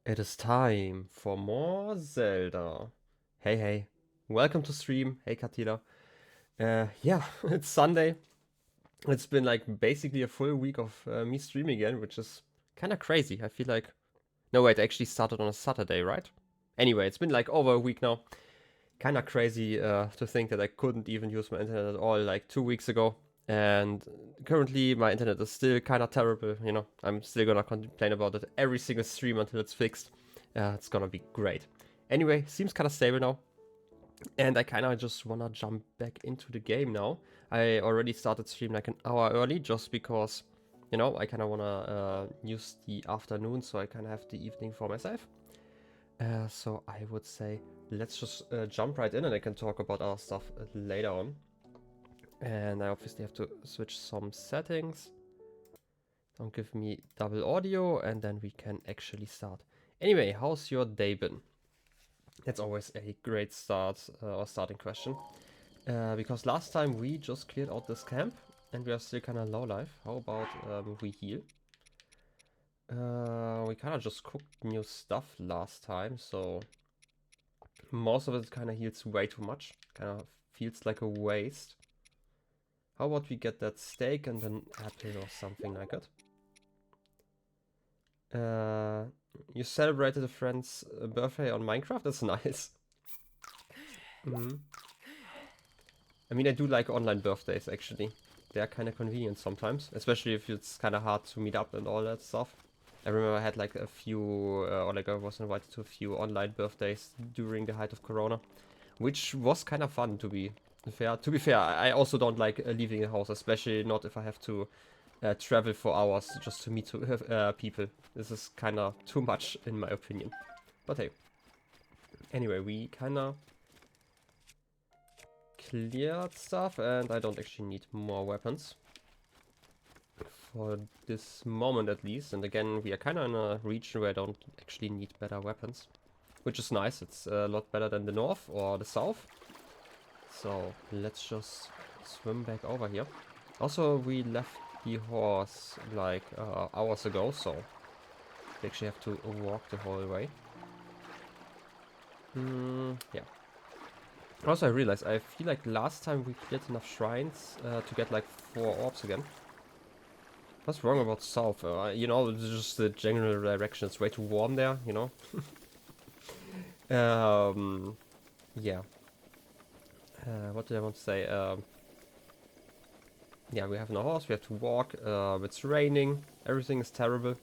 It is time for more Zelda. Hey, hey. Welcome to stream. Hey, Katila. Yeah, it's Sunday. It's been like basically a full week of me streaming again, which is kind of crazy. I feel like. No, wait, I actually started on a Saturday, right? Anyway, it's been like over a week now. Kind of crazy to think that I couldn't even use my internet at all like 2 weeks ago. And currently, my internet is still kind of terrible. I'm still gonna complain about it every single stream until it's fixed. It's gonna be great. Anyway, seems kind of stable now. And I kind of just wanna jump back into the game now. I already started stream like an hour early just because, I kind of wanna use the afternoon so I kind of have the evening for myself. So I would say let's just jump right in and I can talk about our stuff later on. And I obviously have to switch some settings. Don't give me double audio and then we can actually start. Anyway, how's your day been? That's always a great start or starting question. Because last time we just cleared out this camp and we are still kind of low life. How about we heal? We kind of just cooked new stuff last time, so most of it kind of heals way too much. Kind of feels like a waste. How about we get that steak and an apple or something like it? You celebrated a friend's birthday on Minecraft? That's nice. I mean, I do like online birthdays, actually. They're kind of convenient sometimes, especially if it's kind of hard to meet up and all that stuff. I remember I had like a few, or like I was invited to a few online birthdays during the height of Corona, which was kind of fun to be fair. To be fair, I also don't like leaving the house, especially not if I have to travel for hours just to meet people. This is kind of too much in my opinion. But hey, anyway, we kind of cleared stuff and I don't actually need more weapons. For this moment at least. And again, we are kind of in a region where I don't actually need better weapons. Which is nice. It's a lot better than the north or the south. So let's just swim back over here. Also, we left the horse like hours ago, so we actually have to walk the whole way. Yeah. Also, I realized I feel like last time we cleared enough shrines to get like 4 orbs again. What's wrong about south? It's just the general direction. It's way too warm there, Yeah. What did I want to say? Yeah, we have no horse. We have to walk. It's raining. Everything is terrible.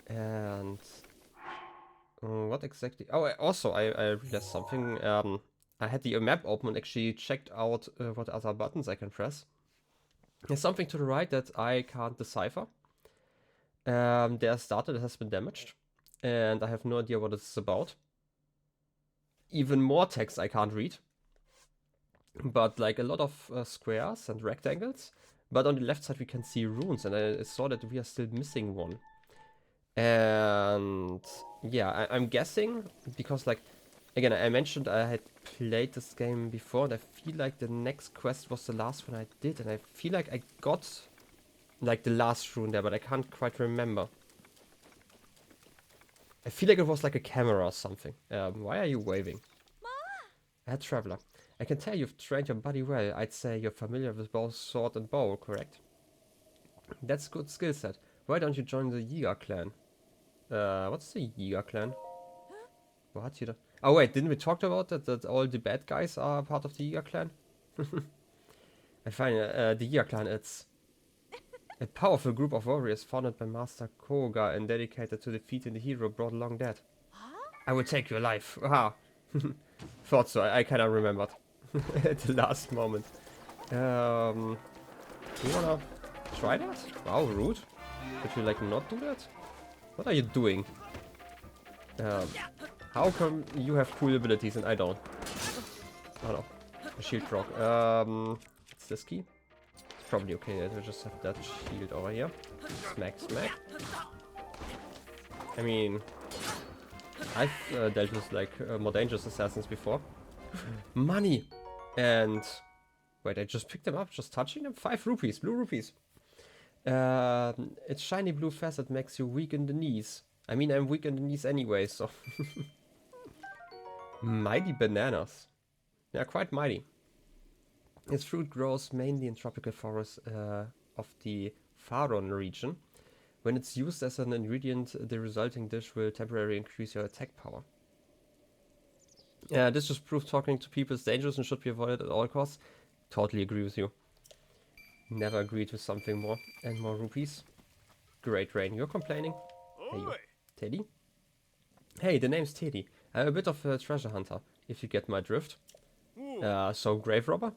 And what exactly? Oh, I realized something. I had the map open and actually checked out what other buttons I can press. There's something to the right that I can't decipher. There's data that has been damaged, and I have no idea what it's about. Even more text I can't read. But like a lot of squares and rectangles. But on the left side we can see runes, and I saw that we are still missing one. And yeah, I'm guessing because like again I mentioned I had played this game before, and I feel like the next quest was the last one I did, and I feel like I got like the last rune there, but I can't quite remember. I feel like it was like a camera or something. Why are you waving? A traveler. I can tell you've trained your body well. I'd say you're familiar with both sword and bow, correct? That's good skill set. Why don't you join the Yiga clan? What's the Yiga clan? What? You don't... Oh wait, didn't we talk about that? That all the bad guys are part of the Yiga clan? I find the Yiga clan, it's a powerful group of warriors founded by Master Koga and dedicated to defeating the hero brought along dead. I will take your life. Aha. Thought so. I kind of remembered at the last moment. You wanna try that? Wow, rude. Could you like not do that? What are you doing? How come you have cool abilities and I don't? Oh no, a shield proc. It's this key. It's probably okay. I just have that shield over here. Smack, smack. I mean, I've dealt with like more dangerous assassins before. Money! And wait, I just picked them up, just touching them? 5 rupees, blue rupees. It's shiny blue facet makes you weak in the knees. I mean, I'm weak in the knees anyway, so... Mighty bananas. Yeah, quite mighty. Its fruit grows mainly in tropical forests of the Faron region. When it's used as an ingredient, the resulting dish will temporarily increase your attack power. This just proves talking to people is dangerous and should be avoided at all costs. Totally agree with you. Never agreed with something more. And more rupees. Great Rain, you're complaining? Hey you, Teddy? Hey, the name's Teddy. I'm a bit of a treasure hunter, if you get my drift. So grave robber?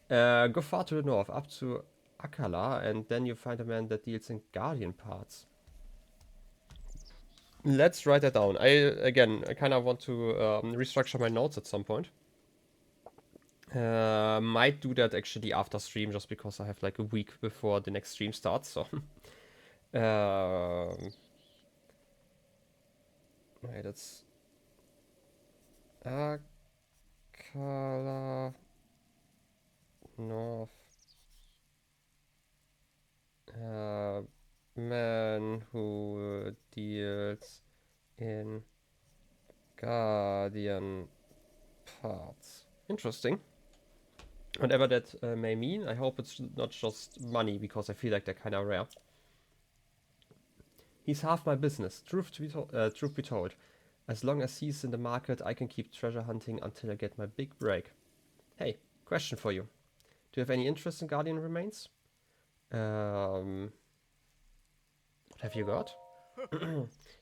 Go far to the north, up to Akala, and then you find a man that deals in guardian parts. Let's write that down. I kind of want to restructure my notes at some point. Might do that actually after stream, just because I have like a week before the next stream starts. So, right, that's Akala North. Man who deals in guardian parts. Interesting. Whatever that may mean, I hope it's not just money, because I feel like they're kind of rare. He's half my business, truth be told. As long as he's in the market, I can keep treasure hunting until I get my big break. Hey, question for you. Do you have any interest in guardian remains? What have you got?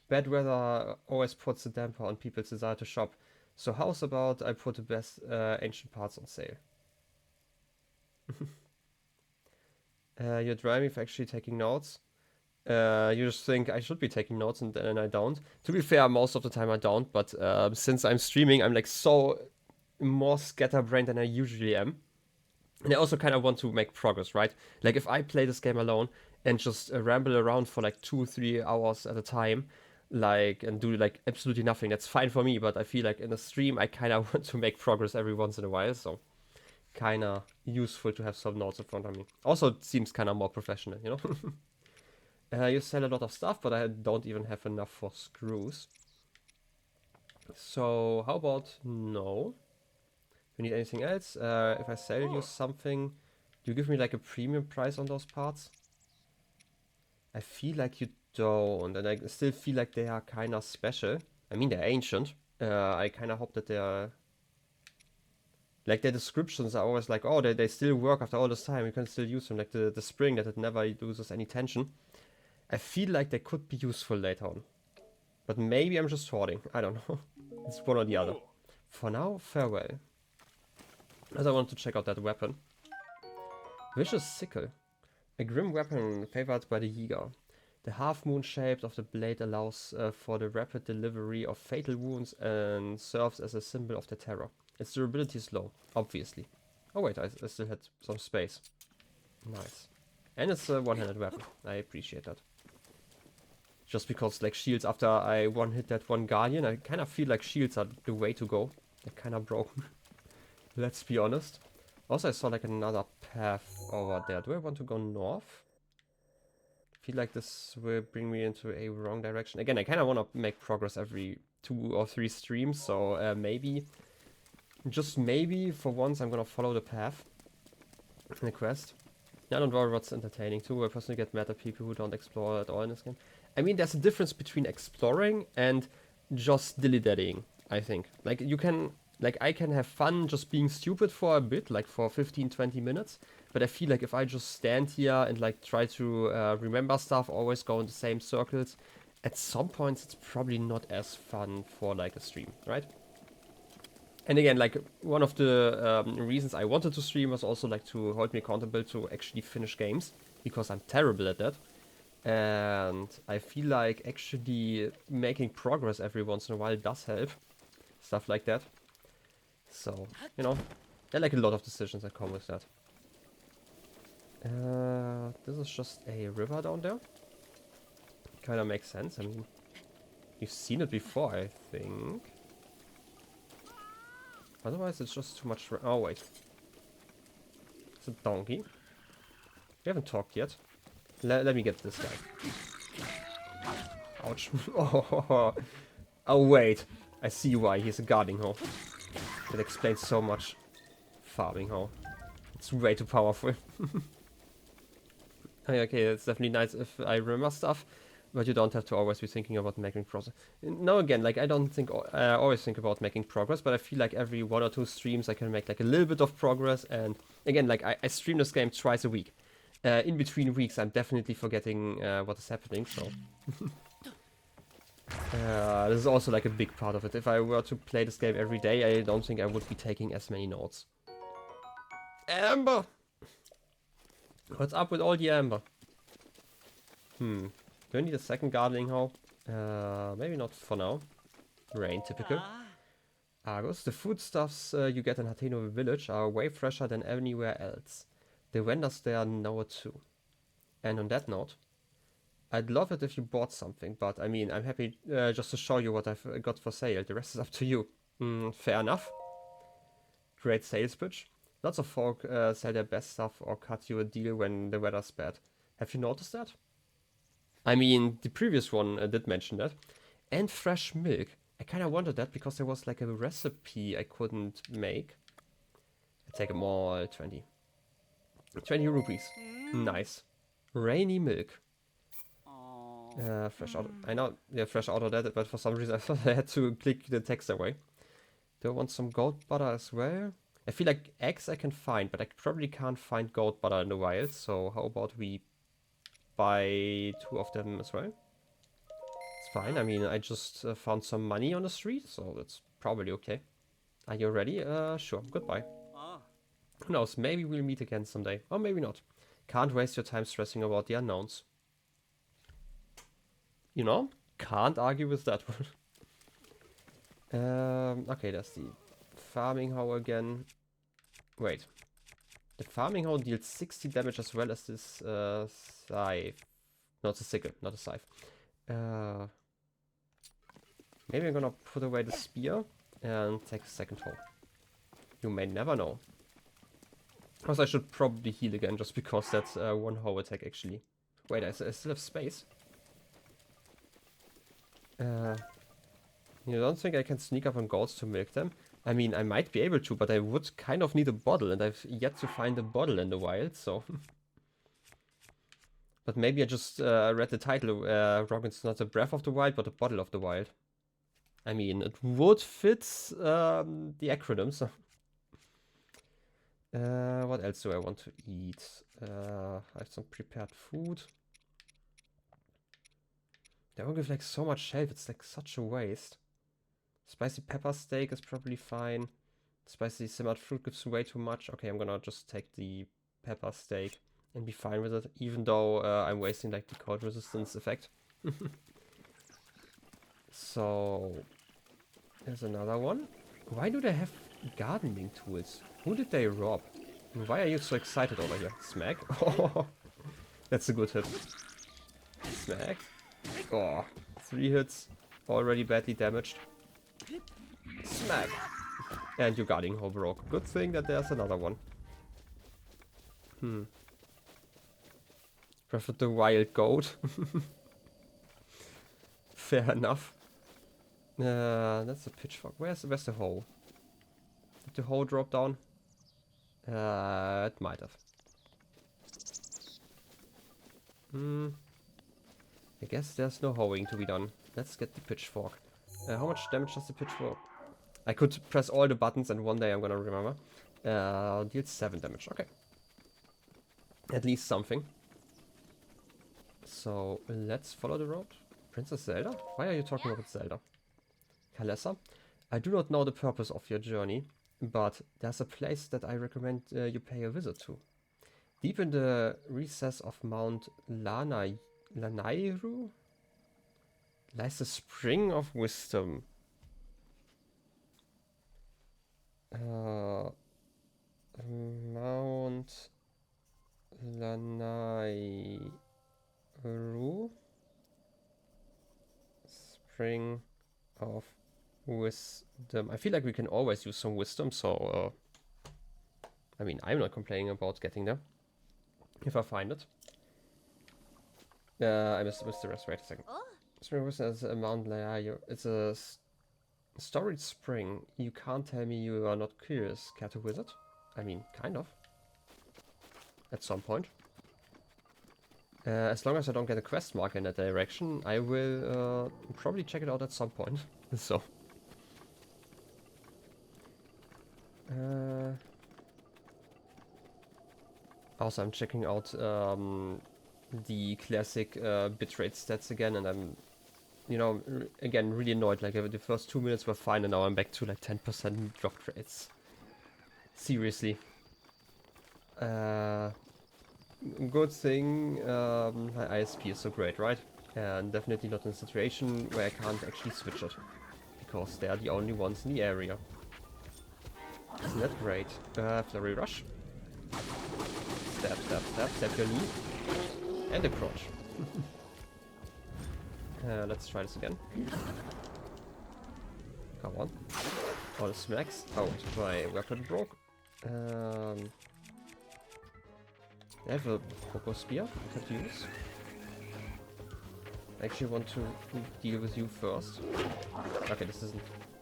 Bad weather always puts a damper on people's desire to shop. So how's about I put the best ancient parts on sale? You're driving for actually taking notes. You just think I should be taking notes and then I don't. To be fair, most of the time I don't, but since I'm streaming, I'm like so more scatterbrained than I usually am. And I also kind of want to make progress, right? Like if I play this game alone and just ramble around for like 2-3 hours at a time, like, and do like absolutely nothing, that's fine for me, but I feel like in a stream I kind of want to make progress every once in a while, so kind of useful to have some notes in front of me. Also, it seems kind of more professional, you know? You sell a lot of stuff, but I don't even have enough for screws. So how about no? You need anything else? If I sell you something, do you give me like a premium price on those parts? I feel like you don't, and I still feel like they are kind of special. I mean, they're ancient. I kind of hope that they're... Like, their descriptions are always like, oh, they still work after all this time. You can still use them, like the spring, that it never loses any tension. I feel like they could be useful later on. But maybe I'm just hoarding. I don't know. It's one or the other. For now, farewell. As I want to check out that weapon. Vicious Sickle. A grim weapon favored by the Yiga. The half-moon shape of the blade allows for the rapid delivery of fatal wounds and serves as a symbol of their terror. Its durability is low, obviously. Oh wait, I still had some space. Nice. And it's a one-handed weapon. I appreciate that. Just because, like, shields, after I one-hit that one guardian, I kind of feel like shields are the way to go. They're kind of broken. Let's be honest. Also, I saw, like, another path over there. Do I want to go north? I feel like this will bring me into a wrong direction. Again, I kind of want to make progress every 2 or 3 streams, so maybe, just maybe, for once, I'm gonna follow the path in the quest. Yeah, don't worry, what's entertaining too. I personally get mad at people who don't explore at all in this game. I mean, there's a difference between exploring and just dilly-dallying, I think. Like, you can... Like, I can have fun just being stupid for a bit, like for 15-20 minutes. But I feel like if I just stand here and, like, try to remember stuff, always go in the same circles, at some points it's probably not as fun for, like, a stream, right? And again, like, one of the reasons I wanted to stream was also, like, to hold me accountable to actually finish games. Because I'm terrible at that. And I feel like actually making progress every once in a while does help. Stuff like that. So, you know, there are like a lot of decisions that come with that. This is just a river down there. Kinda makes sense. I mean, you've seen it before, I think. Otherwise, it's just too much. Oh, wait. It's a donkey. We haven't talked yet. Let me get this guy. Ouch. Oh, oh, wait. I see why he's a guarding hoe. That explains so much. Farming hoe. It's way too powerful. Okay, it's definitely nice if I remember stuff, but you don't have to always be thinking about making progress. No, again, like I don't think always think about making progress, but I feel like every 1 or 2 streams I can make like a little bit of progress. And again, like I stream this game twice a week. In between weeks, I'm definitely forgetting what is happening. So this is also like a big part of it. If I were to play this game every day, I don't think I would be taking as many notes. Amber! What's up with all the amber? Do I need a second gardening hoe? Maybe not for now. Rain, typical. Argos, the foodstuffs you get in Hateno village are way fresher than anywhere else. The vendors there know it too. And on that note, I'd love it if you bought something, but I mean, I'm happy just to show you what I've got for sale. The rest is up to you. Fair enough. Great sales pitch. Lots of folk sell their best stuff or cut you a deal when the weather's bad. Have you noticed that? I mean, the previous one did mention that. And fresh milk. I kind of wanted that because there was like a recipe I couldn't make. I take them all. 20. 20 rupees. Nice. Rainy milk. Fresh out. I know, yeah, fresh out of that, but for some reason I thought I had to click the text away. Do I want some goat butter as well? I feel like eggs I can find, but I probably can't find goat butter in the wild. So how about we buy 2 of them as well? It's fine. I mean, I just found some money on the street, so that's probably okay. Are you ready? Sure. Goodbye. Who knows? Maybe we'll meet again someday. Or maybe not. Can't waste your time stressing about the unknowns. You know? Can't argue with that one. Okay, that's the farming hoe again. Wait. The farming hoe deals 60 damage as well as this scythe. No, it's a sickle, not a scythe. Maybe I'm gonna put away the spear and take a second hoe. You may never know. Because I should probably heal again just because that's one hoe attack actually. Wait, I still have space. You don't think I can sneak up on goats to milk them? I mean, I might be able to, but I would kind of need a bottle, and I've yet to find a bottle in the wild, so... But maybe I just read the title wrong. It's not a Breath of the Wild, but a Bottle of the Wild. I mean, it would fit the acronym, so... what else do I want to eat? I have some prepared food. They all give like so much shelf, it's like such a waste. Spicy pepper steak is probably fine. Spicy simmered fruit gives way too much. Okay, I'm gonna just take the pepper steak and be fine with it, even though I'm wasting like the cold resistance effect. So, there's another one. Why do they have gardening tools? Who did they rob? Why are you so excited over here? Smack? Oh, that's a good hit. Smack. Oh, 3 hits. Already badly damaged. Smack. And your guarding hoe broke. Good thing that there's another one. Breath of the Wild goat. Fair enough. That's a pitchfork. Where's the hoe? Did the hoe drop down? It might have. I guess there's no hoeing to be done. Let's get the pitchfork. How much damage does the pitchfork? I could press all the buttons and one day I'm gonna remember. Deals 7 damage. Okay. At least something. So let's follow the road. Princess Zelda? Why are you talking about Zelda? Kalessa? I do not know the purpose of your journey, but there's a place that I recommend you pay a visit to. Deep in the recess of Mount Lanairu lies the Spring of Wisdom. Mount Lanairu, Spring of Wisdom. I feel like we can always use some wisdom, so I mean, I'm not complaining about getting there if I find it. I missed the rest. Wait a second. Spring was as a mountain layer. It's a storied spring. You can't tell me you are not curious, care to visit? I mean, kind of. At some point. As long as I don't get a quest mark in that direction, I will probably check it out at some point. So. Also, I'm checking out the classic bitrate stats again, and I'm, you know, again, really annoyed. Like, the first 2 minutes were fine, and now I'm back to like 10% drop rates. Seriously. Good thing my ISP is so great, right? And definitely not in a situation where I can't actually switch it. Because they are the only ones in the area. Isn't that great? Flurry rush. Stab, stab, stab, stab your knee. And a crotch. Let's try this again. Come on. All the smacks. Oh, my weapon broke. I have a Poco Spear I could use. I actually want to deal with you first. Okay, this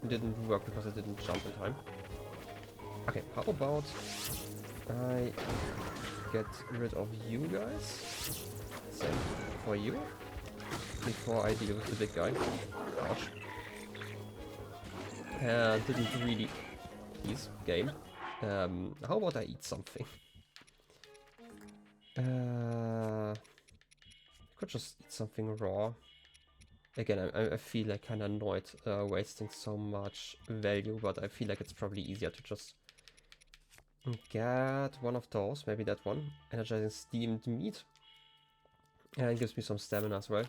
didn't work because I didn't jump in time. Okay, how about I get rid of you guys? Same for you. Before I deal with the big guy. Ouch. Didn't really... Please, game. How about I eat something? Could just eat something raw. Again, I feel like kind of annoyed wasting so much value, but I feel like it's probably easier to just get one of those, maybe that one. Energizing steamed meat. And it gives me some stamina as well.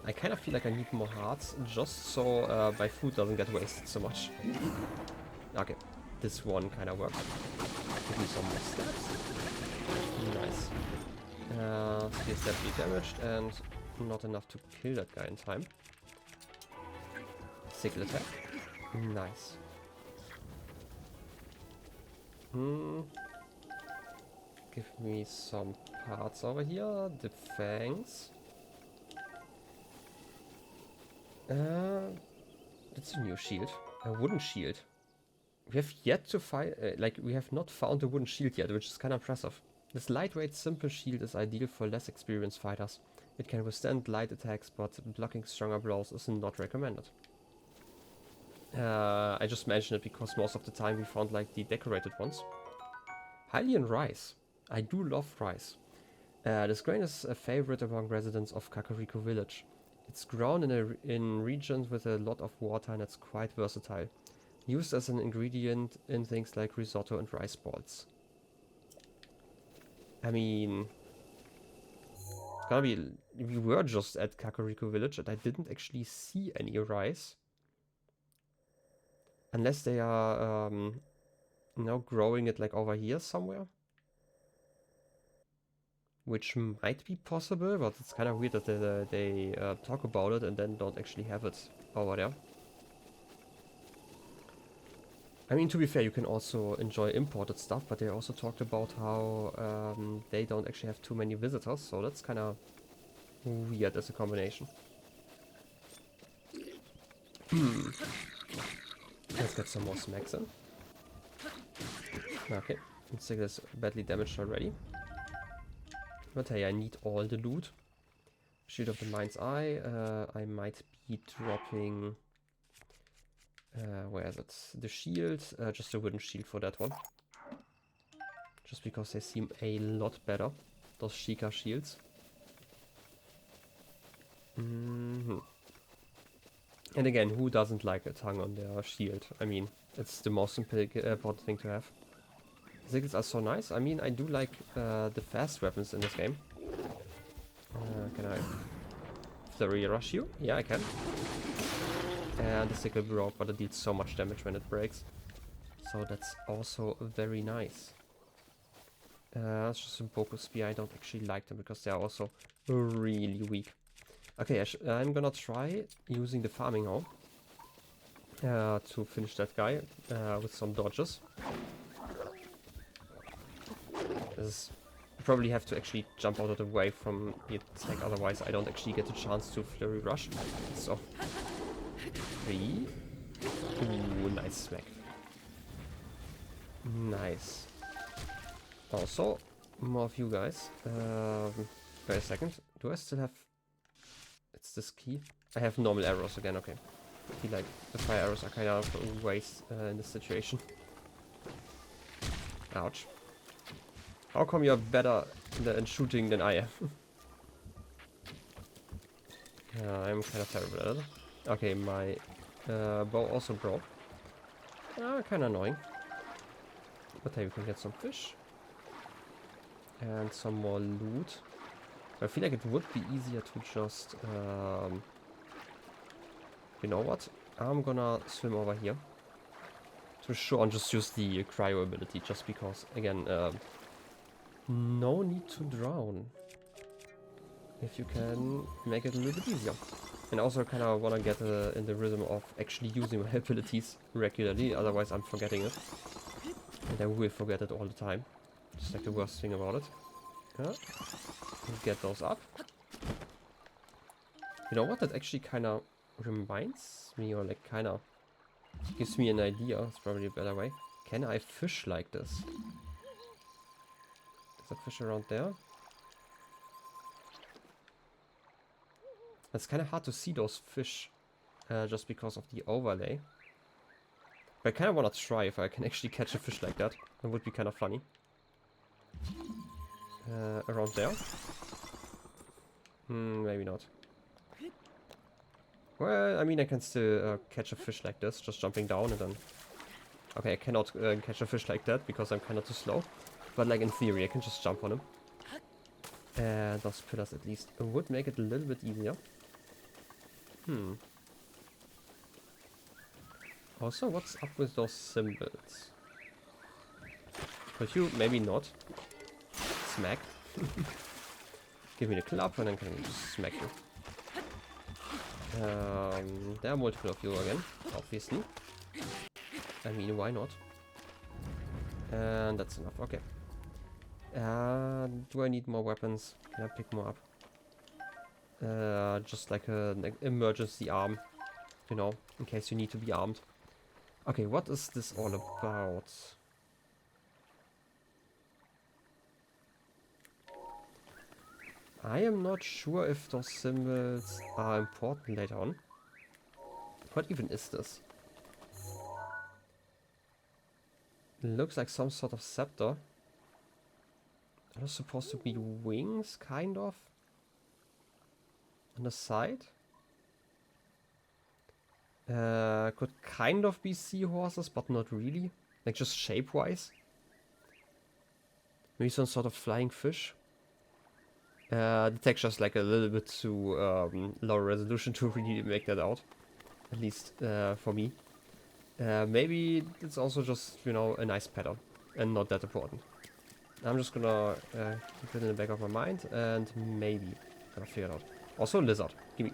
I kind of feel like I need more hearts, just so my food doesn't get wasted so much. Okay, this one kind of works. Give me some more stabs. Nice. Spear definitely damaged and not enough to kill that guy in time. Sickle attack. Nice. Give me some parts over here. The fangs. It's a new shield. A wooden shield. We have yet to find, we have not found a wooden shield yet, which is kind of impressive. This lightweight, simple shield is ideal for less experienced fighters. It can withstand light attacks, but blocking stronger blows is not recommended. I just mentioned it because most of the time we found like the decorated ones. Hylian rice. I do love rice. This grain is a favorite among residents of Kakariko village. It's grown in regions with a lot of water and it's quite versatile. Used as an ingredient in things like risotto and rice balls. I mean, we were just at Kakariko village and I didn't actually see any rice. Unless they are now growing it like over here somewhere. Which might be possible, but it's kind of weird that they talk about it and then don't actually have it over there. I mean, to be fair, you can also enjoy imported stuff, but they also talked about how they don't actually have too many visitors, so that's kind of weird as a combination. Let's get some more smacks in. Okay, Sigil is badly damaged already. But hey, I need all the loot. Shield of the Mind's Eye. I might be dropping... where is it? The shield. Just a wooden shield for that one. Just because they seem a lot better. Those Sheikah shields. And again, who doesn't like a tongue on their shield? I mean, it's the most important thing to have. Sigils are so nice. I mean, I do like the fast weapons in this game. Can I flurry rush you? Yeah, I can. And the sickle broke, but it deals so much damage when it breaks. So that's also very nice. It's just a Boku Spear. I don't actually like them because they are also really weak. Okay, I'm gonna try using the farming hoe to finish that guy with some dodges. This is probably have to actually jump out of the way from the attack, otherwise I don't actually get a chance to flurry rush. So 3. Ooh, nice smack. Nice. Also, more of you guys. Wait a second. Do I still have... It's this key? I have normal arrows again, okay. I feel like the fire arrows are kind of a waste in this situation. Ouch. How come you're better in shooting than I am? I'm kind of terrible at it. Okay, my bow also broke. Kind of annoying. But hey, we can get some fish. And some more loot. I feel like it would be easier to just... you know what? I'm gonna swim over here. To sure and just use the cryo ability, just because, again, no need to drown. If you can make it a little bit easier. And also kind of want to get in the rhythm of actually using my abilities regularly, otherwise I'm forgetting it. And I will forget it all the time. Just like the worst thing about it. Yeah. Get those up. You know what? That actually kind of reminds me, or like kind of gives me an idea. It's probably a better way. Can I fish like this? There's a fish around there. It's kind of hard to see those fish just because of the overlay. But I kind of want to try if I can actually catch a fish like that. That would be kind of funny. Around there? Maybe not. Well, I mean, I can still catch a fish like this, just jumping down and then... Okay, I cannot catch a fish like that because I'm kind of too slow. But like in theory, I can just jump on him. And those pillars at least would make it a little bit easier. Also, what's up with those symbols? Could you maybe not? Smack. Give me the club and then can we just smack you. There are multiple of you again, obviously. I mean, why not? And that's enough, okay. Do I need more weapons? Can I pick more up? Just like an emergency arm, you know, in case you need to be armed. Okay, what is this all about? I am not sure if those symbols are important later on. What even is this? It looks like some sort of scepter. Are those supposed to be wings, kind of? On the side? Could kind of be seahorses, but not really. Like just shape-wise. Maybe some sort of flying fish. The texture's like a little bit too low resolution to really make that out. At least for me. Maybe it's also just, you know, a nice pattern. And not that important. I'm just gonna keep it in the back of my mind and maybe gonna figure it out. Also lizard. Gimme.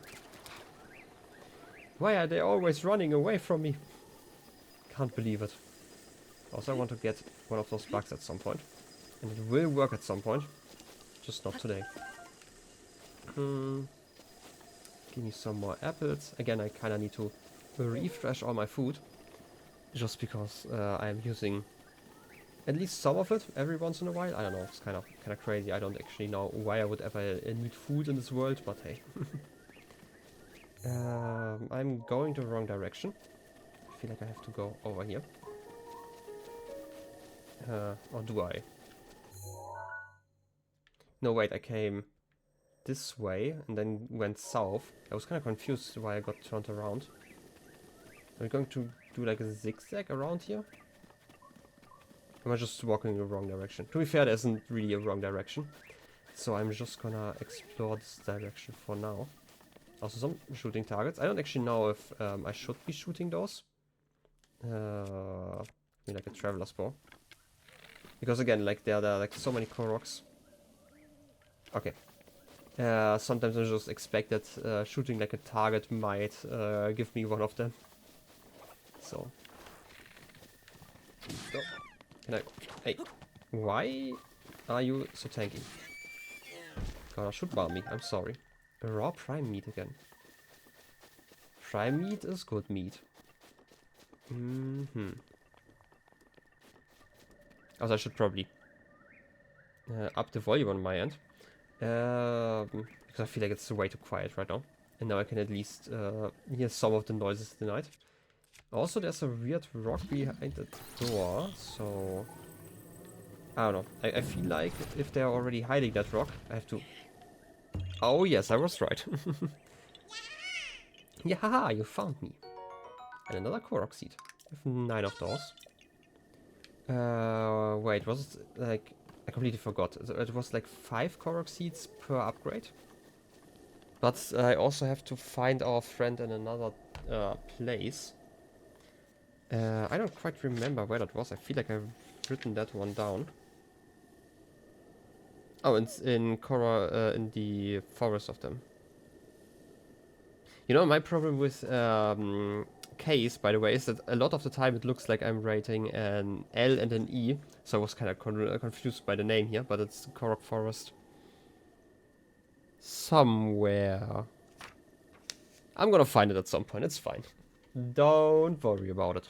Why are they always running away from me? Can't believe it. Also I want to get one of those bugs at some point. And it will work at some point. Just not today. Give me some more apples. Again, I kind of need to refresh all my food. Just because I'm using at least some of it every once in a while. I don't know, it's kind of crazy. I don't actually know why I would ever need food in this world, but hey. I'm going the wrong direction. I feel like I have to go over here. Or do I? No, wait, I came this way and then went south. I was kind of confused why I got turned around. Are we going to do like a zigzag around here? Or am I just walking in the wrong direction? To be fair, there isn't really a wrong direction. So I'm just gonna explore this direction for now. Also some shooting targets. I don't actually know if I should be shooting those. I mean like a traveler's bow. Because again, like there are like so many Koroks. Okay. Sometimes I just expect that shooting like a target might give me one of them. So. Go. Can I... Hey. Why are you so tanky? Gonna shoot bomb me, I'm sorry. Raw prime meat again. Prime meat is good meat. Also, I should probably up the volume on my end. Because I feel like it's way too quiet right now. And now I can at least hear some of the noises tonight. Also, there's a weird rock behind the door, so... I don't know. I feel like if they're already hiding that rock, I have to... Oh yes, I was right. Yeah, haha, you found me. And another Korok seed. I have 9 of those. Wait, was it like... I completely forgot. It was like 5 Korok seeds per upgrade. But I also have to find our friend in another place. I don't quite remember where that was. I feel like I've written that one down. Oh, it's in Korra, in the forest of them. You know, my problem with Case, by the way, is that a lot of the time it looks like I'm writing an L and an E. So I was kind of confused by the name here, but it's Korok Forest. Somewhere. I'm gonna find it at some point, it's fine. Don't worry about it.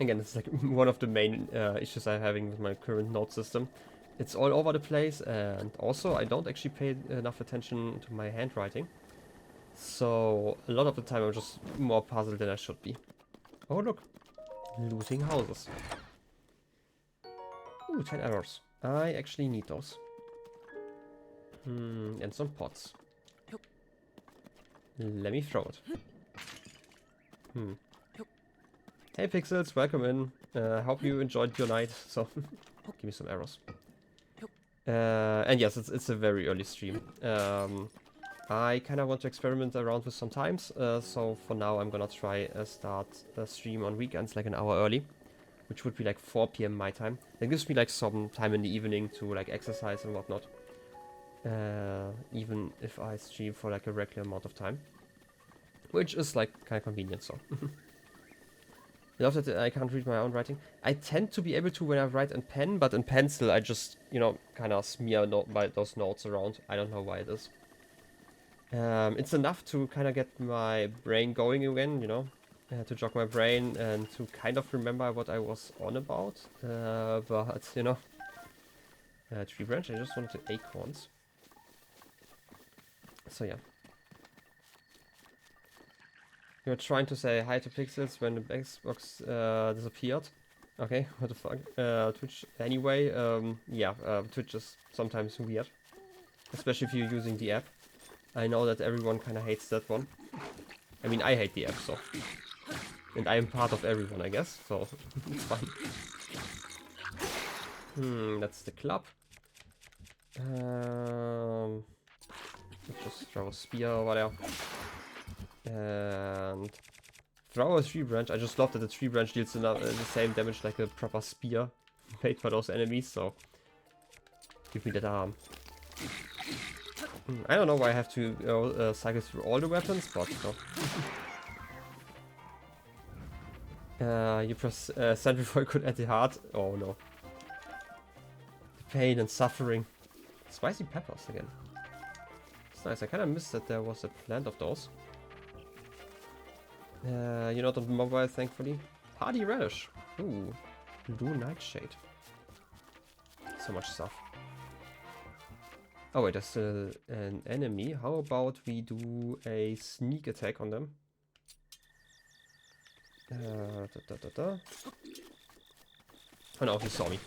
Again, it's like one of the main issues I'm having with my current note system. It's all over the place, and also I don't actually pay enough attention to my handwriting. So a lot of the time I'm just more puzzled than I should be. Oh look, looting houses. Ooh, 10 arrows. I actually need those. And some pots. Let me throw it. Hey Pixels, welcome in. Hope you enjoyed your night. So, give me some arrows. And yes, it's a very early stream. I kind of want to experiment around with some times. So for now, I'm gonna try start a stream on weekends like an hour early, which would be like 4 p.m. my time. That gives me like some time in the evening to like exercise and whatnot. Even if I stream for like a regular amount of time, which is like kind of convenient. So. I love that I can't read my own writing. I tend to be able to when I write in pen, but in pencil I just, you know, kind of smear those notes around. I don't know why it is. It's enough to kind of get my brain going again, you know, to jog my brain and to kind of remember what I was on about. But, you know, tree branch, I just wanted acorns. So, yeah. You're trying to say hi to Pixels when the Xbox disappeared. Okay, what the fuck? Twitch anyway, yeah, Twitch is sometimes weird. Especially if you're using the app. I know that everyone kind of hates that one. I mean, I hate the app, so. And I am part of everyone, I guess, so it's fine. That's the club. Let's just throw a spear over there. And throw a tree branch. I just love that the tree branch deals the same damage like a proper spear made for those enemies, so give me that arm. I don't know why I have to cycle through all the weapons, but no. You press send before you could add the heart. Oh no. Pain and suffering. Spicy peppers again. It's nice. I kind of missed that there was a plant of those. You're not on mobile, thankfully. Hardy relish. Ooh. Blue nightshade. So much stuff. Oh wait, there's an enemy. How about we do a sneak attack on them? Oh no, he saw me.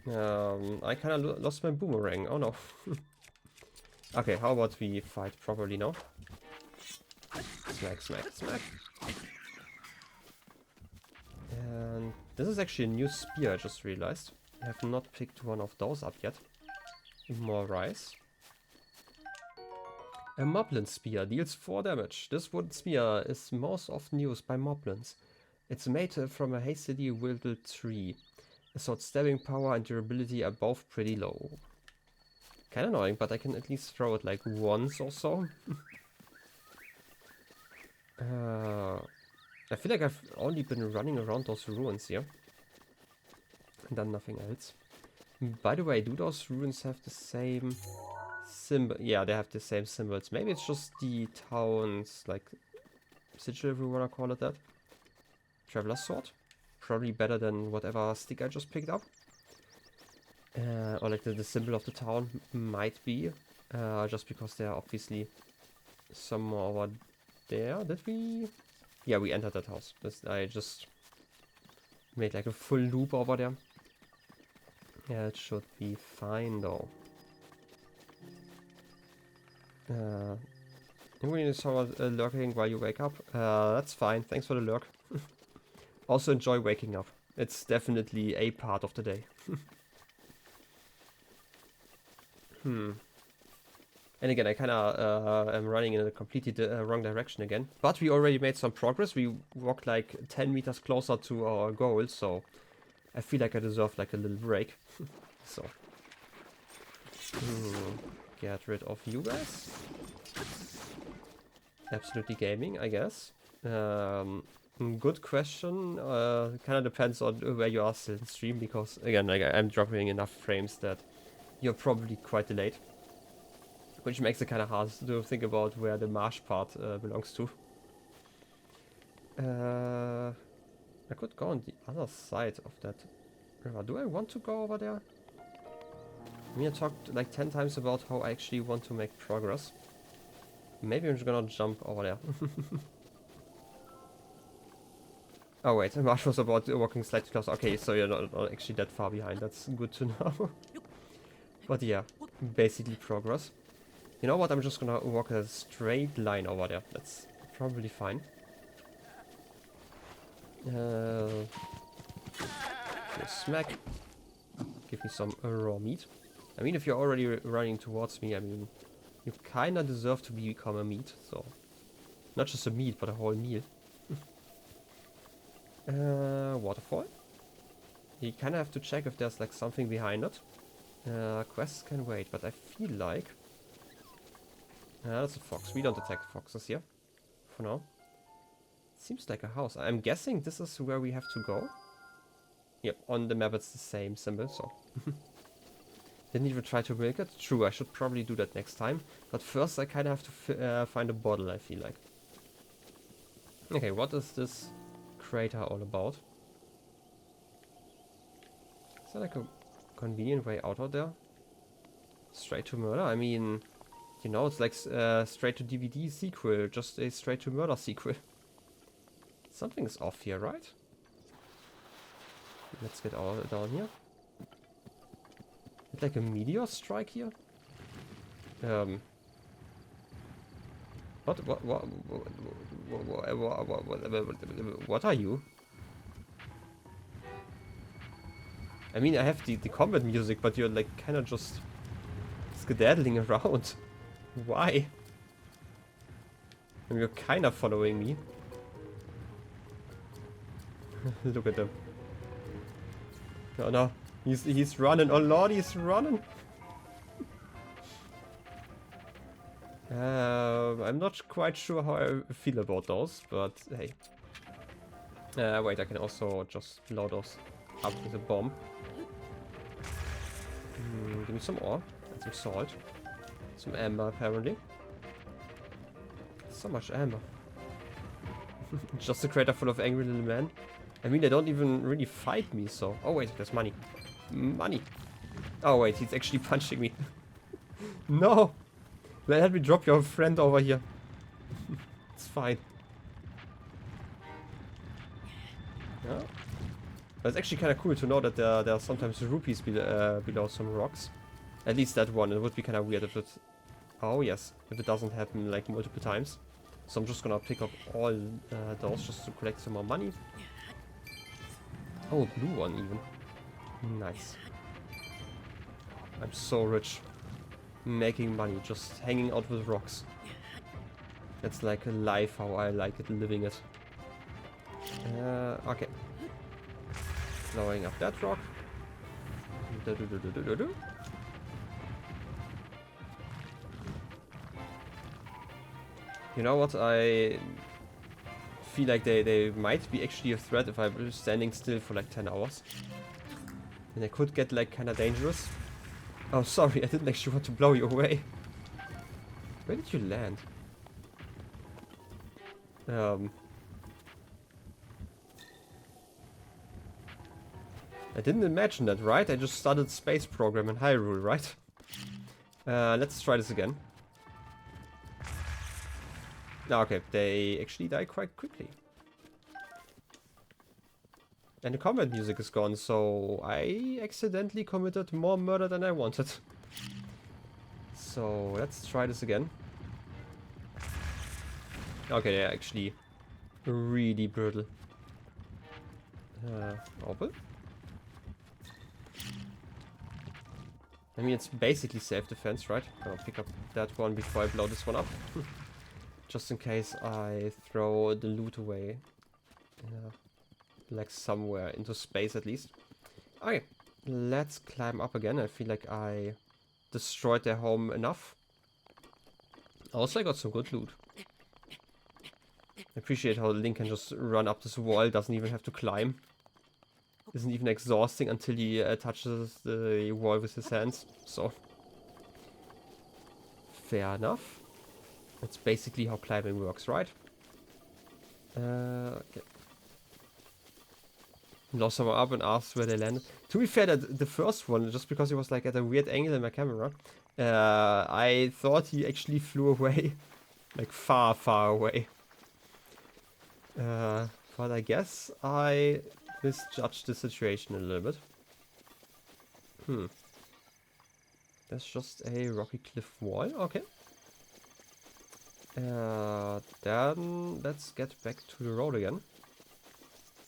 I kind of lost my boomerang. Oh no. Okay, how about we fight properly now? Smack, smack, smack. And this is actually a new spear, I just realized. I have not picked one of those up yet. More rice. A moblin spear deals 4 damage. This wooden spear is most often used by moblins. It's made from a hastily wilted tree, so its stabbing power and durability are both pretty low. Kinda annoying, but I can at least throw it like once or so. I feel like I've only been running around those ruins here. And then nothing else. By the way, do those ruins have the same symbol? Yeah, they have the same symbols. Maybe it's just the town's, like, sigil, if we wanna call it that. Traveler's sword. Probably better than whatever stick I just picked up. Or like the symbol of the town might be. Just because there are obviously some more over there. Did we? Yeah, we entered that house. I just made like a full loop over there. Yeah, it should be fine though. You saw lurking while you wake up. That's fine. Thanks for the lurk. Also enjoy waking up. It's definitely a part of the day. And again, I kind of am running in a completely wrong direction again. But we already made some progress. We walked like 10 meters closer to our goal, so I feel like I deserve like a little break. So, get rid of you guys. Absolutely gaming, I guess. Good question. Kind of depends on where you are still in stream, because again, like I'm dropping enough frames that you're probably quite delayed, which makes it kind of hard to think about where the marsh part belongs to. I could go on the other side of that river. Do I want to go over there? I mean, I talked like 10 times about how I actually want to make progress. Maybe I'm just gonna jump over there. Oh wait, the marsh was about walking slightly closer. Okay, so you're not actually that far behind. That's good to know. But yeah, basically progress. You know what? I'm just gonna walk a straight line over there. That's probably fine. Smack. Give me some raw meat. I mean, if you're already running towards me, I mean, you kinda deserve to become a meat. So, not just a meat, but a whole meal. Waterfall. You kinda have to check if there's like something behind it. Quests can wait, but I feel like... that's a fox. We don't attack foxes here. For now. Seems like a house. I'm guessing this is where we have to go. Yep, on the map it's the same symbol, so... Didn't even try to break it. True, I should probably do that next time. But first I kinda have to find a bottle, I feel like. Okay, what is this crater all about? Is that like a convenient way out of there? Straight to murder? I mean, you know, it's like straight to DVD sequel, just a straight to murder sequel. Something's off here, right? Let's get all down here. Is like a meteor strike here? What are you? I mean, I have the combat music, but you're like kind of just skedaddling around. Why? And you're kind of following me. Look at him. Oh no, he's running. Oh lord, he's running. I'm not quite sure how I feel about those, but hey. Wait, I can also just blow those up with a bomb. Give me some ore and some salt. Some amber, apparently. So much amber. Just a crater full of angry little men. I mean, they don't even really fight me, so... Oh wait, there's money. Money! Oh wait, he's actually punching me. No! Let me drop your friend over here. It's fine. Yeah. But it's actually kind of cool to know that there are sometimes rupees below some rocks. At least that one. It would be kind of weird if it... Oh yes, if it doesn't happen like multiple times. So I'm just gonna pick up all those just to collect some more money. Oh, blue one even. Nice. I'm so rich. Making money, just hanging out with rocks. That's like a life how I like it, living it. Okay. Blowing up that rock. You know what, I feel like they might be actually a threat if I'm standing still for like 10 hours. And it could get like kinda dangerous. Oh, sorry, I didn't actually want to blow you away. Where did you land? I didn't imagine that, right? I just started a space program in Hyrule, right? Let's try this again. Okay, they actually die quite quickly. And the combat music is gone, so I accidentally committed more murder than I wanted. So let's try this again. Okay, they're actually really brutal. Open? I mean, it's basically self-defense, right? I'll pick up that one before I blow this one up. Just in case I throw the loot away. Like somewhere into space at least. Okay, let's climb up again. I feel like I destroyed their home enough. Also, I got some good loot. I appreciate how Link can just run up this wall, doesn't even have to climb. Isn't even exhausting until he touches the wall with his hands. So, fair enough. That's basically how climbing works, right? Okay. Lost someone up and asked where they landed. To be fair, that the first one, just because he was like at a weird angle in my camera, I thought he actually flew away. Like far, far away. But I guess I misjudged the situation a little bit. That's just a rocky cliff wall. Okay. Then let's get back to the road again.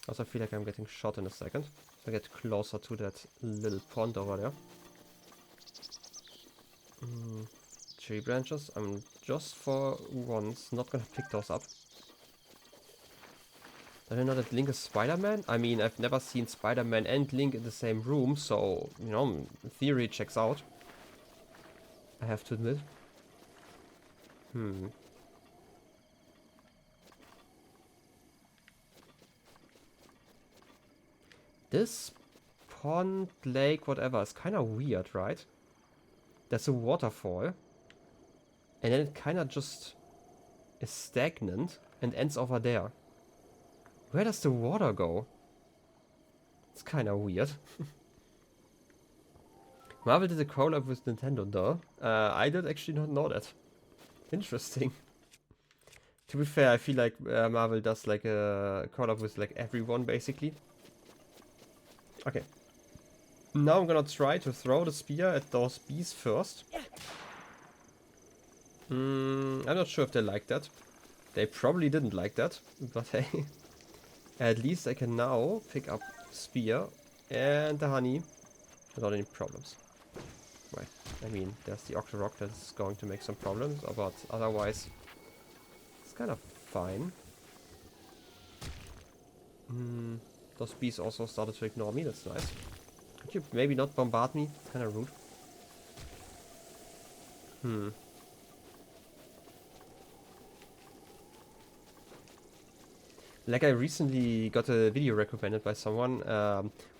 Also, I feel like I'm getting shot in a second. So I get closer to that little pond over there. Tree branches. I'm just for once not gonna pick those up. I don't know that Link is Spider-Man. I mean, I've never seen Spider-Man and Link in the same room, so, you know, in theory it checks out. I have to admit. This pond, lake, whatever, is kind of weird, right? There's a waterfall. And then it kind of just is stagnant and ends over there. Where does the water go? It's kind of weird. Marvel did a collab with Nintendo, though. I did actually not know that. Interesting. To be fair, I feel like Marvel does like a collab with like everyone, basically. Okay. Now I'm gonna try to throw the spear at those bees first. I'm not sure if they like that. They probably didn't like that, but hey. At least I can now pick up the spear and the honey without any problems. Right. I mean, there's the Octorok that's going to make some problems, but otherwise it's kind of fine. Those bees also started to ignore me, that's nice. Could you maybe not bombard me? It's kind of rude. Like I recently got a video recommended by someone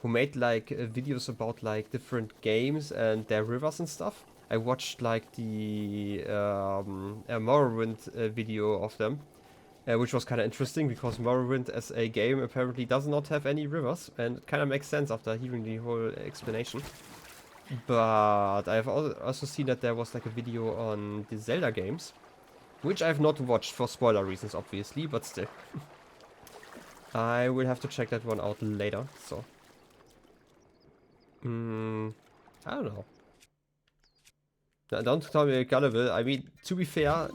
who made like videos about like different games and their rivers and stuff. I watched like the Morrowind video of them, which was kind of interesting because Morrowind as a game apparently does not have any rivers, and it kind of makes sense after hearing the whole explanation. But I've also seen that there was like a video on the Zelda games, which I've not watched for spoiler reasons obviously, but still. I will have to check that one out later, so. I don't know. Don't tell me gullible. I mean, to be fair,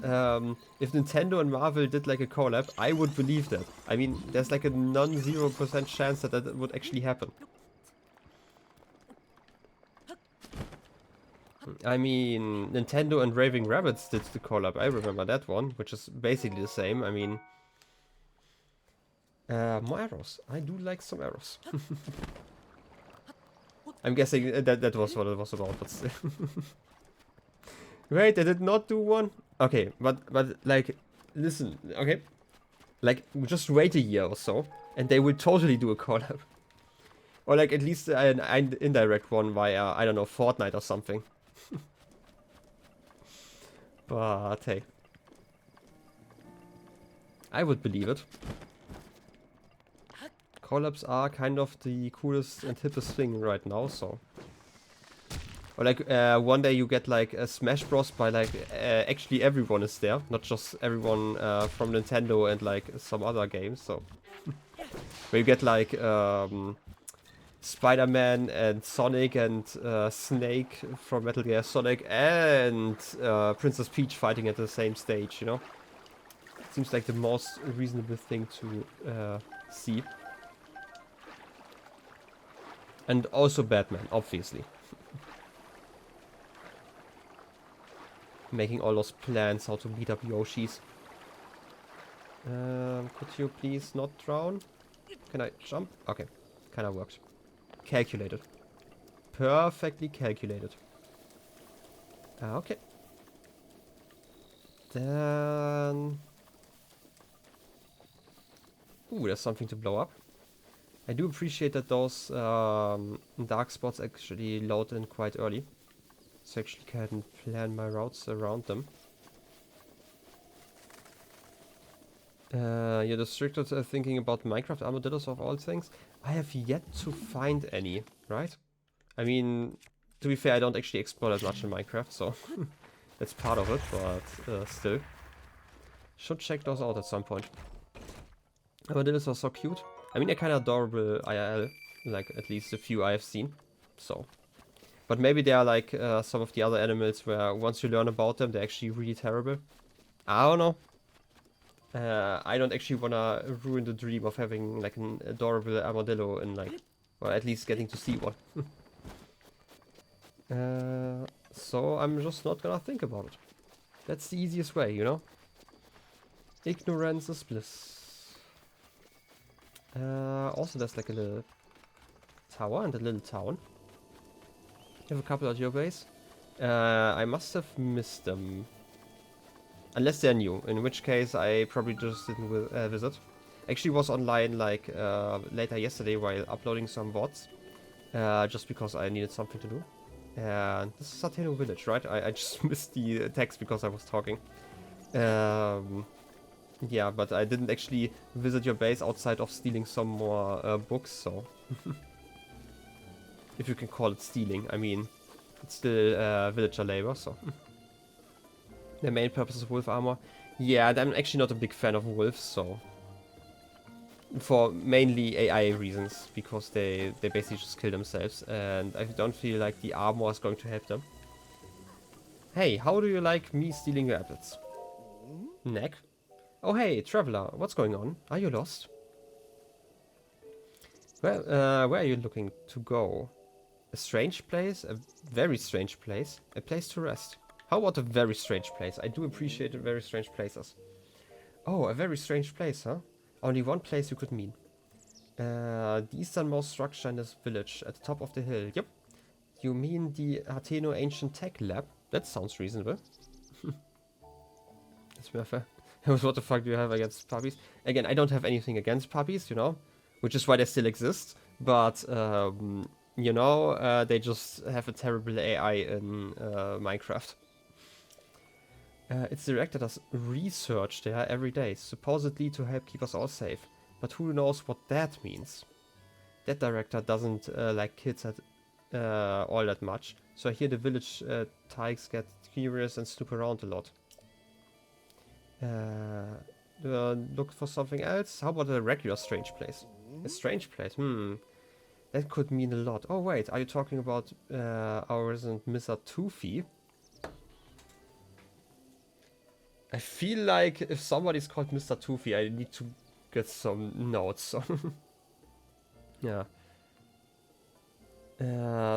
if Nintendo and Marvel did like a collab, I would believe that. I mean, there's like a non-0% chance that that would actually happen. I mean, Nintendo and Raving Rabbits did the collab. I remember that one, which is basically the same. I mean, more arrows. I do like some arrows. I'm guessing that was what it was about, but still. Wait, they did not do one? Okay, but like, listen, okay? Like, just wait a year or so, and they will totally do a collab. Or like at least an indirect one via, I don't know, Fortnite or something. But hey. I would believe it. Collabs are kind of the coolest and hippest thing right now, so. Or like one day you get like a Smash Bros. By like actually everyone is there, not just everyone from Nintendo and like some other games, so. Where you get like Spider-Man and Sonic and Snake from Metal Gear Solid and Princess Peach fighting at the same stage, you know? Seems like the most reasonable thing to see. And also Batman, obviously. Making all those plans how to beat up Yoshis. Could you please not drown? Can I jump? Okay, kinda worked. Calculated. Perfectly calculated. Okay. Then... Ooh, there's something to blow up. I do appreciate that those dark spots actually load in quite early. So I actually can plan my routes around them. You're distracted thinking about Minecraft armadillos of all things. I have yet to find any, right? I mean, to be fair, I don't actually explore that much in Minecraft, so that's part of it, but still. Should check those out at some point. Armadillos are so cute. I mean, they're kind of adorable IRL, like at least a few I have seen, so. But maybe they are like some of the other animals where once you learn about them, they're actually really terrible. I don't know. I don't actually want to ruin the dream of having like an adorable armadillo and like, well, at least getting to see one. So I'm just not gonna think about it. That's the easiest way, you know? Ignorance is bliss. Also there's like a little tower and a little town. You have a couple at your base. I must have missed them. Unless they're new, in which case I probably just didn't visit. Actually was online like later yesterday while uploading some VODs. Just because I needed something to do. And this is Sateno Village, right? I just missed the text because I was talking. Yeah, but I didn't actually visit your base outside of stealing some more books, so... If you can call it stealing, I mean, it's still villager labor, so... The main purpose is wolf armor. Yeah, I'm actually not a big fan of wolves, so... For mainly AI reasons, because they basically just kill themselves, and I don't feel like the armor is going to help them. Hey, how do you like me stealing your apples? Neck? Oh hey, traveler, what's going on? Are you lost? Well, where are you looking to go? A strange place? A very strange place? A place to rest? How about a very strange place? I do appreciate very strange places. Oh, a very strange place, huh? Only one place you could mean. The easternmost structure in this village, at the top of the hill. Yep. You mean the Hateno Ancient Tech Lab? That sounds reasonable. That's fair. What the fuck do you have against puppies? Again, I don't have anything against puppies, you know? Which is why they still exist. But, you know, they just have a terrible AI in Minecraft. Its director does research there every day, supposedly to help keep us all safe. But who knows what that means? That director doesn't like kids at all that much. So I hear the village tykes get curious and snoop around a lot. Look for something else? How about a regular strange place? A strange place? That could mean a lot. Oh wait, are you talking about our resident Mr. Toofy? I feel like if somebody's called Mr. Toofy, I need to get some notes. Yeah.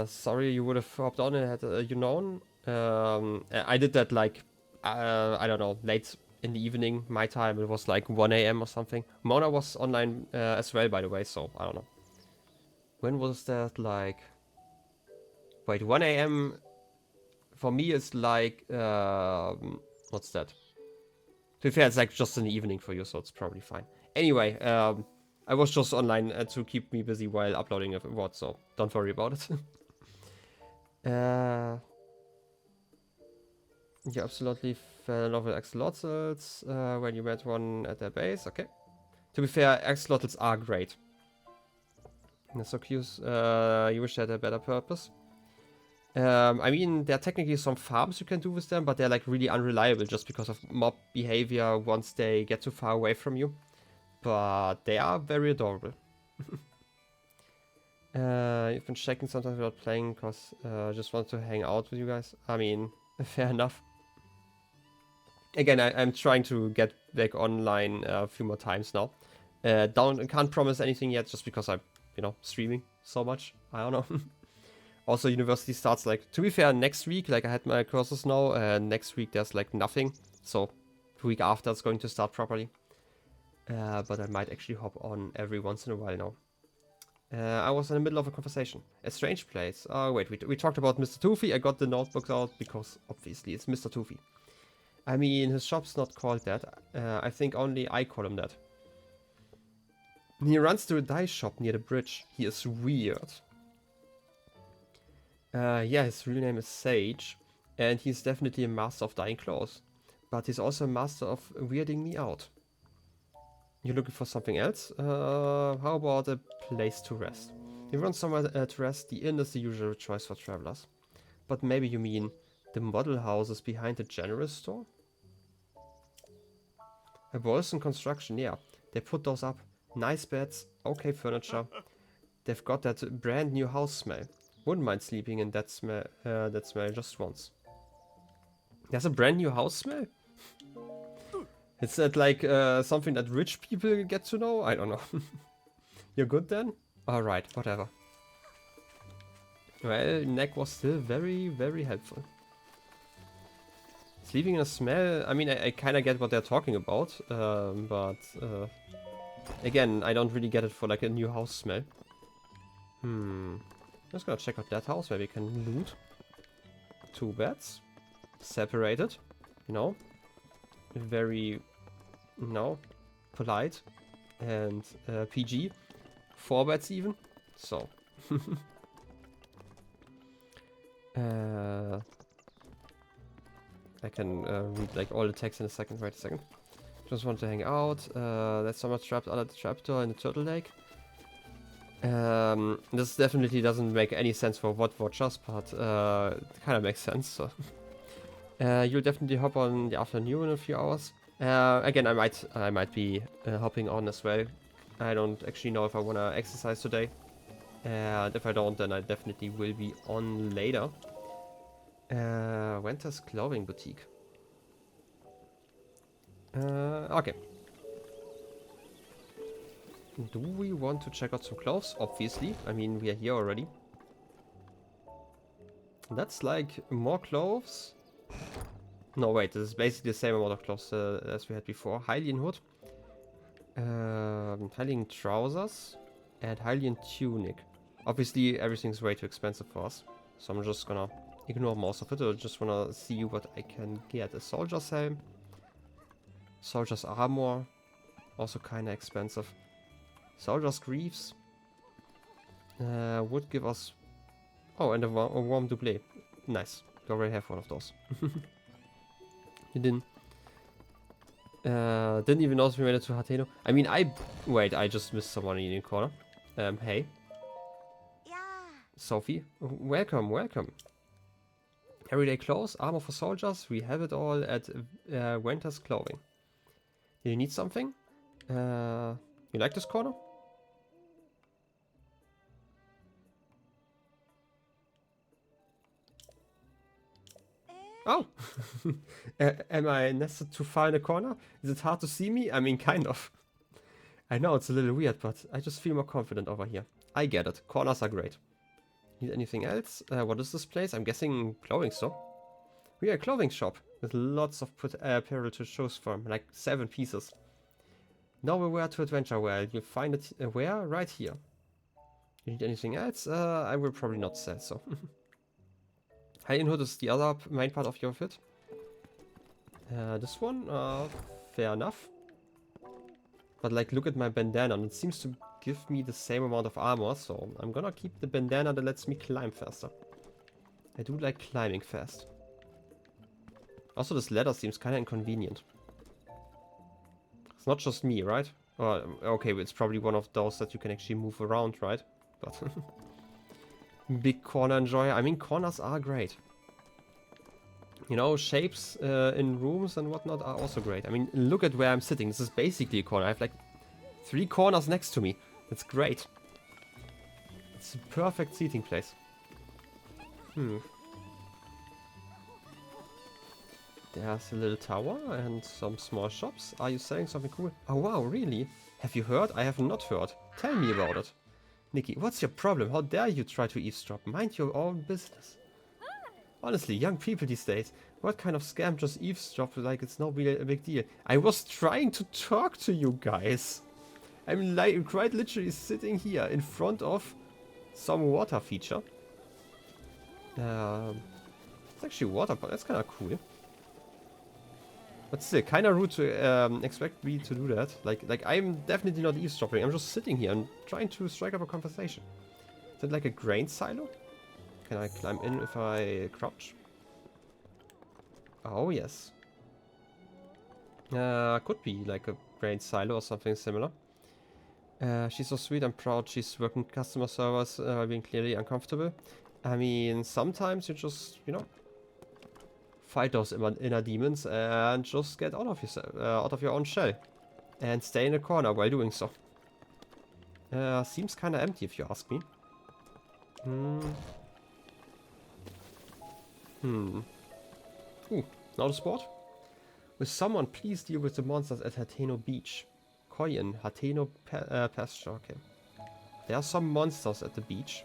Sorry you would have hopped on and had you known. I did that like, I don't know, late in the evening, my time. It was like 1 AM or something. Mona was online as well, by the way, so I don't know. When was that, like... Wait, 1 AM for me is like... what's that? To be fair, it's like just in the evening for you, so it's probably fine. Anyway, I was just online to keep me busy while uploading a VOD, so don't worry about it. You absolutely fell in love with axolotls when you met one at their base. Okay. To be fair, axolotls are great. They're so cute. You wish they had a better purpose. I mean, there are technically some farms you can do with them, but they're like really unreliable just because of mob behavior once they get too far away from you. But they are very adorable. You've been checking sometimes without playing because I just want to hang out with you guys. I mean, fair enough. Again, I'm trying to get back online a few more times now. Can't promise anything yet just because I'm, you know, streaming so much. I don't know. Also, university starts like, to be fair, next week. Like I had my courses now, and next week there's like nothing. So the week after it's going to start properly. But I might actually hop on every once in a while now. I was in the middle of a conversation. A strange place. Oh wait, we talked about Mr. Toofy. I got the notebooks out because obviously it's Mr. Toofy. I mean, his shop's not called that. I think only I call him that. He runs to a dye shop near the bridge. He is weird. Yeah, his real name is Sage. And he's definitely a master of dyeing clothes. But he's also a master of weirding me out. You're looking for something else? How about a place to rest? If you want somewhere to rest, the inn is the usual choice for travelers. But maybe you mean the model houses behind the general store? A Bolson construction, yeah. They put those up. Nice beds, okay furniture. They've got that brand new house smell. Wouldn't mind sleeping in that smell just once. There's a brand new house smell? Is that like something that rich people get to know? I don't know. You're good then? Alright, whatever. Well, Neck was still very, very helpful. Sleeping in a smell, I mean, I kind of get what they're talking about, but again, I don't really get it for like a new house smell. Just gonna check out that house where we can loot. 2 beds, separated, you know, very, you know, polite and PG. 4 beds even, so. I can read like all the text in a second. Wait a second. Just want to hang out. There's someone trapped under the trapdoor in the turtle lake. This definitely doesn't make any sense for what watchers, but it kind of makes sense. So you'll definitely hop on the afternoon in a few hours. Again, I might be hopping on as well. I don't actually know if I want to exercise today. And if I don't, then I definitely will be on later. Winter's Clothing Boutique. Okay. Do we want to check out some clothes? Obviously. I mean, we are here already. That's like more clothes. No, wait. This is basically the same amount of clothes as we had before. Hylian hood. Hylian trousers. And Hylian tunic. Obviously, everything's way too expensive for us. So I'm just gonna ignore most of it. I just wanna see what I can get. A soldier's helm. Soldier's armor. Also kinda expensive. Soldier's greaves. Would give us... Oh, and a warm doublet. Nice. You already have one of those. You didn't. Didn't even notice we made it to Hateno. I mean, Wait, I just missed someone in the corner. Hey. Yeah. Sophie. Welcome, welcome. Everyday clothes, armor for soldiers. We have it all at Winter's Clothing. Do you need something? You like this corner? Oh! Am I nested too far in the corner? Is it hard to see me? I mean, kind of. I know it's a little weird, but I just feel more confident over here. I get it. Corners are great. Need anything else? What is this place? I'm guessing clothing store. We are a clothing shop with lots of apparel to choose from, like 7 pieces. Nowhere to adventure well. You'll find it where? Right here. You need anything else? I will probably not say so. Hylian hood is the other main part of your outfit. This one? Fair enough. But like, look at my bandana, and it seems to give me the same amount of armor, so I'm gonna keep the bandana that lets me climb faster. I do like climbing fast. Also, this ladder seems kind of inconvenient. It's not just me, right? Okay, it's probably one of those that you can actually move around, right? But big corner enjoyer. I mean, corners are great. You know, shapes in rooms and whatnot are also great. I mean, look at where I'm sitting. This is basically a corner. I have like 3 corners next to me. That's great. It's a perfect seating place. There's a little tower and some small shops. Are you selling something cool? Oh wow, really? Have you heard? I have not heard. Tell me about it. Nikki, what's your problem? How dare you try to eavesdrop? Mind your own business. Honestly, young people these days, what kind of scam just eavesdrop like it's no big deal? I was trying to talk to you guys. I'm like quite literally sitting here in front of some water feature. It's actually water, but that's kind of cool. But still, kind of rude to expect me to do that. Like I'm definitely not eavesdropping. I'm just sitting here and trying to strike up a conversation. Is that like a grain silo? Can I climb in if I crouch? Oh, yes. Could be like a grain silo or something similar. She's so sweet and proud. She's working customer service, being clearly uncomfortable. I mean, sometimes you just, you know, fight those inner demons and just get out of yourself, out of your own shell, and stay in a corner while doing so. Seems kind of empty if you ask me. Ooh, now the spot. Will someone please deal with the monsters at Hateno Beach? Koyen, Hateno Pasture, okay. There are some monsters at the beach.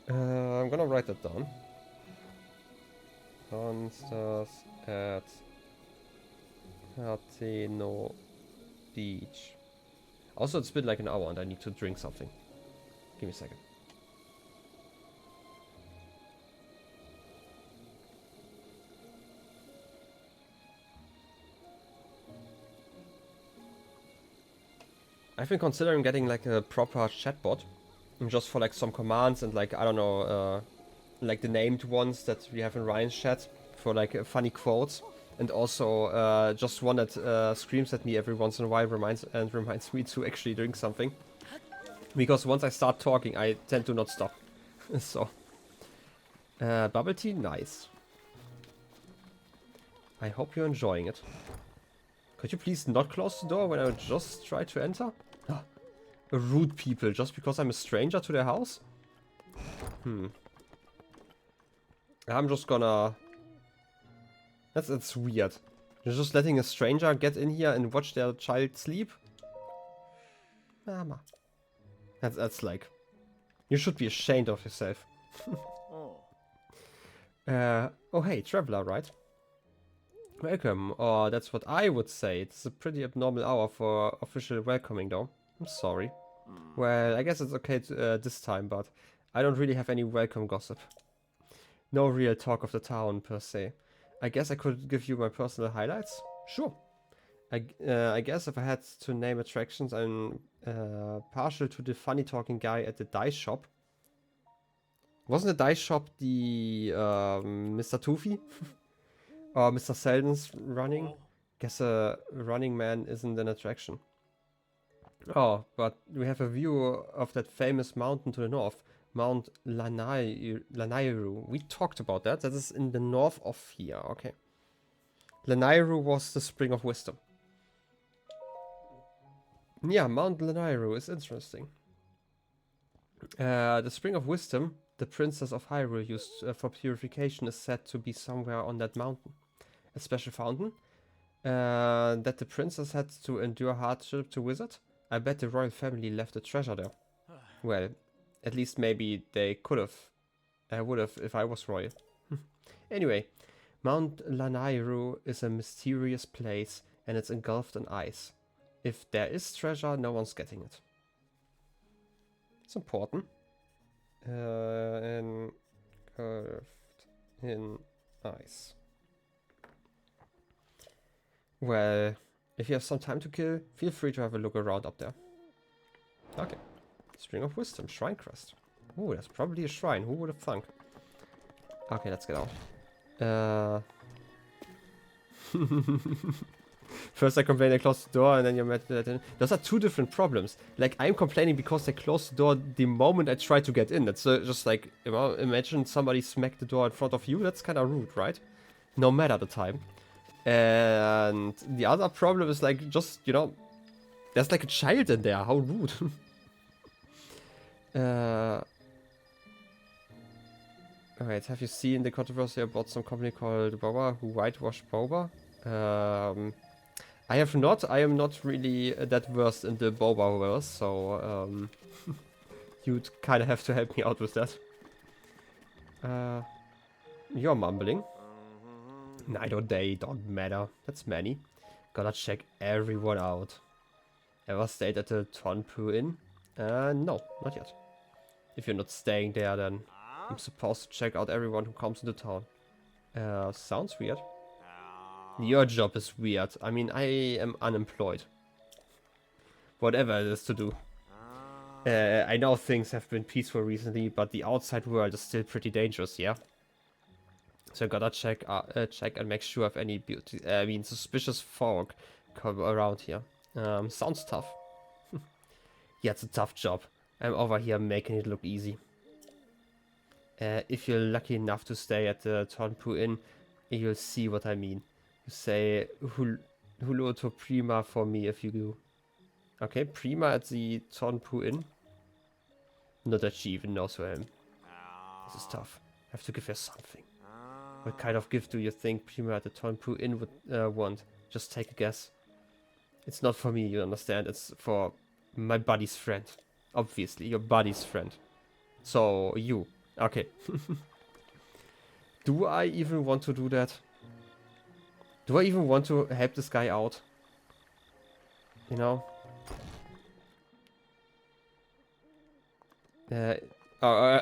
I'm gonna write that down. Monsters at Hateno Beach. Also, it's been like an hour and I need to drink something. Give me a second. I've been considering getting like a proper chatbot, just for like some commands and like, I don't know, like the named ones that we have in Ryan's chat for like funny quotes, and also just one that screams at me every once in a while, reminds me to actually drink something. Because once I start talking, I tend to not stop. So, bubble tea, nice. I hope you're enjoying it. Could you please not close the door when I just try to enter? Rude people, just because I'm a stranger to their house? I'm just gonna... That's weird. You're just letting a stranger get in here and watch their child sleep? Mama. That's like... You should be ashamed of yourself. Oh hey, traveler, right? Welcome, or that's what I would say. It's a pretty abnormal hour for official welcoming though. I'm sorry. Well, I guess it's okay to, this time, but I don't really have any welcome gossip. No real talk of the town, per se. I guess I could give you my personal highlights? Sure. I guess if I had to name attractions, I'm partial to the funny talking guy at the dice shop. Wasn't the dice shop the Mr. Toofy? Or Mr. Selden's running? Guess a running man isn't an attraction. Oh, but we have a view of that famous mountain to the north. Mount Lanairu. We talked about that. That is in the north of here. Okay. Lanairu was the spring of wisdom. Yeah, Mount Lanairu is interesting. The spring of wisdom the princess of Hyrule used for purification is said to be somewhere on that mountain. A special fountain that the princess had to endure hardship to visit. I bet the royal family left a treasure there. Well, at least maybe they could have. I would have if I was royal. Anyway, Mount Lanairu is a mysterious place and it's engulfed in ice. If there is treasure, no one's getting it. It's important. Engulfed in ice. Well, If you have some time to kill, feel free to have a look around up there. Okay. String of Wisdom, Shrine Crest. Oh, that's probably a shrine. Who would have thunk? Okay, let's get out. First I complain they closed the door and then you're mad that in. Those are two different problems. Like, I'm complaining because they closed the door the moment I try to get in. That's just like, you know, imagine somebody smacked the door in front of you. That's kind of rude, right? No matter the time. And the other problem is like, just, you know, there's like a child in there. How rude. Alright, have you seen the controversy about some company called Boba who whitewashed Boba? I have not. I am not really that versed in the Boba verse, so you'd kind of have to help me out with that. You're mumbling. Night or day, don't matter. That's many. Gotta check everyone out. Ever stayed at the Tonpu Inn? No, not yet. If you're not staying there, then I'm supposed to check out everyone who comes into town. Sounds weird. Your job is weird. I mean, I am unemployed. Whatever it is to do. I know things have been peaceful recently, but the outside world is still pretty dangerous, yeah? So I gotta check and make sure if any suspicious folk come around here. Sounds tough. Yeah, it's a tough job. I'm over here making it look easy. If you're lucky enough to stay at the Tonpu Inn, you'll see what I mean. You say Hulo to Prima for me if you do. Okay, Prima at the Tonpu Inn. Not that she even knows who I am. This is tough. I have to give her something. What kind of gift do you think Prima at the Tonpu Inn would want? Just take a guess. It's not for me, you understand. It's for my buddy's friend. Obviously, your buddy's friend. So, you. Okay. Do I even want to do that? Do I even want to help this guy out? You know? I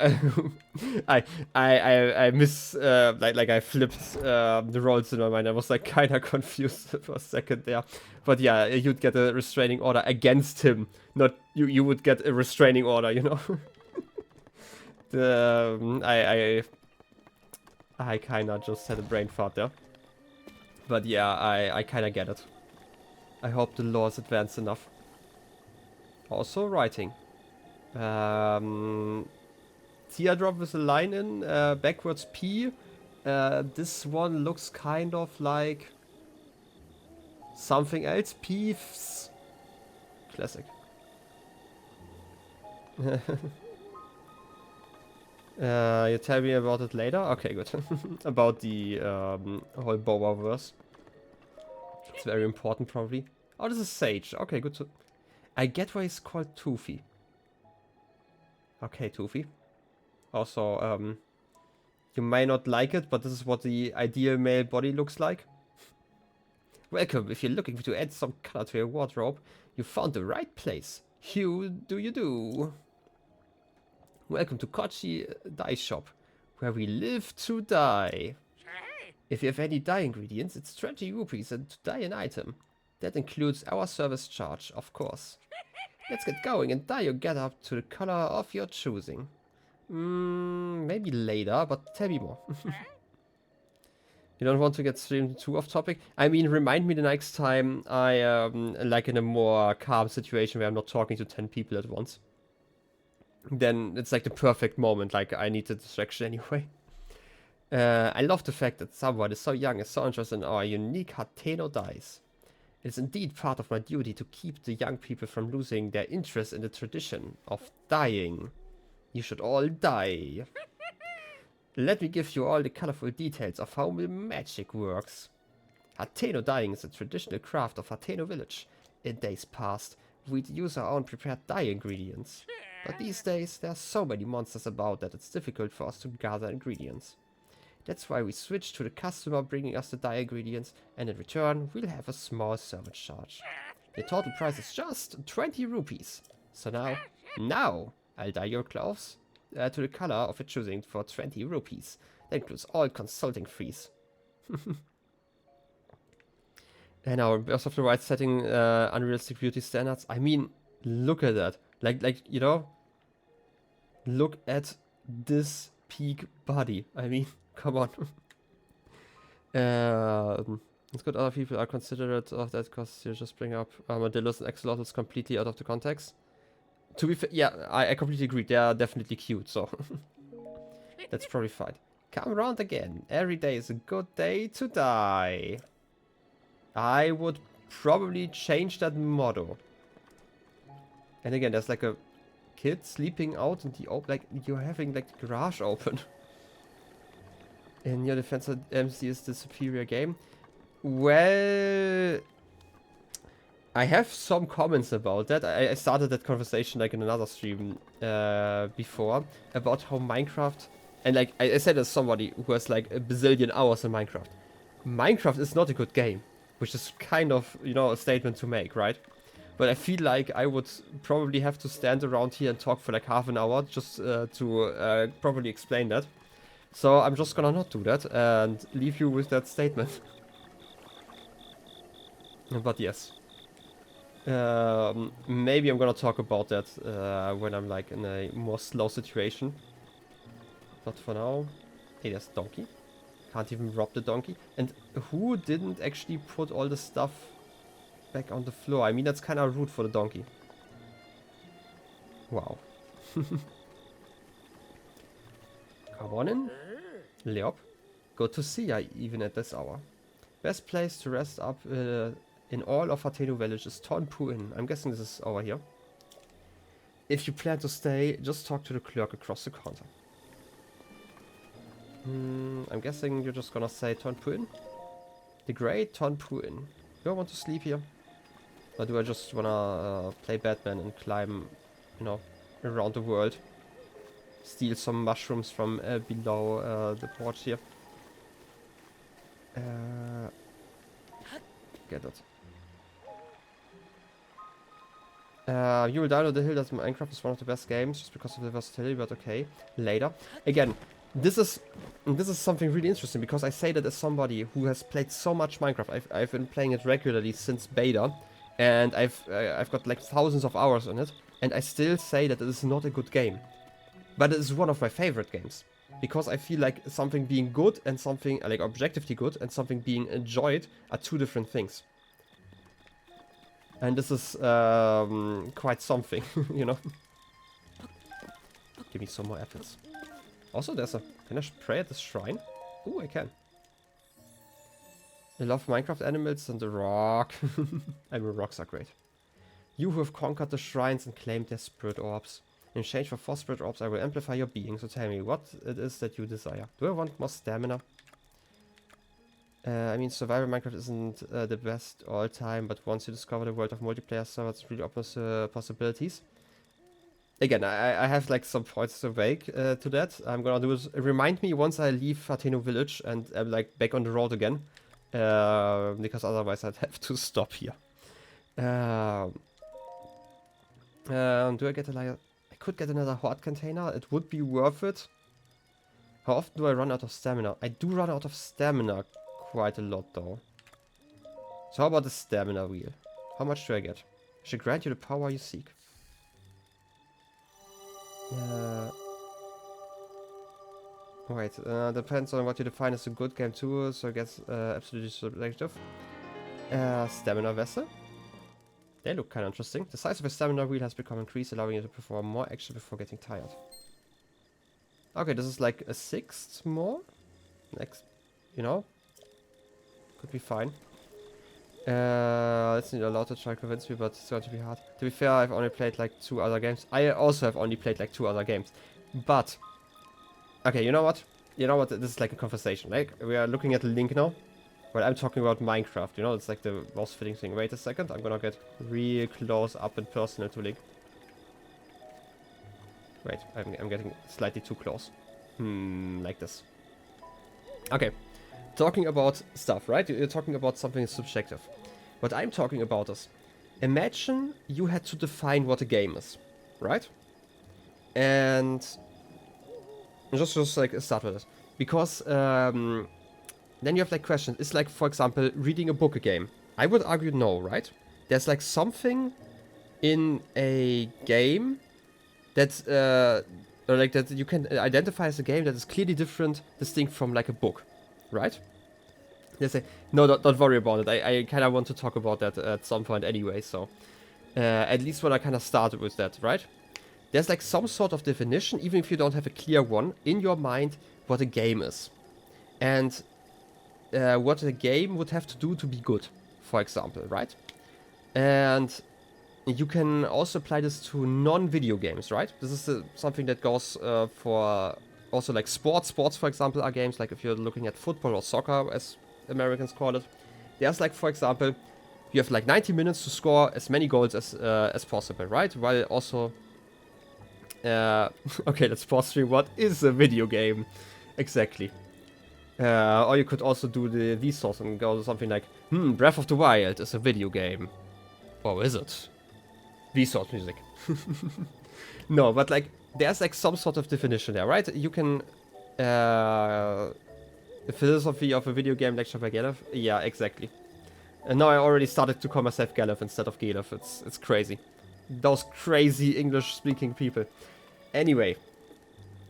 miss I flipped the roles in my mind. I was like kinda confused for a second there. But yeah, you'd get a restraining order against him. Not you would get a restraining order, you know? I kinda just had a brain fart there. But yeah, I kinda get it. I hope the law is advanced enough. Also writing. Teardrop with a line in, backwards P. This one looks kind of like something else. Peeves. Classic. You tell me about it later? Okay, good. About the whole Boba verse. It's very important, probably. Oh, this is Sage. Okay, good. I get why he's called Toofy. Okay, Toofy. Also, you may not like it, but this is what the ideal male body looks like. Welcome. If you're looking to add some color to your wardrobe, you found the right place. Hugh, do you do? Welcome to Kochi Dye Shop, where we live to dye. If you have any dye ingredients, it's 20 rupees and to dye an item. That includes our service charge, of course. Let's get going and dye your getup to the color of your choosing. Maybe later, but tell me more. You don't want to get streamed too off topic? I mean, remind me the next time I like in a more calm situation where I'm not talking to 10 people at once. Then it's like the perfect moment, like I need the distraction anyway. I love the fact that someone is so young and so interested in our unique Hateno dyes. It is indeed part of my duty to keep the young people from losing their interest in the tradition of dyeing. You should all dye. Let me give you all the colorful details of how the magic works. Hateno dyeing is a traditional craft of Hateno village. In days past, we'd use our own prepared dye ingredients. But these days, there are so many monsters about that it's difficult for us to gather ingredients. That's why we switched to the customer bringing us the dye ingredients, and in return, we'll have a small service charge. The total price is just 20 rupees. So now, I'll dye your clothes to the color of your choosing for 20 rupees. That includes all consulting fees. And now, best of the right setting, unrealistic beauty standards. I mean, look at that. Like you know, look at this peak body. I mean, come on. It's good other people are considerate of that because you just bring up armadillos and axolotls completely out of the context. To be fair, yeah, I completely agree. They are definitely cute, so that's probably fine. Come around again. Every day is a good day to die. I would probably change that motto. And again, there's like a kid sleeping out in the open, like you're having like the garage open. In your defense, MC is the superior game. Well, I have some comments about that. I started that conversation like in another stream before about how Minecraft, and like I said as somebody who has like a bazillion hours in Minecraft. Minecraft is not a good game, which is kind of, you know, a statement to make, right? But I feel like I would probably have to stand around here and talk for like half an hour just to properly explain that. So I'm just gonna not do that and leave you with that statement. But yes. Maybe I'm gonna talk about that when I'm like in a more slow situation. But for now, hey, there's a donkey. Can't even rob the donkey. And who didn't actually put all the stuff back on the floor? I mean, that's kind of rude for the donkey. Wow. Come on in. Leop. Good to see ya even at this hour. Best place to rest up in all of Hateno Village is Tonpu Inn. I'm guessing this is over here. If you plan to stay, just talk to the clerk across the counter. I'm guessing you're just gonna say Tonpu Inn. The great Tonpu Inn. Do I want to sleep here? Or do I just wanna play Batman and climb, you know, around the world? Steal some mushrooms from below the porch here. Get it. You will download the hill that Minecraft is one of the best games just because of the versatility, but okay. Later. Again, this is something really interesting because I say that as somebody who has played so much Minecraft. I've been playing it regularly since beta, and I've got like thousands of hours on it, and I still say that it is not a good game. But it is one of my favorite games. Because I feel like something being good and something, like objectively good, and something being enjoyed are two different things. And this is quite something, you know. Give me some more apples. Also, there's a... Can I pray at this shrine? Ooh, I can. I love Minecraft animals and the rock. I mean, rocks are great. You who have conquered the shrines and claimed their spirit orbs. In exchange for 4 spirit orbs, I will amplify your being. So tell me what it is that you desire. Do I want more stamina? I mean, survival Minecraft isn't the best all time, but once you discover the world of multiplayer servers, it really opens possibilities. Again, I have like some points to make to that. I'm gonna do is remind me once I leave Hateno Village and I'm like back on the road again, because otherwise I'd have to stop here. Do I get a I could get another horde container. It would be worth it. How often do I run out of stamina? I do run out of stamina quite a lot though. So how about the stamina wheel? How much do I get? I should grant you the power you seek. Wait, depends on what you define as a good game too, so I guess absolutely subjective. Stamina vessel. They look kind of interesting. The size of a stamina wheel has become increased, allowing you to perform more action before getting tired. Okay, this is like a 6th more. Next, you know, could be fine. It's not allowed to try to convince me, but it's going to be hard. To be fair, I've only played like 2 other games. I also have only played like 2 other games. But, okay, you know what? You know what? This is like a conversation. Like, we are looking at the link now. Well, I'm talking about Minecraft, you know, it's like the most fitting thing. Wait a second, I'm gonna get real close up and personal to Link. Wait, I'm getting slightly too close. Like this. Okay, talking about stuff, right? You're talking about something subjective. What I'm talking about is, imagine you had to define what a game is, right? And just like start with it. Because, then you have like questions. It's like, for example, reading a book a game. I would argue no, right? There's like something in a game that's or like that you can identify as a game that is clearly different, distinct from like a book, right? They say no, don't worry about it. I kind of want to talk about that at some point anyway. So at least when I kind of started with that, right? There's like some sort of definition, even if you don't have a clear one in your mind, what a game is, and what a game would have to do to be good, for example, right? And you can also apply this to non-video games, right? This is something that goes for also like sports. Sports, for example, are games like if you're looking at football or soccer, as Americans call it. There's like, for example, you have like 90 minutes to score as many goals as possible, right? While also, okay, let's pause stream. What is a video game exactly? Or you could also do the Vsauce and go to something like, Breath of the Wild is a video game. Or is it? Vsauce music. No, but like, there's like some sort of definition there, right? You can, the philosophy of a video game lecture by Gelef? Yeah, exactly. And now I already started to call myself Gelef instead of Gelef. It's crazy. Those crazy English-speaking people. Anyway,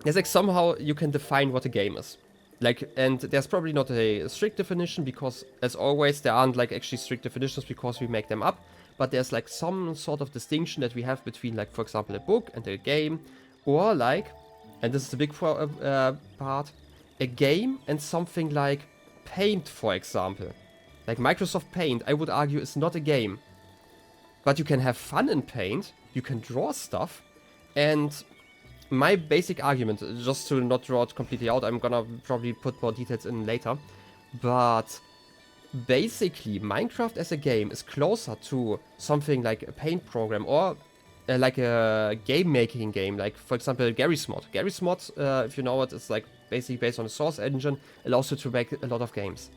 there's like somehow you can define what a game is. Like, and there's probably not a strict definition because, as always, there aren't like actually strict definitions because we make them up. But there's like some sort of distinction that we have between, like, for example, a book and a game, or like, and this is the big part, a game and something like Paint, for example. Like Microsoft Paint, I would argue, is not a game. But you can have fun in Paint, you can draw stuff, and my basic argument, just to not draw it completely out, I'm gonna probably put more details in later, but basically Minecraft as a game is closer to something like a Paint program or like a game making game, like for example Garry's Mod. Garry's Mod, if you know it, is like basically based on a Source engine, allows you to make a lot of games.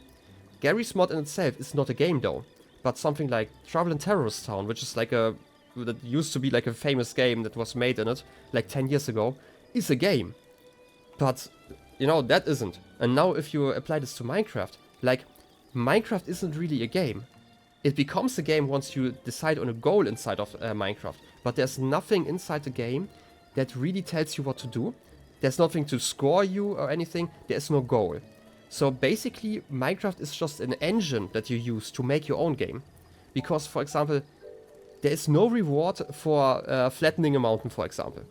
Garry's Mod in itself is not a game though, but something like Trouble in Terrorist Town, which is like that used to be like a famous game that was made in it like 10 years ago, is a game. But, you know, that isn't. And now if you apply this to Minecraft, like, Minecraft isn't really a game. It becomes a game once you decide on a goal inside of Minecraft. But there's nothing inside the game that really tells you what to do. There's nothing to score you or anything. There's no goal. So basically, Minecraft is just an engine that you use to make your own game. Because, for example, there is no reward for flattening a mountain, for example.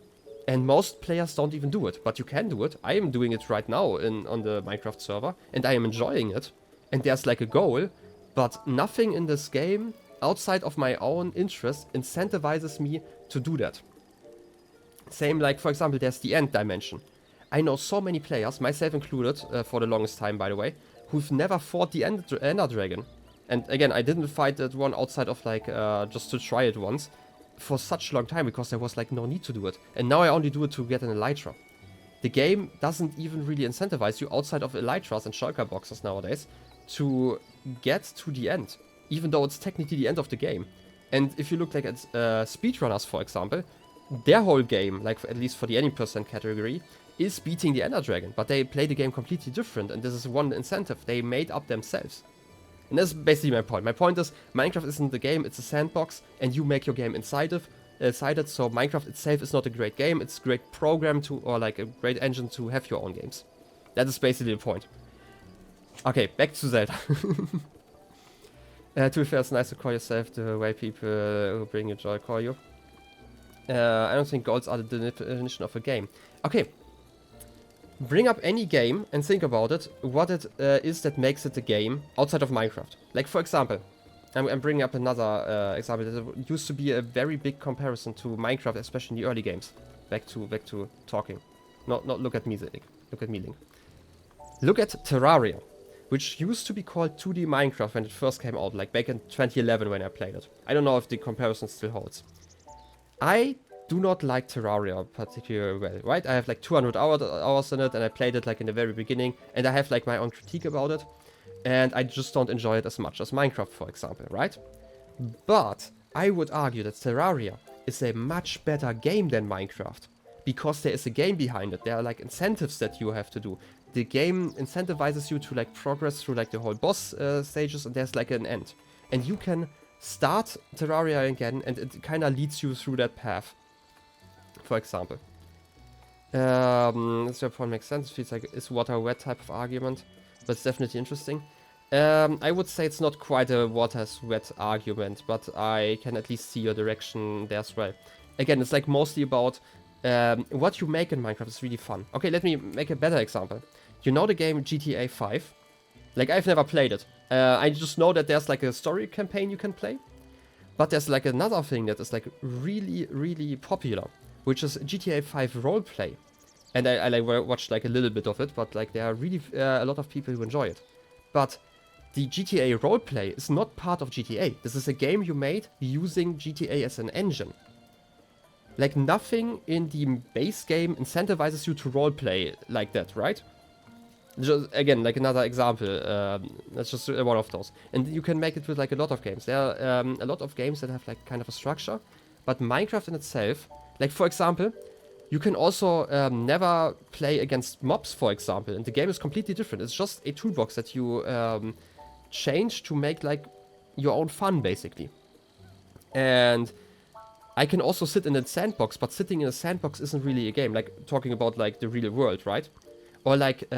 And most players don't even do it, but you can do it. I am doing it right now on the Minecraft server, and I am enjoying it. And there's like a goal, but nothing in this game, outside of my own interest, incentivizes me to do that. Same like, for example, there's the end dimension. I know so many players, myself included, for the longest time, by the way, who've never fought the Ender Dragon. And again, I didn't fight that one outside of like, just to try it once, for such a long time, because there was like no need to do it. And now I only do it to get an Elytra. The game doesn't even really incentivize you outside of Elytras and shulker boxes nowadays to get to the end, even though it's technically the end of the game. And if you look like at speedrunners, for example, their whole game, like at least for the any percent category, is beating the Ender Dragon, but they play the game completely different, and this is one incentive they made up themselves. And that's basically my point. My point is, Minecraft isn't a game, it's a sandbox, and you make your game inside it, so Minecraft itself is not a great game, it's a great program to, or like a great engine to have your own games. That is basically the point. Okay, back to Zelda. To be fair, it's nice to call yourself the way people who bring you joy call you. I don't think goals are the definition of a game. Okay. Bring up any game and think about it, what it is that makes it a game outside of Minecraft. Like, for example, I'm bringing up another example that used to be a very big comparison to Minecraft, especially in the early games. Back to talking. Not look at me, look at me, Link. Look at Terraria, which used to be called 2D Minecraft when it first came out, like back in 2011 when I played it. I don't know if the comparison still holds. I do not like Terraria particularly well, right? I have like 200 hours in it, and I played it like in the very beginning, and I have like my own critique about it, and I just don't enjoy it as much as Minecraft, for example, right? But I would argue that Terraria is a much better game than Minecraft, because there is a game behind it. There are like incentives that you have to do. The game incentivizes you to like progress through like the whole boss stages, and there's like an end. and you can start Terraria again, and it kind of leads you through that path, for example. This point makes sense. It feels like it's water wet type of argument, but it's definitely interesting. I would say it's not quite a water's wet argument, but I can at least see your direction there as well. Again, it's like mostly about what you make in Minecraft is really fun. Okay, let me make a better example. You know the game GTA 5? Like, I've never played it. I just know that there's like a story campaign you can play. But there's like another thing that is like really, really popular, which is GTA 5 roleplay. And I like watched like a little bit of it, but like there are really a lot of people who enjoy it. But the GTA roleplay is not part of GTA. This is a game you made using GTA as an engine. Like, nothing in the base game incentivizes you to roleplay like that, right? Just, again, like another example, that's just one of those. And you can make it with like a lot of games. There are a lot of games that have like kind of a structure, but Minecraft in itself, like for example, you can also never play against mobs, for example, and the game is completely different. It's just a toolbox that you change to make like your own fun, basically. And I can also sit in a sandbox, but sitting in a sandbox isn't really a game. Like, talking about like the real world, right? Or like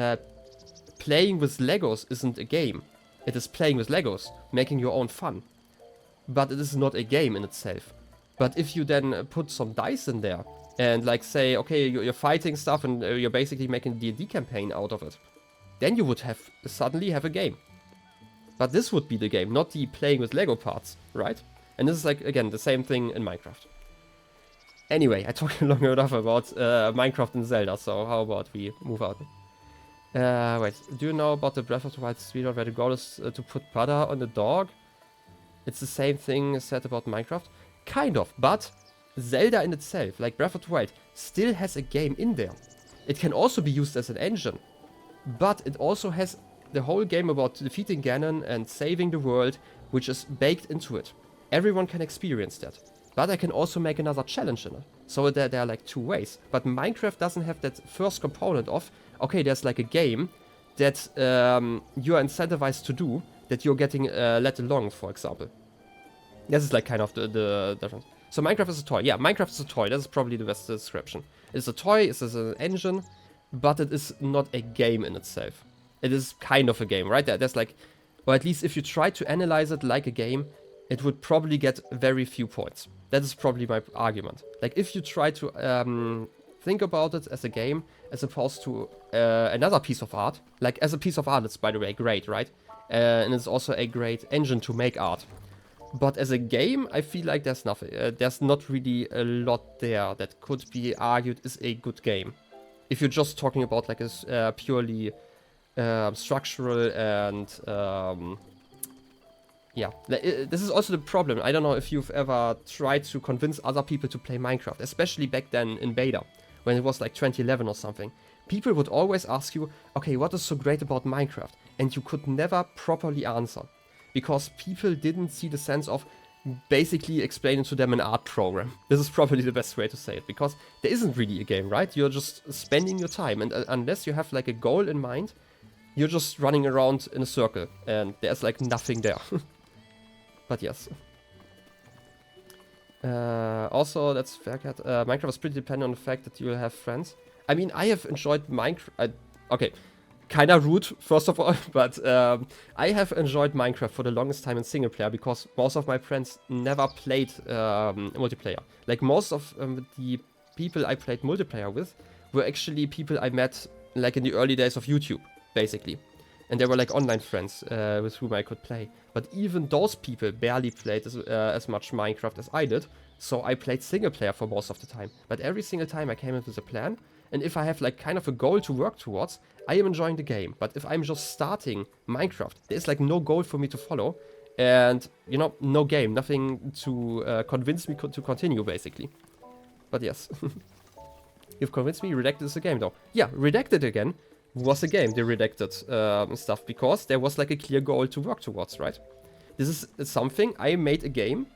playing with Legos isn't a game. It is playing with Legos, making your own fun. But it is not a game in itself. But if you then put some dice in there and like say, okay, you're fighting stuff and you're basically making a D&D campaign out of it, then you would suddenly have a game. But this would be the game, not the playing with Lego parts, right? And this is like, again, the same thing in Minecraft. Anyway, I talked long enough about Minecraft and Zelda, so how about we move on? Wait, do you know about the Breath of the Wild speedrun where the goal is to put butter on the dog? It's the same thing said about Minecraft? Kind of, but Zelda in itself, like Breath of the Wild, still has a game in there. It can also be used as an engine, but it also has the whole game about defeating Ganon and saving the world, which is baked into it. Everyone can experience that. But I can also make another challenge in it. So there are like two ways. But Minecraft doesn't have that first component of, okay, there's like a game that you are incentivized to do, that you're getting let along, for example. This is like kind of the difference. So Minecraft is a toy. Yeah, Minecraft is a toy. That's probably the best description. It's a toy, it's an engine, but it is not a game in itself. It is kind of a game, right? There's like, or at least if you try to analyze it like a game, it would probably get very few points. That is probably my argument. Like, if you try to think about it as a game, as opposed to another piece of art. Like, as a piece of art, it's, by the way, great, right? And it's also a great engine to make art. But as a game, I feel like there's nothing. There's not really a lot there that could be argued is a good game. If you're just talking about like a purely structural and yeah, this is also the problem. I don't know if you've ever tried to convince other people to play Minecraft, especially back then in beta, when it was like 2011 or something. People would always ask you, okay, what is so great about Minecraft? And you could never properly answer, because people didn't see the sense of basically explaining to them an art program. This is probably the best way to say it, because there isn't really a game, right? You're just spending your time, and unless you have like a goal in mind, you're just running around in a circle, and there's like nothing there. But yes. Also, that's fair, Cat. Minecraft is pretty dependent on the fact that you will have friends. I mean, I have enjoyed Minecraft. Okay, kinda rude, first of all, but I have enjoyed Minecraft for the longest time in single player because most of my friends never played multiplayer. Like, most of the people I played multiplayer with were actually people I met like in the early days of YouTube, basically. And they were like online friends with whom I could play. But even those people barely played as much Minecraft as I did. So I played single player for most of the time. But every single time I came in with a plan. And if I have like kind of a goal to work towards, I am enjoying the game. But if I'm just starting Minecraft, there's like no goal for me to follow. And, you know, no game. Nothing to convince me to continue, basically. But yes. You've convinced me. Redacted is a game, though. Yeah, Redacted again was a game, the redacted stuff, because there was like a clear goal to work towards, right? This is something, I made a game.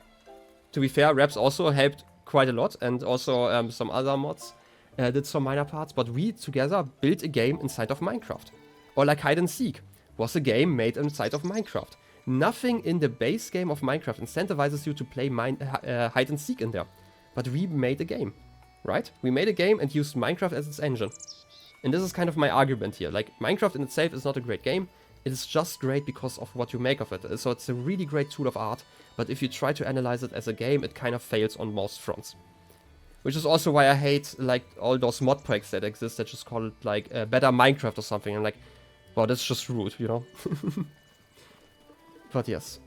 To be fair, Raps also helped quite a lot, and also some other mods did some minor parts, but we together built a game inside of Minecraft. Or like Hide and Seek was a game made inside of Minecraft. Nothing in the base game of Minecraft incentivizes you to play hide and seek in there. But we made a game, right? We made a game and used Minecraft as its engine. And this is kind of my argument here. Like, Minecraft in itself is not a great game. It is just great because of what you make of it. So it's a really great tool of art. But if you try to analyze it as a game, it kind of fails on most fronts. Which is also why I hate, like, all those mod packs that exist that just call it, like, better Minecraft or something. I'm like, well, that's just rude, you know? But yes.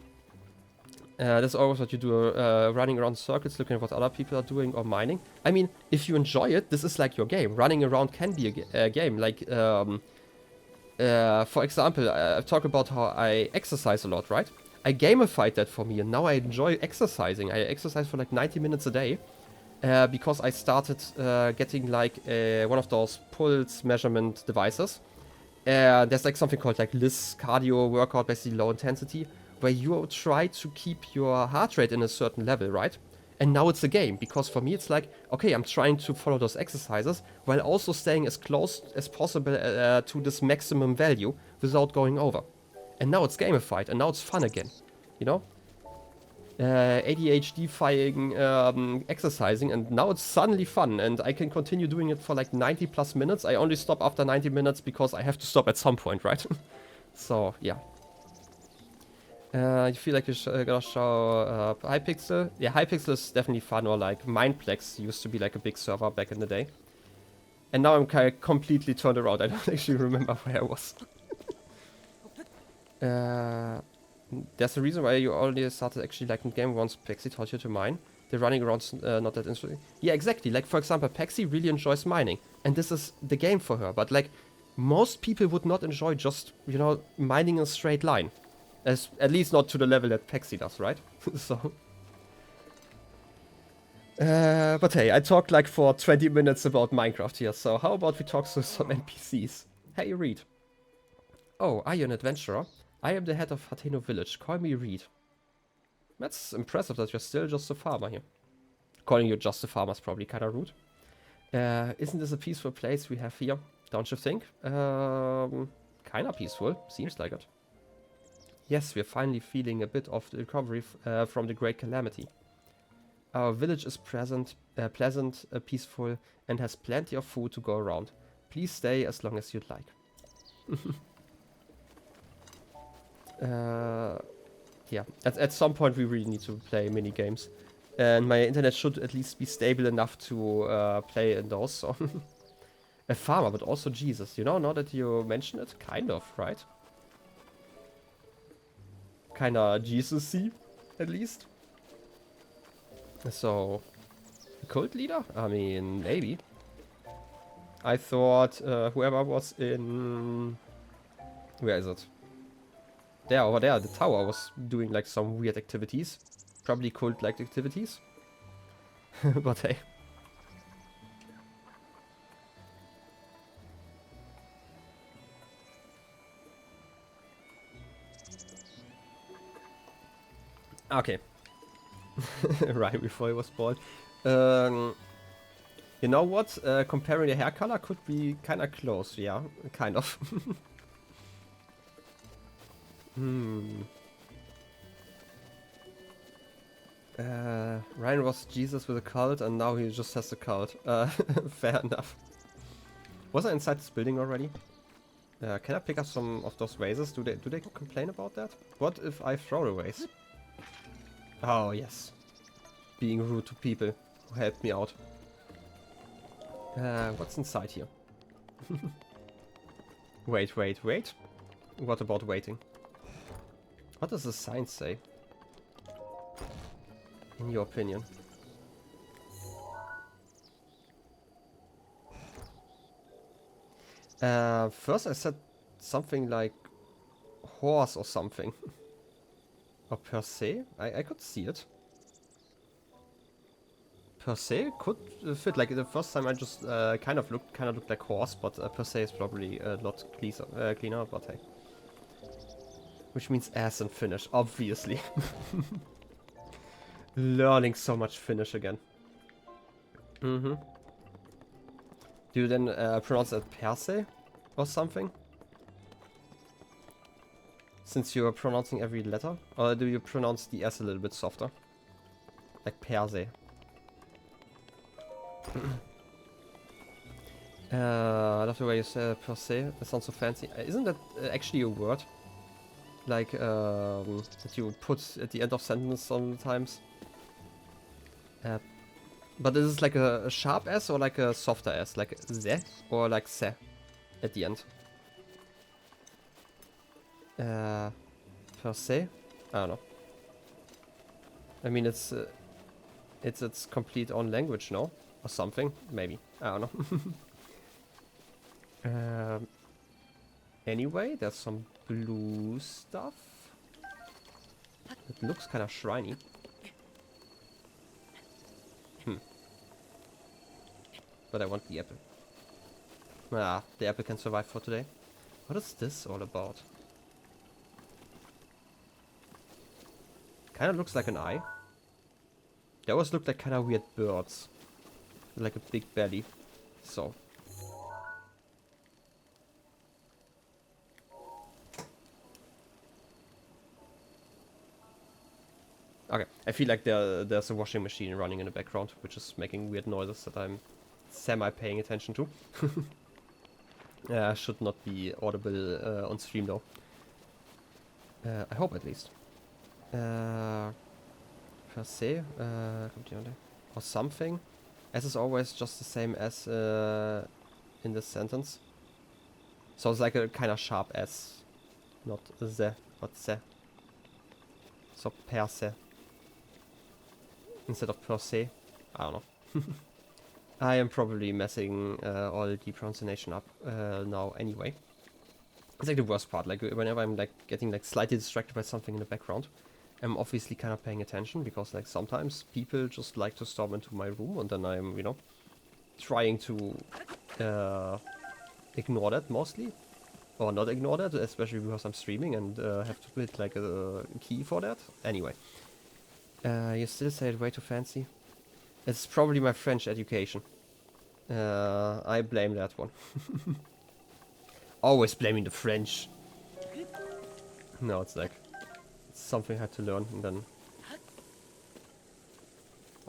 That's always what you do, running around circles, looking at what other people are doing, or mining. I mean, if you enjoy it, this is like your game. Running around can be a game. Like, for example, I've talked about how I exercise a lot, right? I gamified that for me, and now I enjoy exercising. I exercise for like 90 minutes a day. Because I started getting like one of those pulse measurement devices. There's like something called like LIS cardio workout, basically low intensity, where you try to keep your heart rate in a certain level, right? And now it's a game, because for me it's like, okay, I'm trying to follow those exercises while also staying as close as possible to this maximum value without going over. And now it's gamified, and now it's fun again, you know? ADHD-fying exercising, and now it's suddenly fun, and I can continue doing it for like 90 plus minutes. I only stop after 90 minutes because I have to stop at some point, right? So, yeah. You feel like you're gonna show Hypixel? Yeah, Hypixel is definitely fun, or like Mindplex used to be like a big server back in the day. And now I'm kind of completely turned around. I don't actually remember where I was. There's a reason why you only started actually liking the game once Pexi taught you to mine. The running around not that interesting. Yeah, exactly. Like, for example, Pexi really enjoys mining. And this is the game for her. But, like, most people would not enjoy just, you know, mining in a straight line. At least not to the level that Pexi does, right? So... but hey, I talked like for 20 minutes about Minecraft here. So how about we talk to some NPCs? Hey, Reed. Oh, are you an adventurer? I am the head of Hateno village. Call me Reed. That's impressive that you're still just a farmer here. Calling you just a farmer is probably kind of rude. Isn't this a peaceful place we have here? Don't you think? Kind of peaceful. Seems like it. Yes, we're finally feeling a bit of the recovery from the great calamity. Our village is pleasant, peaceful, and has plenty of food to go around. Please stay as long as you'd like. Yeah, at some point we really need to play mini games, and my internet should at least be stable enough to play in those. So a farmer, but also Jesus. You know, now that you mention it, kind of, right? Kinda Jesus-y, at least. So, a cult leader? I mean, maybe. I thought whoever was in... Where is it? There, over there, the tower was doing like some weird activities. Probably cult-like activities. But hey. Okay. Right before he was born. You know what? Comparing the hair color could be kind of close. Yeah, kind of. Ryan was Jesus with a cult, and now he just has a cult. Fair enough. Was I inside this building already? Can I pick up some of those vases? Do they complain about that? What if I throw the vase? Oh yes, being rude to people who helped me out. What's inside here? Wait. What about waiting? What does the sign say? In your opinion? First I said something like horse or something. Or per se? I could see it. Per se could fit. Like the first time I just kind of looked like horse, but per se is probably a lot cleaner, but hey. Which means ass in Finnish, obviously. Learning so much Finnish again. Do you then pronounce it per se or something? Since you are pronouncing every letter? Or do you pronounce the S a little bit softer? Like per se. I love the way you say per se. That sounds so fancy. Isn't that actually a word? Like, that you put at the end of sentence sometimes? But is this like a sharp S or like a softer S? Like ze or like se at the end? Per se? I don't know. I mean, it's its complete own language, no? Or something? Maybe. I don't know. Anyway, there's some blue stuff. It looks kind of shiny. But I want the apple. Ah, the apple can survive for today. What is this all about? Kind of looks like an eye. They always look like kind of weird birds. Like a big belly. So. Okay, I feel like there's a washing machine running in the background, which is making weird noises that I'm semi-paying attention to. Should not be audible on stream though. I hope at least. Per se, or something. S is always just the same as in this sentence. So it's like a kind of sharp S. Not ze, but se. So per se. Instead of per se. I don't know. I am probably messing all the pronunciation up now anyway. It's like the worst part, like whenever I'm like getting like slightly distracted by something in the background, I'm obviously kind of paying attention because like sometimes people just like to storm into my room and then I'm, you know, trying to ignore that mostly. Or not ignore that, especially because I'm streaming and have to put like a key for that. Anyway. You still say it way too fancy. It's probably my French education. I blame that one. Always blaming the French. No, it's like it's something I had to learn and then.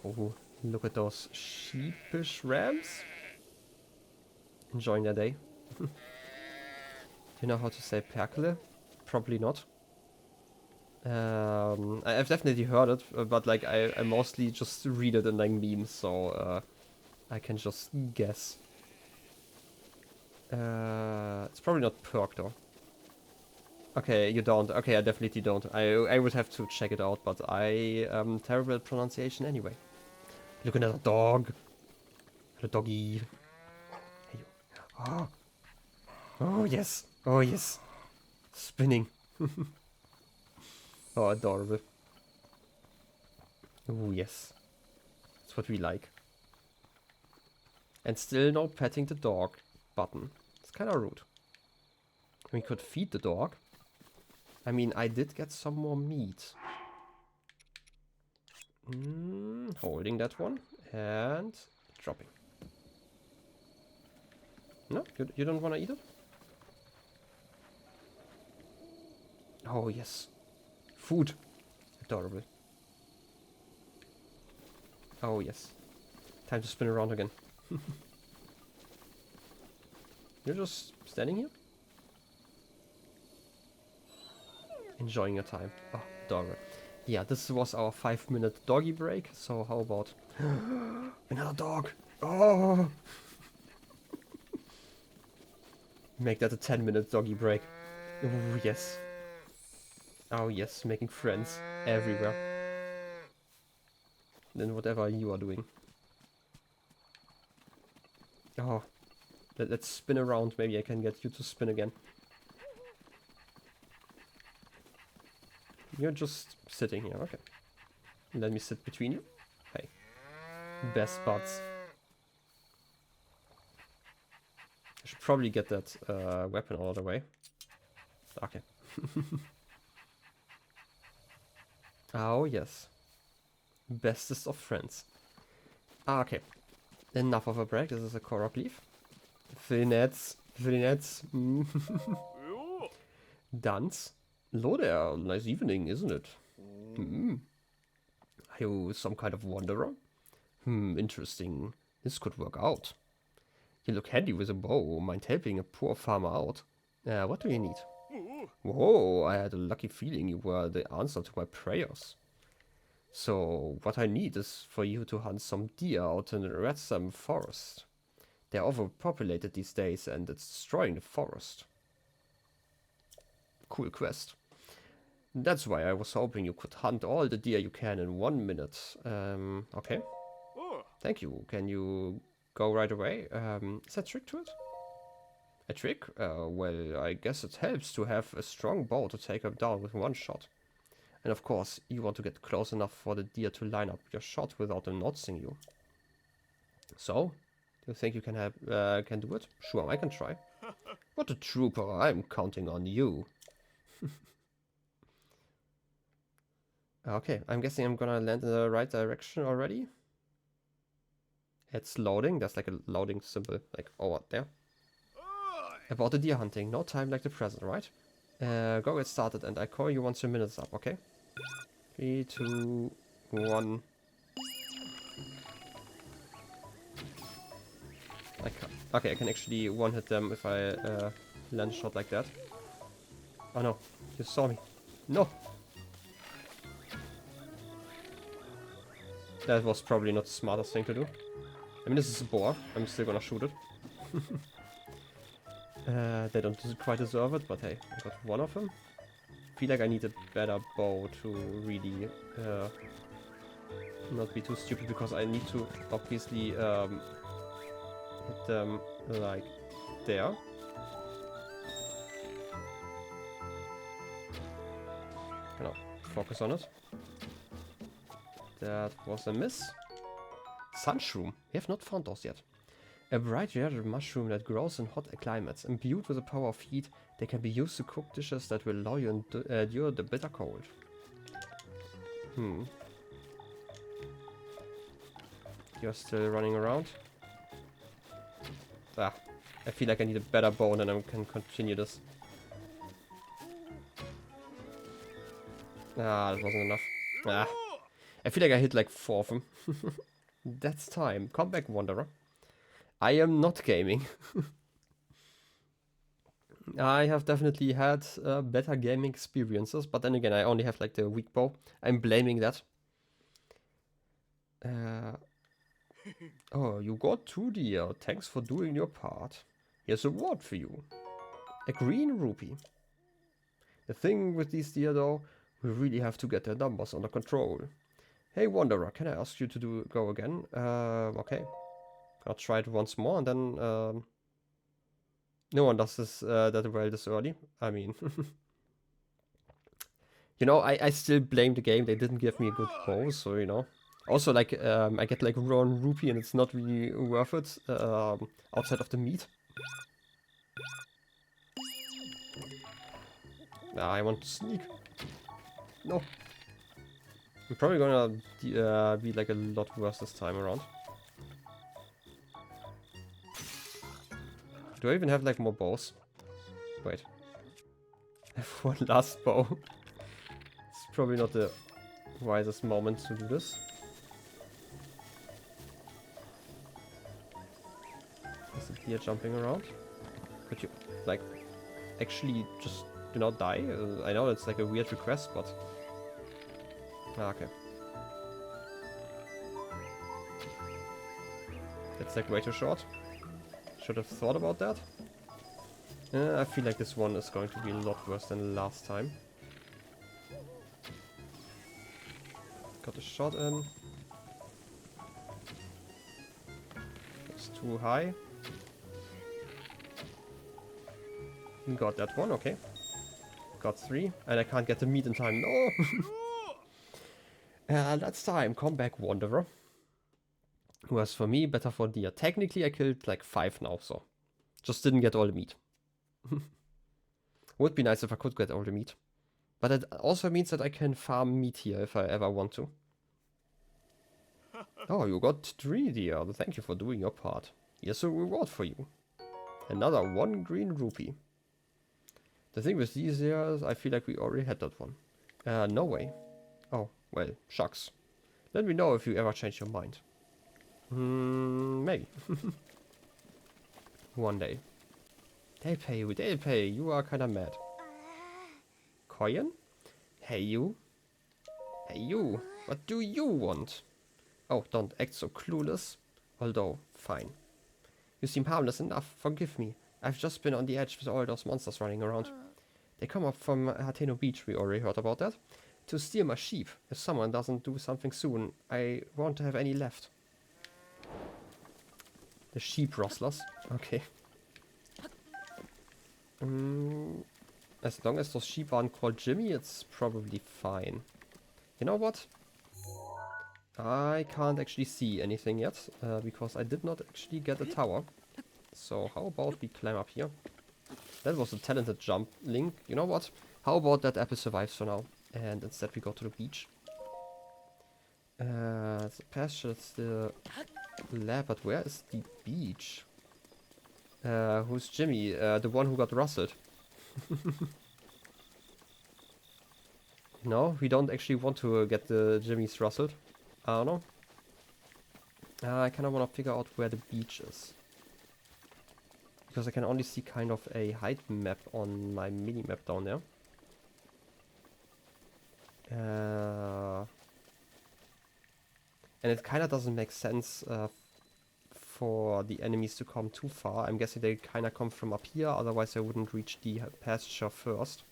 Oh, look at those sheepish rams. Enjoying their day. Do you know how to say perkele? Probably not. I've definitely heard it, but like I mostly just read it in like memes, so I can just guess. It's probably not perk though. Okay, you don't. Okay, I definitely don't. I would have to check it out, but I am terrible at pronunciation anyway. Look at that dog. The doggy. Hey, oh. Oh yes. Oh yes. Spinning. Oh, adorable. Oh yes. That's what we like. And still no petting the dog button. It's kind of rude. We could feed the dog. I mean, I did get some more meat. Holding that one and dropping. No, you don't want to eat it? Oh yes. Food. Adorable. Oh yes. Time to spin around again. You're just standing here? Enjoying your time. Oh, adorable. Yeah, this was our 5-minute doggy break. So how about another dog? Oh! Make that a 10-minute doggy break. Oh yes. Oh yes, making friends everywhere. Then whatever you are doing. Oh, let's spin around. Maybe I can get you to spin again. You're just sitting here, okay. Let me sit between you. Hey, best buds. I should probably get that weapon out of the way. Okay. Oh yes. Bestest of friends. Ah, okay. Enough of a break. This is a Korok leaf. Fillnets. Fillnets. Dance. Hello there, nice evening, isn't it? Hmm. Are you some kind of wanderer? Interesting. This could work out. You look handy with a bow. Mind helping a poor farmer out? What do you need? Whoa, I had a lucky feeling you were the answer to my prayers. So, what I need is for you to hunt some deer out in the Retsam forest. They're overpopulated these days and it's destroying the forest. Cool quest. That's why I was hoping you could hunt all the deer you can in 1 minute. Okay. Thank you. Can you go right away? Is that a trick to it? A trick? Well, I guess it helps to have a strong bow to take them down with one shot. And of course, you want to get close enough for the deer to line up your shot without them noticing you. So, do you think you can do it? Sure, I can try. What a trooper, I'm counting on you. Okay, I'm guessing I'm gonna land in the right direction already. It's loading, there's like a loading symbol, like over there. About the deer hunting, no time like the present, right? Go get started and I call you once your minute's up, okay? 3, 2, 1. Okay, I can actually one-hit them if I land a shot like that. Oh no, you saw me. No! That was probably not the smartest thing to do. I mean, this is a boar. I'm still gonna shoot it. They don't quite deserve it, but hey, I got one of them. I feel like I need a better bow to really not be too stupid, because I need to obviously hit them like there. Genau, focus on it. That was a miss. Sunshroom. We have not found those yet. A bright rare mushroom that grows in hot climates. Imbued with the power of heat, they can be used to cook dishes that will allow you to endure the bitter cold. You're still running around? Ah, I feel like I need a better bow and then I can continue this. Ah, that wasn't enough. Ah, I feel like I hit like 4 of them. That's time. Come back, Wanderer. I am not gaming. I have definitely had better gaming experiences, but then again, I only have like the weak bow. I'm blaming that. Oh, you got 2 deer. Thanks for doing your part. Here's a reward for you. A green rupee. The thing with these deer though, we really have to get their numbers under control. Hey Wanderer, can I ask you to go again? Okay. I'll try it once more and then no one does this that well this early. I mean, you know, I still blame the game. They didn't give me a good bow, so you know. Also, like I get like raw rupee and it's not really worth it outside of the meat. Nah, I want to sneak. No. I'm probably gonna be like a lot worse this time around. Do I even have like more bows? Wait. I have one last bow. It's probably not the wisest moment to do this. There's a deer jumping around. Could you, like, actually just do not die? I know it's like a weird request, but... Ah, okay. That's like way too short. Should have thought about that. I feel like this one is going to be a lot worse than last time. Got a shot in. It's too high. Got that one, okay. Got 3, and I can't get the meat in time. No! That's time. Come back, Wanderer. Worse for me, better for deer. Technically, I killed like 5 now, so just didn't get all the meat. Would be nice if I could get all the meat. But it also means that I can farm meat here if I ever want to. Oh, you got 3 deer. Thank you for doing your part. Here's a reward for you. Another 1 green rupee. The thing with these here is I feel like we already had that one. No way. Oh, well, shucks. Let me know if you ever change your mind. Maybe. One day. They'll pay you, they'll pay. You are kinda mad. Coin? Hey you. Hey you. What do you want? Oh, don't act so clueless. Although, fine. You seem harmless enough. Forgive me. I've just been on the edge with all those monsters running around. They come up from Hateno Beach, we already heard about that, to steal my sheep. If someone doesn't do something soon, I won't have any left. The sheep rustlers. Okay. As long as those sheep aren't called Jimmy, it's probably fine. You know what? I can't actually see anything yet, because I did not actually get a tower. So how about we climb up here? That was a talented jump, Link. You know what? How about that apple survives for now? And instead we go to the beach. It's the pasture, it's the lab, but where is the beach? Who's Jimmy? The one who got rustled. No, we don't actually want to get the Jimmys rustled. I don't know. I kind of want to figure out where the beach is. Because I can only see kind of a height map on my mini-map down there. And it kind of doesn't make sense for the enemies to come too far. I'm guessing they kind of come from up here, otherwise I wouldn't reach the pasture first.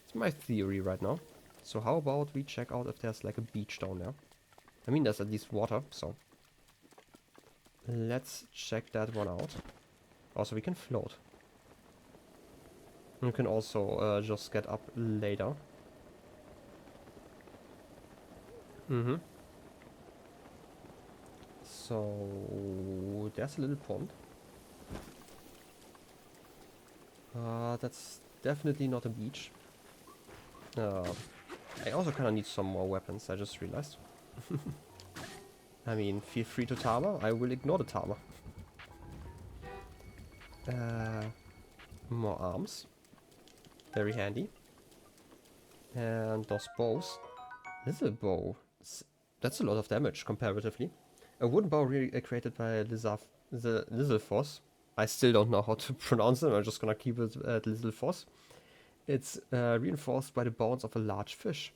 It's my theory right now. So how about we check out if there's like a beach down there. I mean, there's at least water, so let's check that one out. Also, we can float. You can also just get up later. So there's a little pond. That's definitely not a beach. I also kind of need some more weapons, I just realized. I mean, feel free to timer. I will ignore the timer. More arms. Very handy. And those bows. This is a bow. That's a lot of damage comparatively. A wooden bow created by the Lizalfos. I still don't know how to pronounce it. I'm just gonna keep it at Lizalfos. It's reinforced by the bones of a large fish.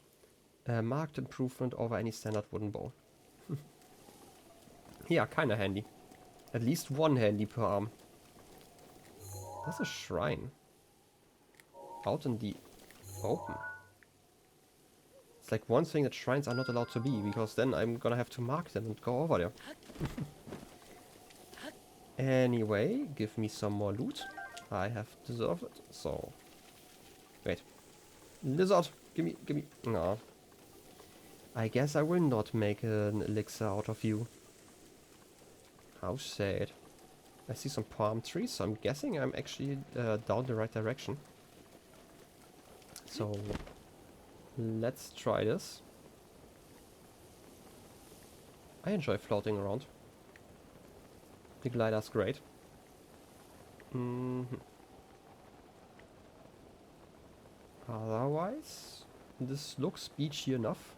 Marked improvement over any standard wooden bow. Yeah, kinda handy. At least one handy per arm. There's a shrine. Out in the open. It's like one thing that shrines are not allowed to be, because then I'm gonna have to mark them and go over there. Anyway, give me some more loot. I have deserved it, so... Wait. Lizard! Gimme. No. I guess I will not make an elixir out of you. How sad. I see some palm trees, so I'm guessing I'm actually down the right direction. So... let's try this. I enjoy floating around. The glider's great. Otherwise, this looks beachy enough.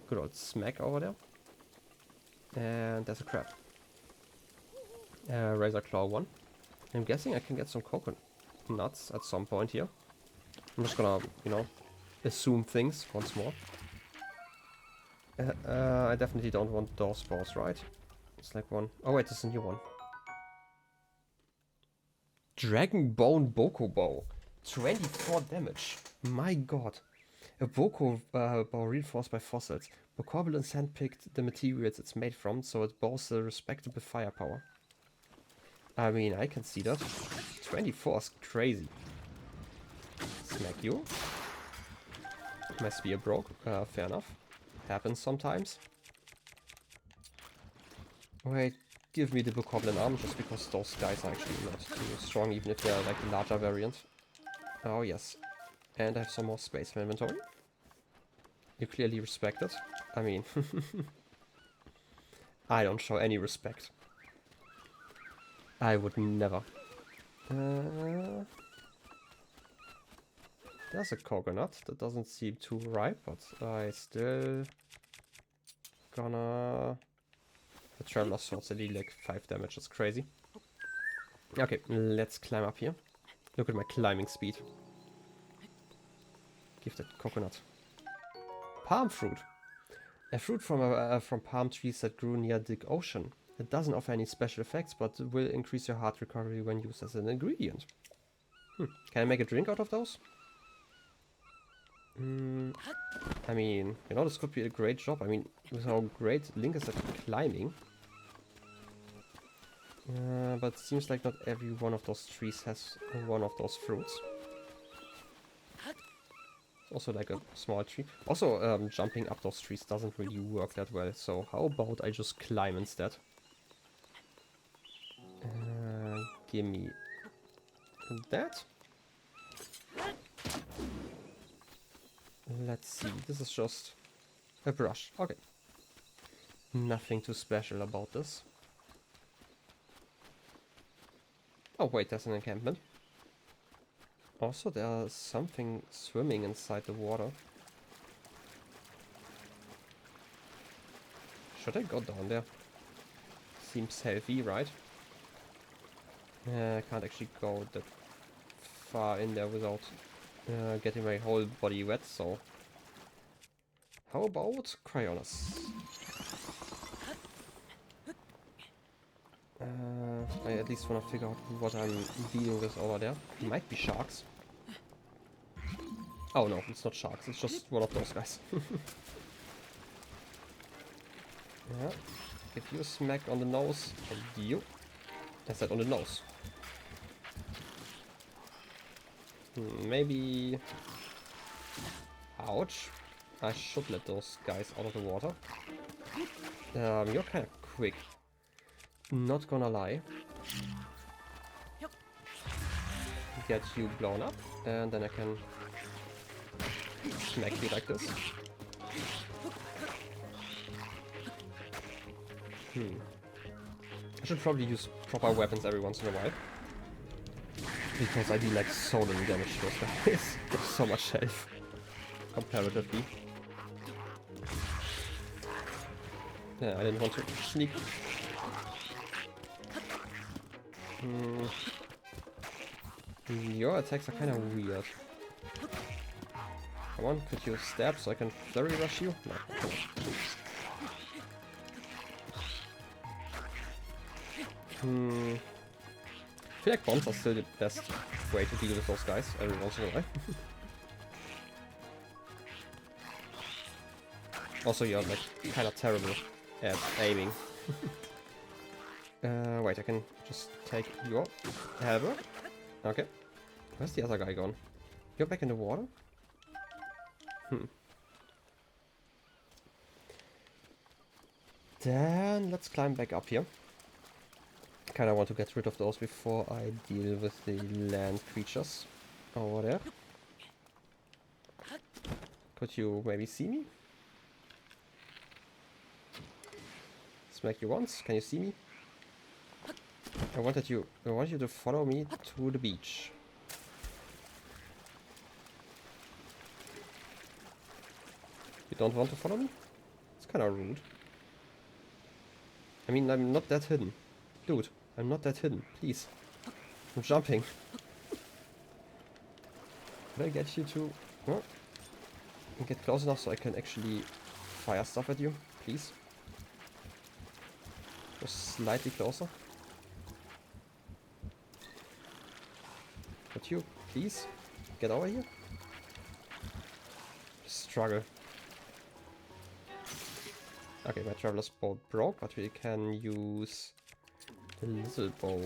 Good old smack over there. And there's a crab. Razor Claw 1. I'm guessing I can get some coconuts at some point here. I'm just gonna, you know, assume things once more. I definitely don't want those balls, right? It's like one. Oh wait, this is a new one. Dragon Bone Boko Bow. 24 damage. My god. A Boko bow reinforced by fossils. Bokoblins handpicked the materials it's made from, so it boasts a respectable firepower. I mean, I can see that. 24 is crazy. Smack you. My spear broke. Fair enough. Happens sometimes. Wait, give me the Bokoblin arm, just because those guys are actually not too strong, even if they're like a larger variant. Oh yes. And I have some more space in my inventory. You clearly respect it. I mean... I don't show any respect. I would never. There's a coconut that doesn't seem too ripe, but I still gonna... The Traveler's Swords, they deal like 5 damage, that's crazy. Okay, let's climb up here. Look at my climbing speed. Give that coconut. Palm fruit. A fruit from palm trees that grew near the ocean. It doesn't offer any special effects, but will increase your heart recovery when used as an ingredient. Can I make a drink out of those? I mean, you know, this could be a great job. I mean, with how great Link is at climbing. But it seems like not every one of those trees has one of those fruits. It's also like a small tree. Also, jumping up those trees doesn't really work that well. So how about I just climb instead? Give me that. Let's see, this is just a brush. Okay. Nothing too special about this. Oh wait, there's an encampment. Also, there's something swimming inside the water. Should I go down there? Seems healthy, right? I can't actually go that far in there without getting my whole body wet, so... How about Cryonis? I at least want to figure out what I'm dealing with over there. It might be sharks. Oh no, it's not sharks, it's just one of those guys. Yeah. Give you a smack on the nose, and you. I said on the nose. Maybe... Ouch. I should let those guys out of the water. You're kind of quick. Not gonna lie. Get you blown up, and then I can smack you like this. I should probably use proper weapons every once in a while. Because I do like so little damage to those guys. There's so much health. Comparatively. Yeah, I didn't want to sneak. Your attacks are kind of weird. Come on, could you stab so I can flurry rush you? No, come on. I feel like bombs are still the best way to deal with those guys every once in a while. Also, you're like kind of terrible at aiming. Wait, I can just take your halberd. Okay. Where's the other guy gone? You're back in the water? Then let's climb back up here. Kinda want to get rid of those before I deal with the land creatures over there. Could you maybe see me? Smack you once. Can you see me? I want you to follow me to the beach. You don't want to follow me? It's kind of rude. I mean, I'm not that hidden. Dude, I'm not that hidden. Please. I'm jumping. Can I get you to... Oh. Get close enough so I can actually fire stuff at you? Please. Just slightly closer. But you, please, get over here. Struggle. Okay, my traveler's bow broke, but we can use the little bow.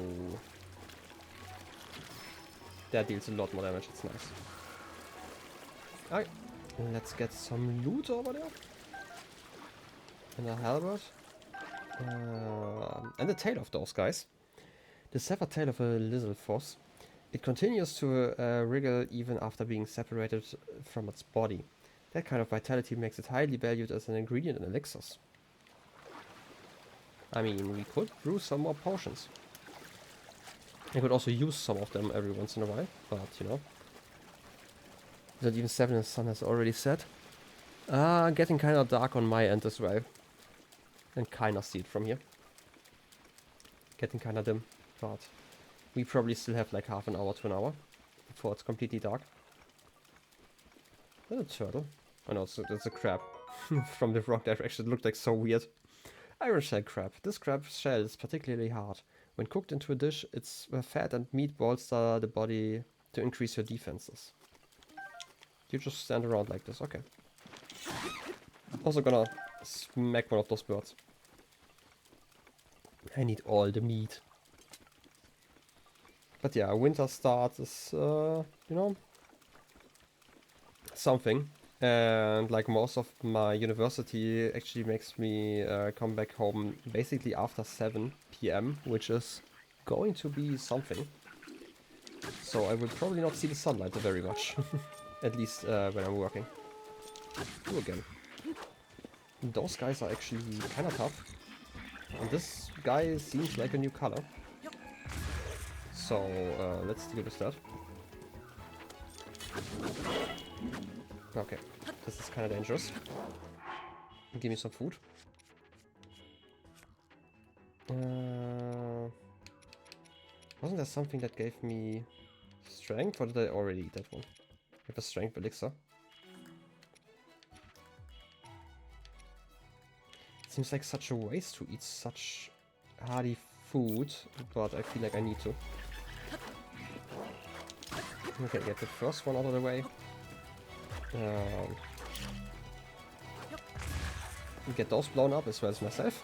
That deals a lot more damage, it's nice. Alright, let's get some loot over there. And a halberd. And the tail of those guys. The severed tail of a lizard foss. It continues to wriggle even after being separated from its body. That kind of vitality makes it highly valued as an ingredient in elixirs. I mean, we could brew some more potions. I could also use some of them every once in a while, but you know. That even 7 in the sun has already set. Getting kind of dark on my end as well. And kind of see it from here. Getting kind of dim, but we probably still have like half an hour to an hour before it's completely dark. That's a turtle. Oh no, it's a crab. From the rock direction, it looked like so weird. Iron shell crab. This crab shell is particularly hard. When cooked into a dish, its fat and meat bolster the body to increase your defenses. You just stand around like this, okay. Also gonna smack one of those birds. I need all the meat. But yeah, winter start is, you know, something. And like most of my university actually makes me come back home basically after 7 PM, which is going to be something. So I will probably not see the sunlight very much. At least when I'm working. Ooh, again. Those guys are actually kind of tough. And this guy seems like a new color. So let's deal with that. Okay, this is kind of dangerous. Give me some food. Wasn't there something that gave me strength, or did I already eat that one? I have a strength elixir. Seems like such a waste to eat such hardy food, but I feel like I need to. Okay, get the first one out of the way. Get those blown up as well as myself.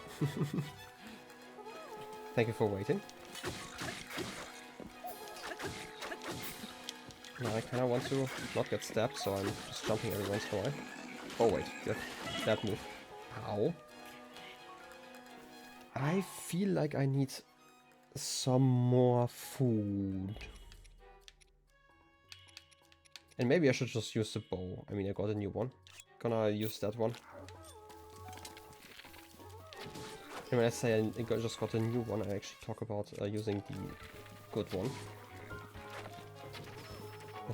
Thank you for waiting. Now I kind of want to not get stabbed, so I'm just jumping every once in a while. Oh wait, that move. Ow. I feel like I need some more food. And maybe I should just use the bow. I mean, I got a new one. Gonna use that one. And when I say I just got a new one, I actually talk about using the good one.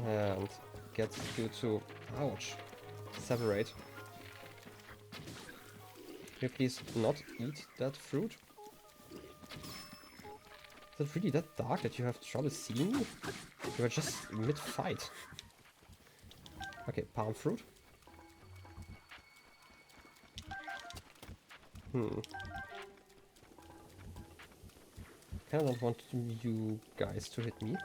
And get you to... Ouch. Separate. Can you please not eat that fruit? Is it really that dark that you have trouble seeing me? You are just mid-fight. Okay, palm fruit. I don't want you guys to hit me.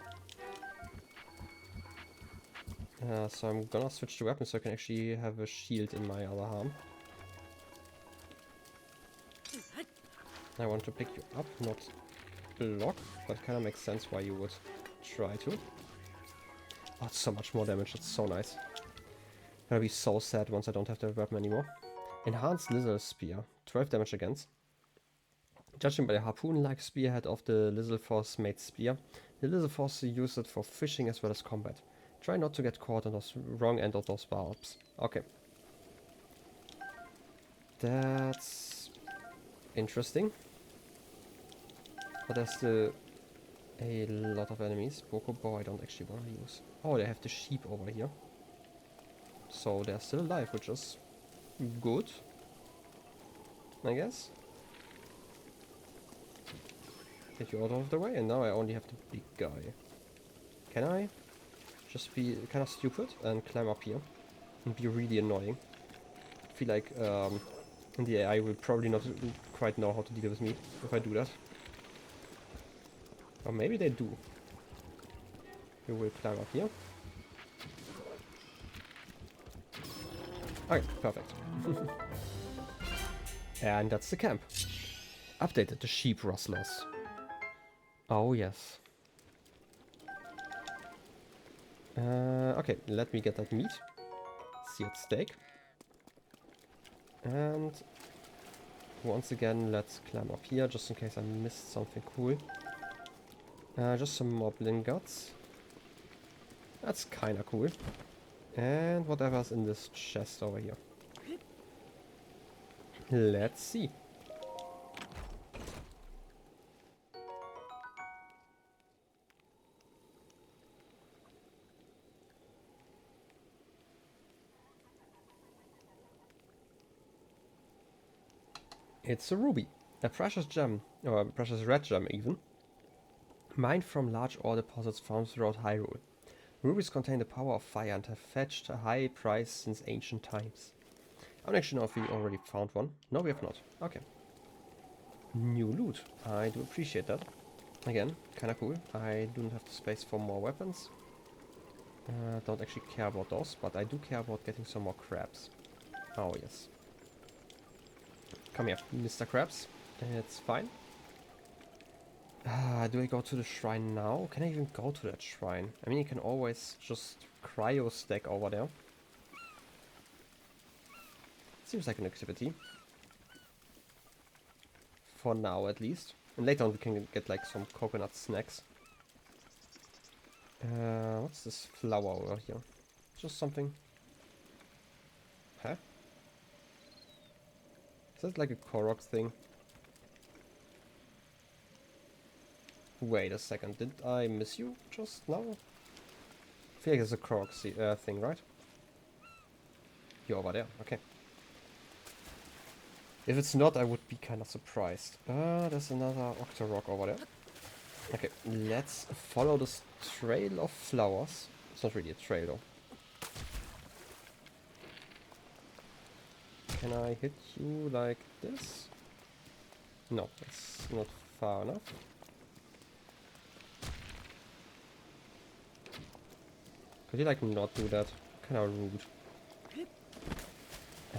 So I'm gonna switch to weapon so I can actually have a shield in my other arm. I want to pick you up, not block, but kind of makes sense why you would try to. Oh, it's so much more damage, it's so nice. I'm gonna be so sad once I don't have the weapon anymore. Enhanced Lizard Spear, 12 damage against. Judging by the harpoon-like spearhead of the Lizardforce made spear, the Lizardforce used it for fishing as well as combat. Try not to get caught on the wrong end of those barbs. Okay. That's interesting. But there's still a lot of enemies. Bokobo I don't actually want to use. Oh, they have the sheep over here. So they're still alive, which is good, I guess. Get you out of the way, and now I only have the big guy. Can I just be kind of stupid and climb up here and be really annoying? I feel like the AI will probably not quite know how to deal with me if I do that. Or maybe they do. We will climb up here. Okay, perfect. And that's the camp. Updated the sheep rustlers. Oh yes. Okay, let me get that meat. Seared steak. And once again, let's climb up here just in case I missed something cool. Just some moblin guts. That's kinda cool. And whatever's in this chest over here. Let's see. It's a ruby. A precious gem, or a precious red gem even. Mined from large ore deposits found throughout Hyrule. Rubies contain the power of fire and have fetched a high price since ancient times. I don't actually know if we already found one. No, we have not. Okay. New loot. I do appreciate that. Again, kinda cool. I do not have the space for more weapons. Don't actually care about those, but I do care about getting some more crabs. Oh, yes. Come here, Mr. Krabs. It's fine. Do I go to the shrine now? Can I even go to that shrine? I mean, you can always just cryo stack over there. Seems like an activity. For now, at least. And later on we can get like some coconut snacks. What's this flower over here? Just something. Huh? Is that like a Korok thing? Wait a second, did I miss you just now? I feel like it's a Korok thing, right? You're over there, okay. If it's not, I would be kind of surprised. There's another Octorok over there. Okay, let's follow this trail of flowers. It's not really a trail though. Can I hit you like this? No, it's not far enough. Could you like not do that? Kinda rude.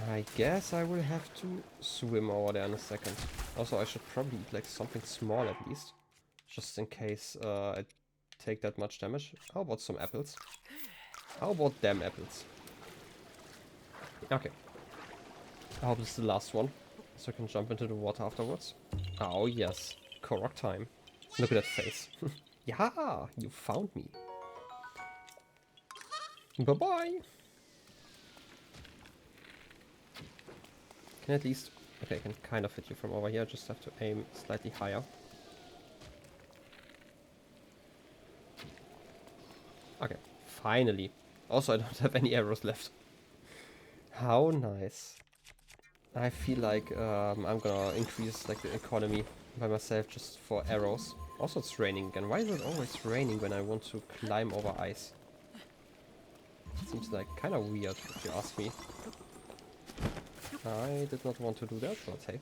I guess I will have to swim over there in a second. Also, I should probably eat like something small at least. Just in case I take that much damage. How about some apples? How about them apples? Okay. I hope this is the last one. So I can jump into the water afterwards. Oh yes. Korok time. Look at that face. Yeah, you found me. Bye-bye. Can I at least... Okay, I can kind of hit you from over here. Just have to aim slightly higher. Okay, finally. Also, I don't have any arrows left. How nice. I feel like I'm gonna increase like the economy by myself just for arrows. Also, it's raining again. Why is it always raining when I want to climb over ice? Seems like kind of weird, if you ask me. I did not want to do that, but hey.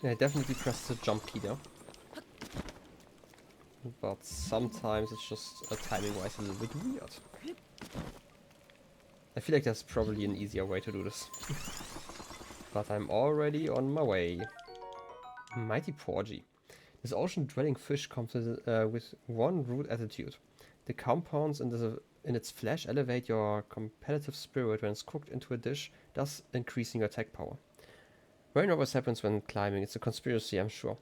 Yeah, I definitely pressed the jump key there. But sometimes it's just timing-wise a little bit weird. I feel like there's probably an easier way to do this. But I'm already on my way. Mighty Porgy. This ocean-dwelling fish comes with one root attitude. The compounds in its flesh elevate your competitive spirit when it's cooked into a dish, thus increasing your attack power. Very always happens when climbing. It's a conspiracy, I'm sure.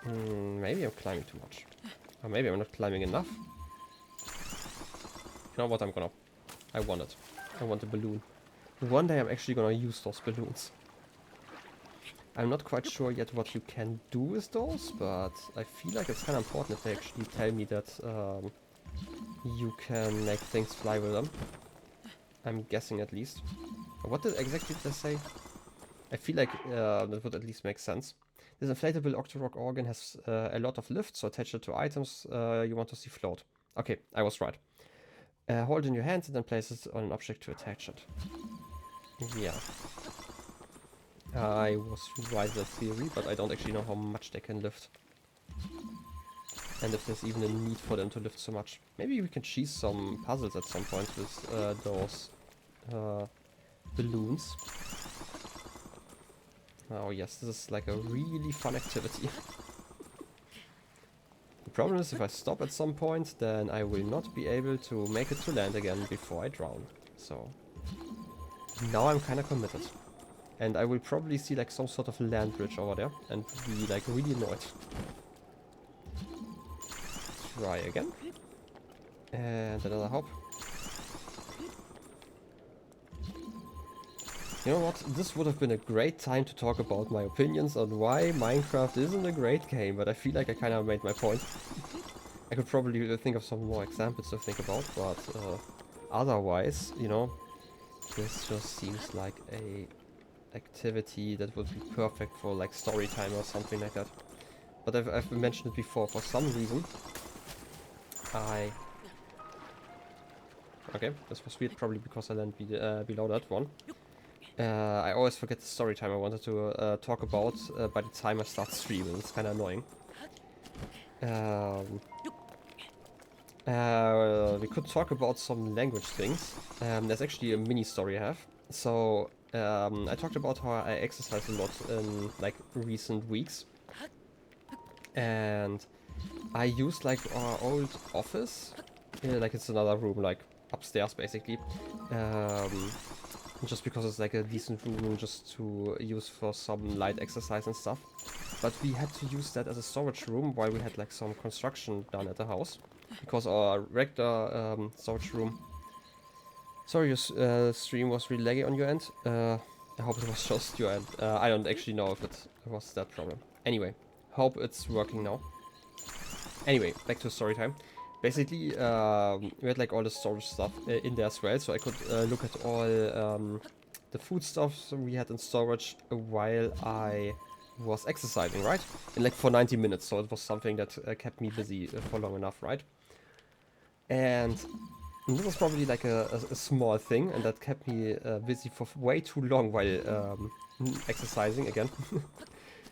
Maybe I'm climbing too much. Or maybe I'm not climbing enough. You know what, I want it. I want a balloon. One day I'm actually gonna use those balloons. I'm not quite sure yet what you can do with those, but I feel like it's kind of important if they actually tell me that you can make things fly with them. I'm guessing at least. What exactly did they say? I feel like that would at least make sense. This inflatable Octorok organ has a lot of lift, so attach it to items you want to see float. Okay, I was right. Hold it in your hands and then place it on an object to attach it. Yeah. I was right in that theory, but I don't actually know how much they can lift. And if there's even a need for them to lift so much. Maybe we can cheese some puzzles at some point with those balloons. Oh yes, this is like a really fun activity. The problem is if I stop at some point, then I will not be able to make it to land again before I drown. So now I'm kind of committed. And I will probably see like some sort of land bridge over there and be like really annoyed. Try again. And another hop. You know what, this would have been a great time to talk about my opinions on why Minecraft isn't a great game, but I feel like I kind of made my point. I could probably think of some more examples to think about, but otherwise, you know, this just seems like a activity that would be perfect for like story time or something like that. But I've mentioned it before. For some reason, okay, this was weird, probably because I landed below that one. I always forget the story time I wanted to talk about by the time I start streaming. It's kind of annoying. We could talk about some language things. There's actually a mini story I have. So I talked about how I exercise a lot in like recent weeks, and I used like our old office, like it's another room like upstairs basically, just because it's like a decent room just to use for some light exercise and stuff. But we had to use that as a storage room while we had like some construction done at the house, because our regular storage room. Sorry, your stream was really laggy on your end. I hope it was just your end. I don't actually know if it was that problem. Anyway, hope it's working now. Anyway, back to story time. Basically, we had like all the storage stuff in there as well, so I could look at all the food stuff we had in storage while I was exercising, right? And like for 90 minutes, so it was something that kept me busy for long enough, right? And this was probably like a small thing, and that kept me busy for way too long while exercising again.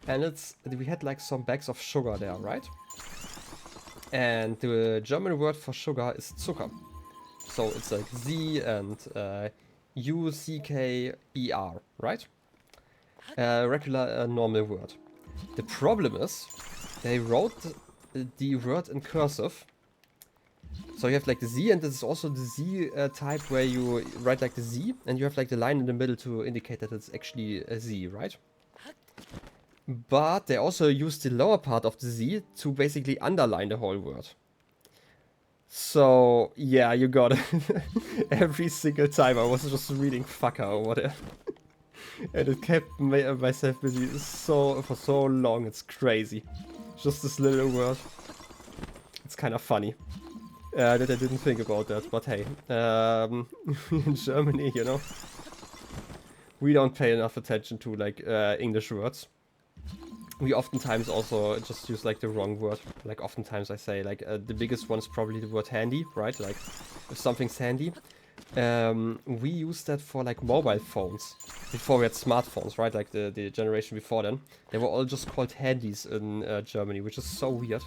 And we had like some bags of sugar there, right? And the German word for sugar is Zucker. So it's like Z and U-C-K-E-R, right? Regular normal word. The problem is, they wrote the word in cursive. So you have like the Z, and this is also the Z type where you write like the Z, and you have like the line in the middle to indicate that it's actually a Z, right? But they also use the lower part of the Z to basically underline the whole word. So, yeah, you got it. Every single time I was just reading fucker or whatever. And it kept myself busy for so long, it's crazy. Just this little word. It's kind of funny. That I didn't think about that, but hey. In Germany, you know, we don't pay enough attention to like English words. We oftentimes also just use like the wrong word. Like oftentimes I say like the biggest one is probably the word handy, right? Like if something's handy. We use that for like mobile phones. Before we had smartphones, right? Like the generation before then. They were all just called handies in Germany, which is so weird.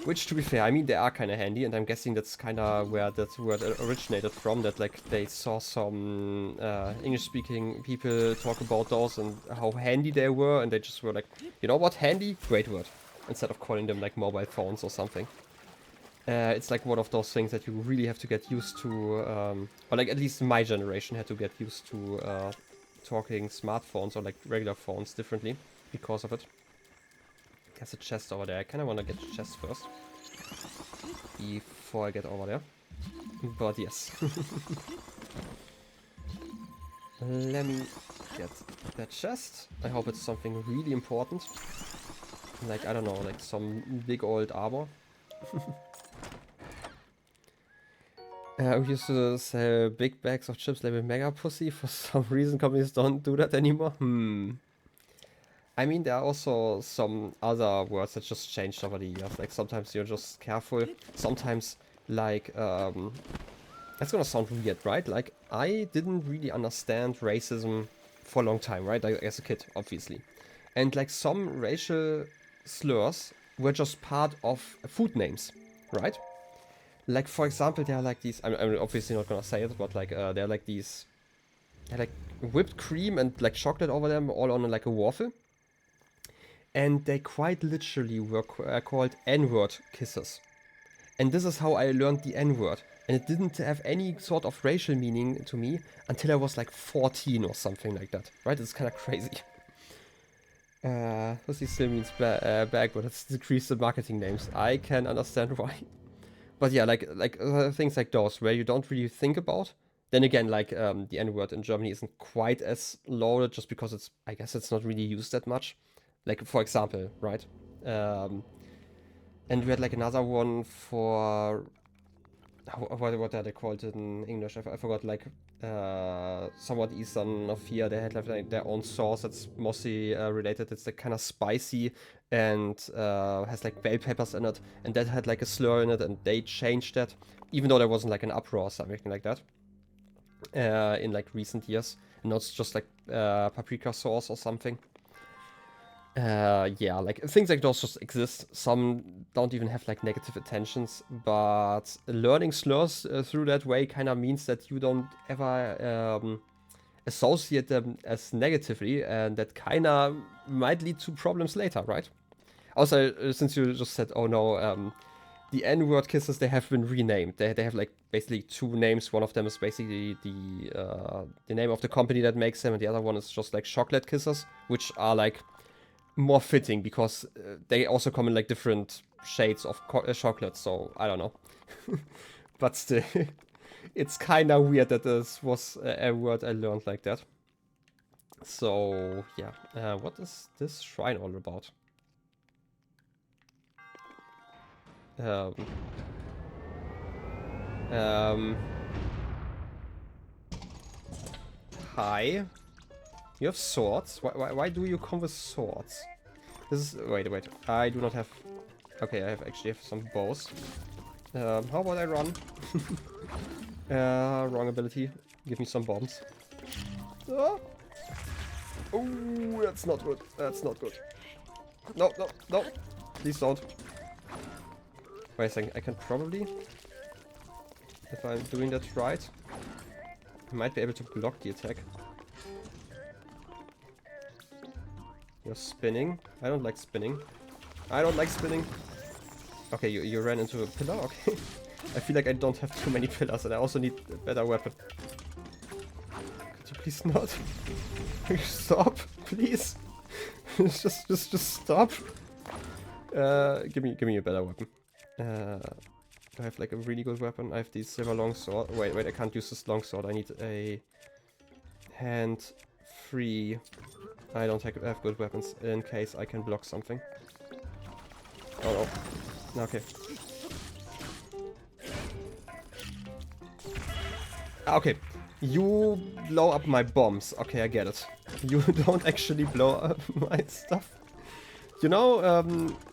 Which, to be fair, I mean, they are kind of handy, and I'm guessing that's kind of where that word originated from, that, like, they saw some English-speaking people talk about those and how handy they were, and they just were like, you know what, handy? Great word. Instead of calling them, like, mobile phones or something. It's, like, one of those things that you really have to get used to, or, like, at least my generation had to get used to talking smartphones or, like, regular phones differently because of it. There's a chest over there. I kind of want to get the chest first. Before I get over there. But yes. Let me get that chest. I hope it's something really important. Like, I don't know, like some big old armor. We used to sell big bags of chips labeled Mega Pussy. For some reason, companies don't do that anymore. I mean, there are also some other words that just changed over the years. Like, sometimes you're just careful. Sometimes, like, that's gonna sound weird, right? Like, I didn't really understand racism for a long time, right? Like, as a kid, obviously. And, like, some racial slurs were just part of food names, right? Like, for example, there are, like, these... I'm obviously not gonna say it, but, like, there are, like, these... like, whipped cream and, like, chocolate over them, all on, like, a waffle. And they quite literally were called N-word kisses. And this is how I learned the N-word. And it didn't have any sort of racial meaning to me until I was like 14 or something like that. Right? It's kind of crazy. Pussy still means bag, but it's decreased the marketing names. I can understand why. But yeah, like things like those where you don't really think about. Then again, like the N-word in Germany isn't quite as loaded just because I guess it's not really used that much. Like, for example, right? And we had, like, another one for... what are they called in English? I forgot. Like somewhat eastern of here, they had like their own sauce that's mostly related. It's like kind of spicy and has like bell peppers in it, and that had like a slur in it, and they changed that, even though there wasn't like an uproar or something like that in like recent years. And now it's just like paprika sauce or something. Yeah, like things like those just exist. Some don't even have like negative intentions, but learning slurs through that way kind of means that you don't ever associate them as negatively, and that kind of might lead to problems later, right? Also, since you just said, oh no, the N-word kisses, they have been renamed. They have like basically two names. One of them is basically the name of the company that makes them, and the other one is just like chocolate kisses, which are like more fitting because they also come in like different shades of chocolate, so I don't know. But still, it's kind of weird that this was a word I learned like that. So yeah, what is this shrine all about? Hi. You have swords? Why do you come with swords? This is... Wait. I do not have... Okay, I actually have some bows. How about I run? Wrong ability. Give me some bombs. Oh, that's not good. That's not good. No. Please don't. Wait a second. I can probably... If I'm doing that right, I might be able to block the attack. You're spinning. I don't like spinning. Okay, you ran into a pillar? Okay. I feel like I don't have too many pillars and I also need a better weapon. Could you please not? Stop, please. just stop. Give me a better weapon. Do I have like a really good weapon? I have the silver longsword. Wait, I can't use this longsword. I need a hand free. I don't have good weapons in case I can block something. Oh no. Okay. Okay. You blow up my bombs. Okay, I get it. You don't actually blow up my stuff. You know,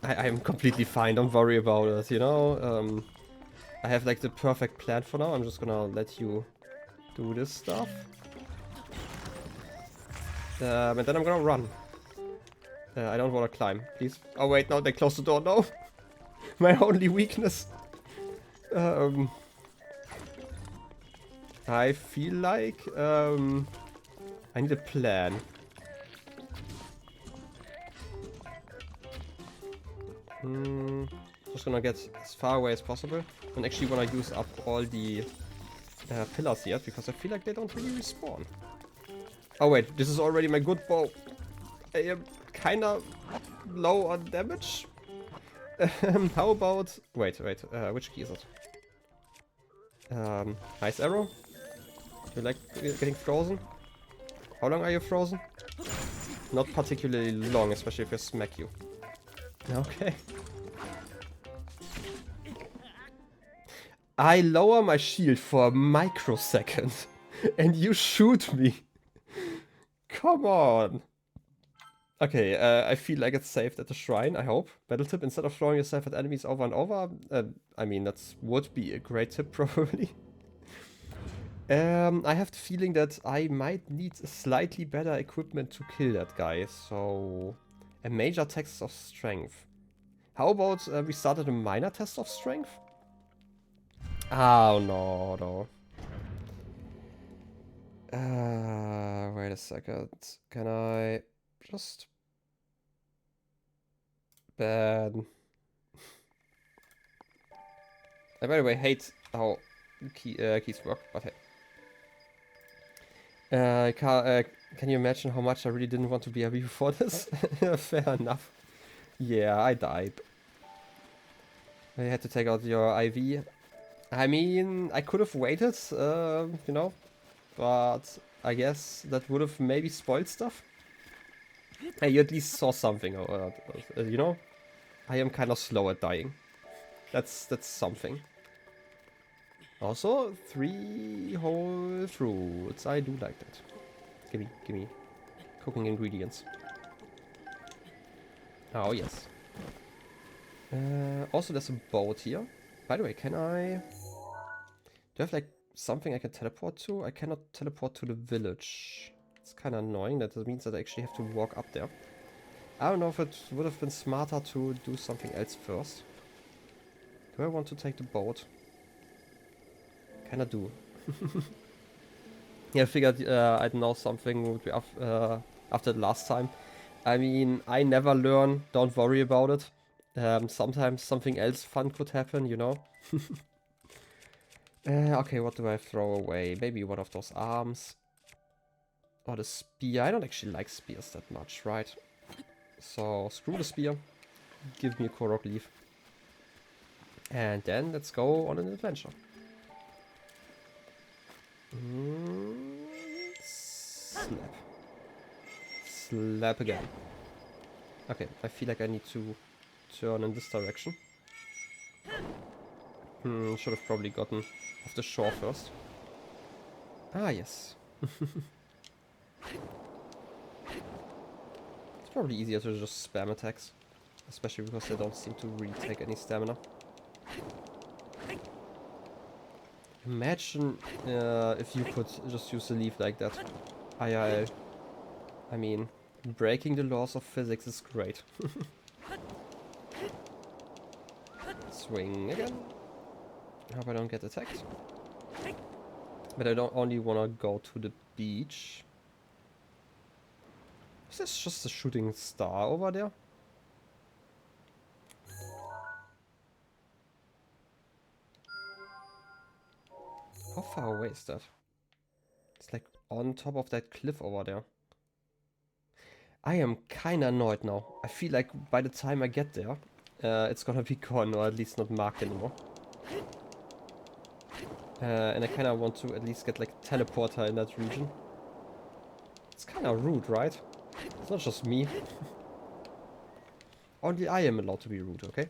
I'm completely fine. Don't worry about it, you know? I have like the perfect plan for now. I'm just gonna let you do this stuff. And then I'm gonna run. I don't wanna climb, please. Oh wait, no, they closed the door, no! My only weakness. I feel like, I need a plan. Just gonna get as far away as possible. And actually wanna use up all the pillars yet, because I feel like they don't really respawn. Oh wait, this is already my good bow. I am kinda low on damage. How about... Wait, which key is it? Ice arrow? You like getting frozen? How long are you frozen? Not particularly long, especially if I smack you. Okay. I lower my shield for a microsecond and you shoot me. Come on. Okay, I feel like it's saved at the shrine, I hope. Battle tip, instead of throwing yourself at enemies over and over. I mean, that would be a great tip, probably. I have the feeling that I might need slightly better equipment to kill that guy, so... A major test of strength. How about we start at a minor test of strength? Oh, no. Wait a second. Can I just... ban... I, by the way, hate how keys work, but hey. Can you imagine how much I really didn't want to be heavy before this? Fair enough. Yeah, I died. I had to take out your IV. I mean, I could have waited, you know, but I guess that would have maybe spoiled stuff. Hey, you at least saw something, you know? I am kind of slow at dying. That's something. Also, 3 whole fruits. I do like that. Gimme cooking ingredients. Oh, yes. Also, there's a boat here. By the way, can I... Do I have, like, something I can teleport to? I cannot teleport to the village. It's kind of annoying. That means that I actually have to walk up there. I don't know if it would have been smarter to do something else first. Do I want to take the boat? Kinda do. Yeah, I figured I'd know something would be after the last time. I mean, I never learn, don't worry about it. Sometimes something else fun could happen, you know? Okay, what do I throw away? Maybe one of those arms. Or the spear. I don't actually like spears that much, right? So, screw the spear. Give me a Korok leaf. And then let's go on an adventure. Slap. Slap again. Okay, I feel like I need to turn in this direction. Should have probably gotten off the shore first. Ah, yes. It's probably easier to just spam attacks. Especially because they don't seem to really take any stamina. Imagine if you could just use a leaf like that. I mean, breaking the laws of physics is great. Swing again. Hope I don't get attacked. But I don't only want to go to the beach. Is this just a shooting star over there? How far away is that? It's like on top of that cliff over there. I am kinda annoyed now. I feel like by the time I get there, it's gonna be gone, or at least not marked anymore. And I kinda want to at least get like a teleporter in that region. It's kinda rude, right? It's not just me. Only I am allowed to be rude, okay?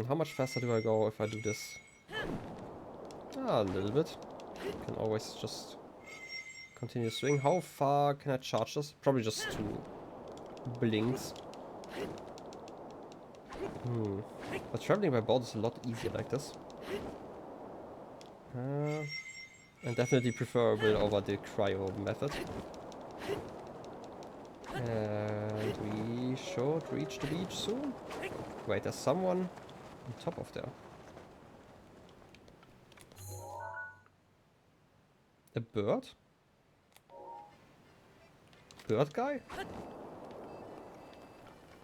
How much faster do I go if I do this? Ah, a little bit. Can always just continue swing. How far can I charge this? Probably just 2 blinks. But traveling by boat is a lot easier like this. And definitely preferable over the cryo method. And we should reach the beach soon. Wait, there's someone on top of there. A bird? Bird guy?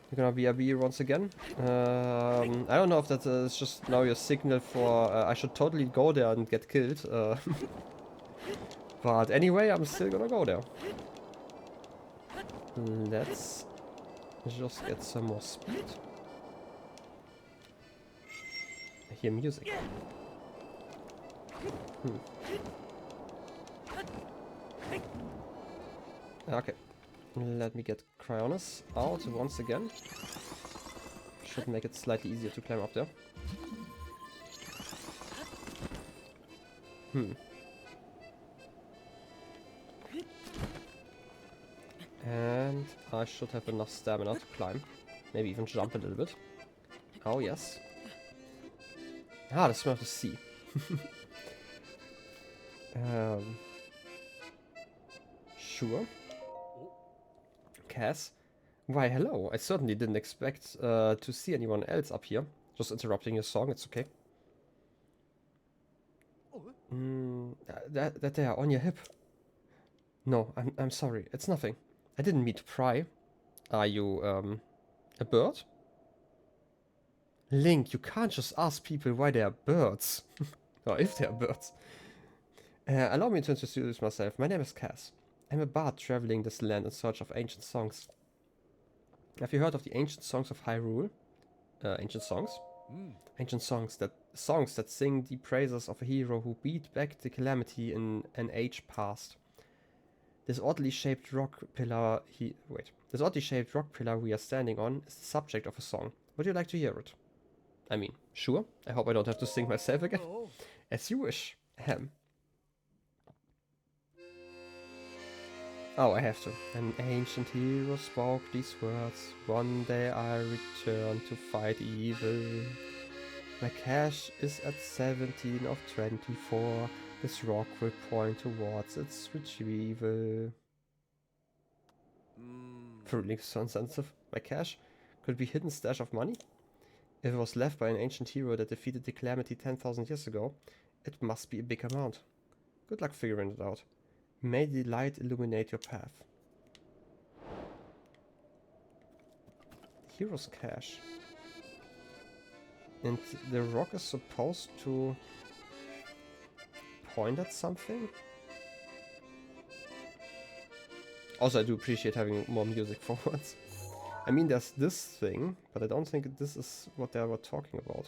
You're gonna be a bee once again? I don't know if that is just now your signal for I should totally go there and get killed. But anyway, I'm still gonna go there. Let's just get some more speed. I hear music. Okay. Let me get Cryonis out once again. Should make it slightly easier to climb up there. And I should have enough stamina to climb. Maybe even jump a little bit. Oh, yes. Ah, the smell of the sea. Sure. Cass? Why, hello. I certainly didn't expect to see anyone else up here. Just interrupting your song, it's okay. That there, on your hip. No, I'm sorry. It's nothing. I didn't mean to pry. Are you, a bird? Link, you can't just ask people why they are birds. Or if they are birds. Allow me to introduce myself. My name is Cass. I'm a bard traveling this land in search of ancient songs. Have you heard of the ancient songs of Hyrule? Ancient songs? Ancient songs that sing the praises of a hero who beat back the calamity in an age past. This oddly shaped rock pillar we are standing on is the subject of a song. Would you like to hear it? I mean, sure. I hope I don't have to sing myself again. As you wish. Ahem. Oh, I have to. An ancient hero spoke these words. One day I return to fight evil. My cache is at 17 of 24. This rock will point towards its retrieval. Truly so insensitive. My cache could be hidden stash of money? If it was left by an ancient hero that defeated the calamity 10,000 years ago, it must be a big amount. Good luck figuring it out. May the light illuminate your path. Hero's cache. And the rock is supposed to point at something? Also, I do appreciate having more music for once. I mean, there's this thing, but I don't think this is what they were talking about.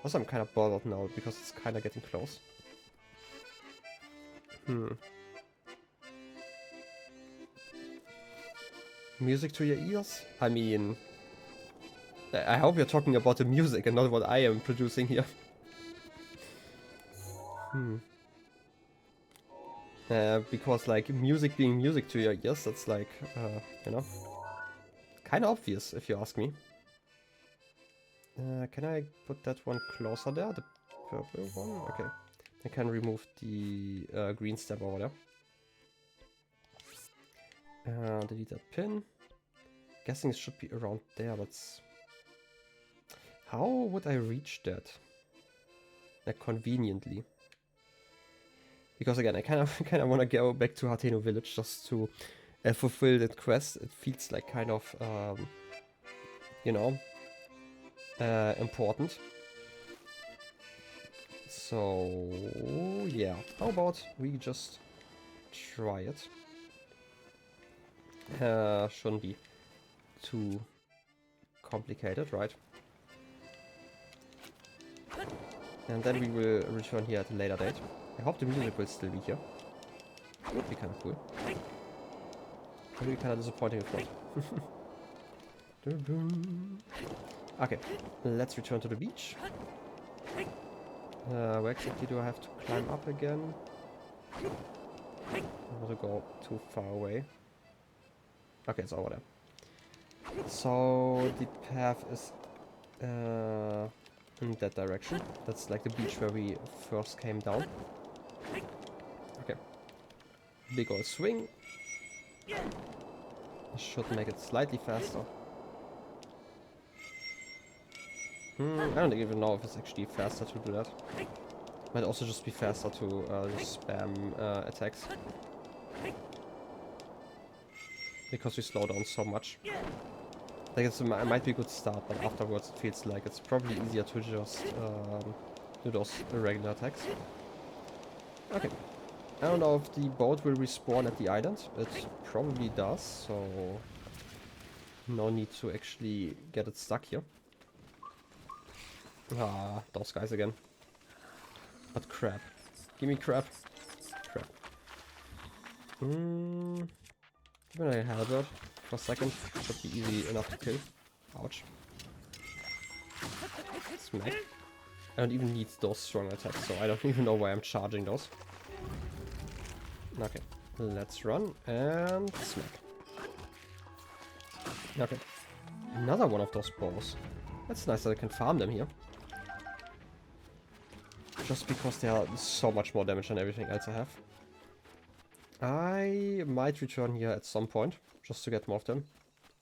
Also, I'm kind of bothered now, because it's kind of getting close. Music to your ears? I mean... I hope you're talking about the music and not what I am producing here. Because, like, music being music to your ears, that's like, you know... kind of obvious, if you ask me. Can I put that one closer there? The purple one? Okay. I can remove the green step over there. Delete that pin. Guessing it should be around there, but... how would I reach that? Like, conveniently. Because again, I kind of want to go back to Hateno Village just to fulfill that quest. It feels like kind of, you know, important. So, yeah. How about we just try it? Shouldn't be too complicated, right? And then we will return here at a later date. I hope the music will still be here. It would be kind of cool. It would be kind of disappointing if not. Okay, let's return to the beach. Where exactly do I have to climb up again? I don't want to go too far away. Okay, it's over there. So the path is in that direction. That's like the beach where we first came down. Okay. Big old swing. Should make it slightly faster. I don't even know if it's actually faster to do that. Might also just be faster to spam attacks. Because we slow down so much. Like it might be a good start, but afterwards it feels like it's probably easier to just do those regular attacks. Okay. I don't know if the boat will respawn at the island. It probably does, so no need to actually get it stuck here. Ah, those guys again. But crap. Give me crap. Crap. Give me a halberd for a second. Should be easy enough to kill. Ouch. Smack. I don't even need those strong attacks, so I don't even know why I'm charging those. Okay, let's run and smack. Okay, another one of those bows. That's nice that I can farm them here. Just because they are so much more damage than everything else I have. I might return here at some point, just to get more of them.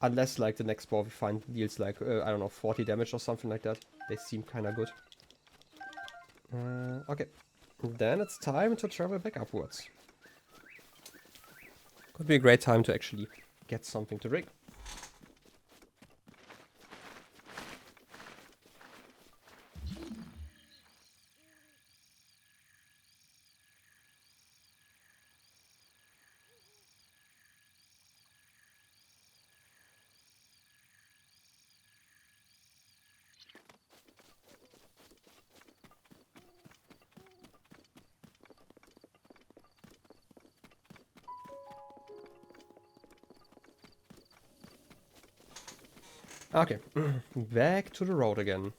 Unless, like, the next bow we find deals, like, I don't know, 40 damage or something like that. They seem kinda good. Okay. Then it's time to travel back upwards. Could be a great time to actually get something to drink. Okay, back to the road again.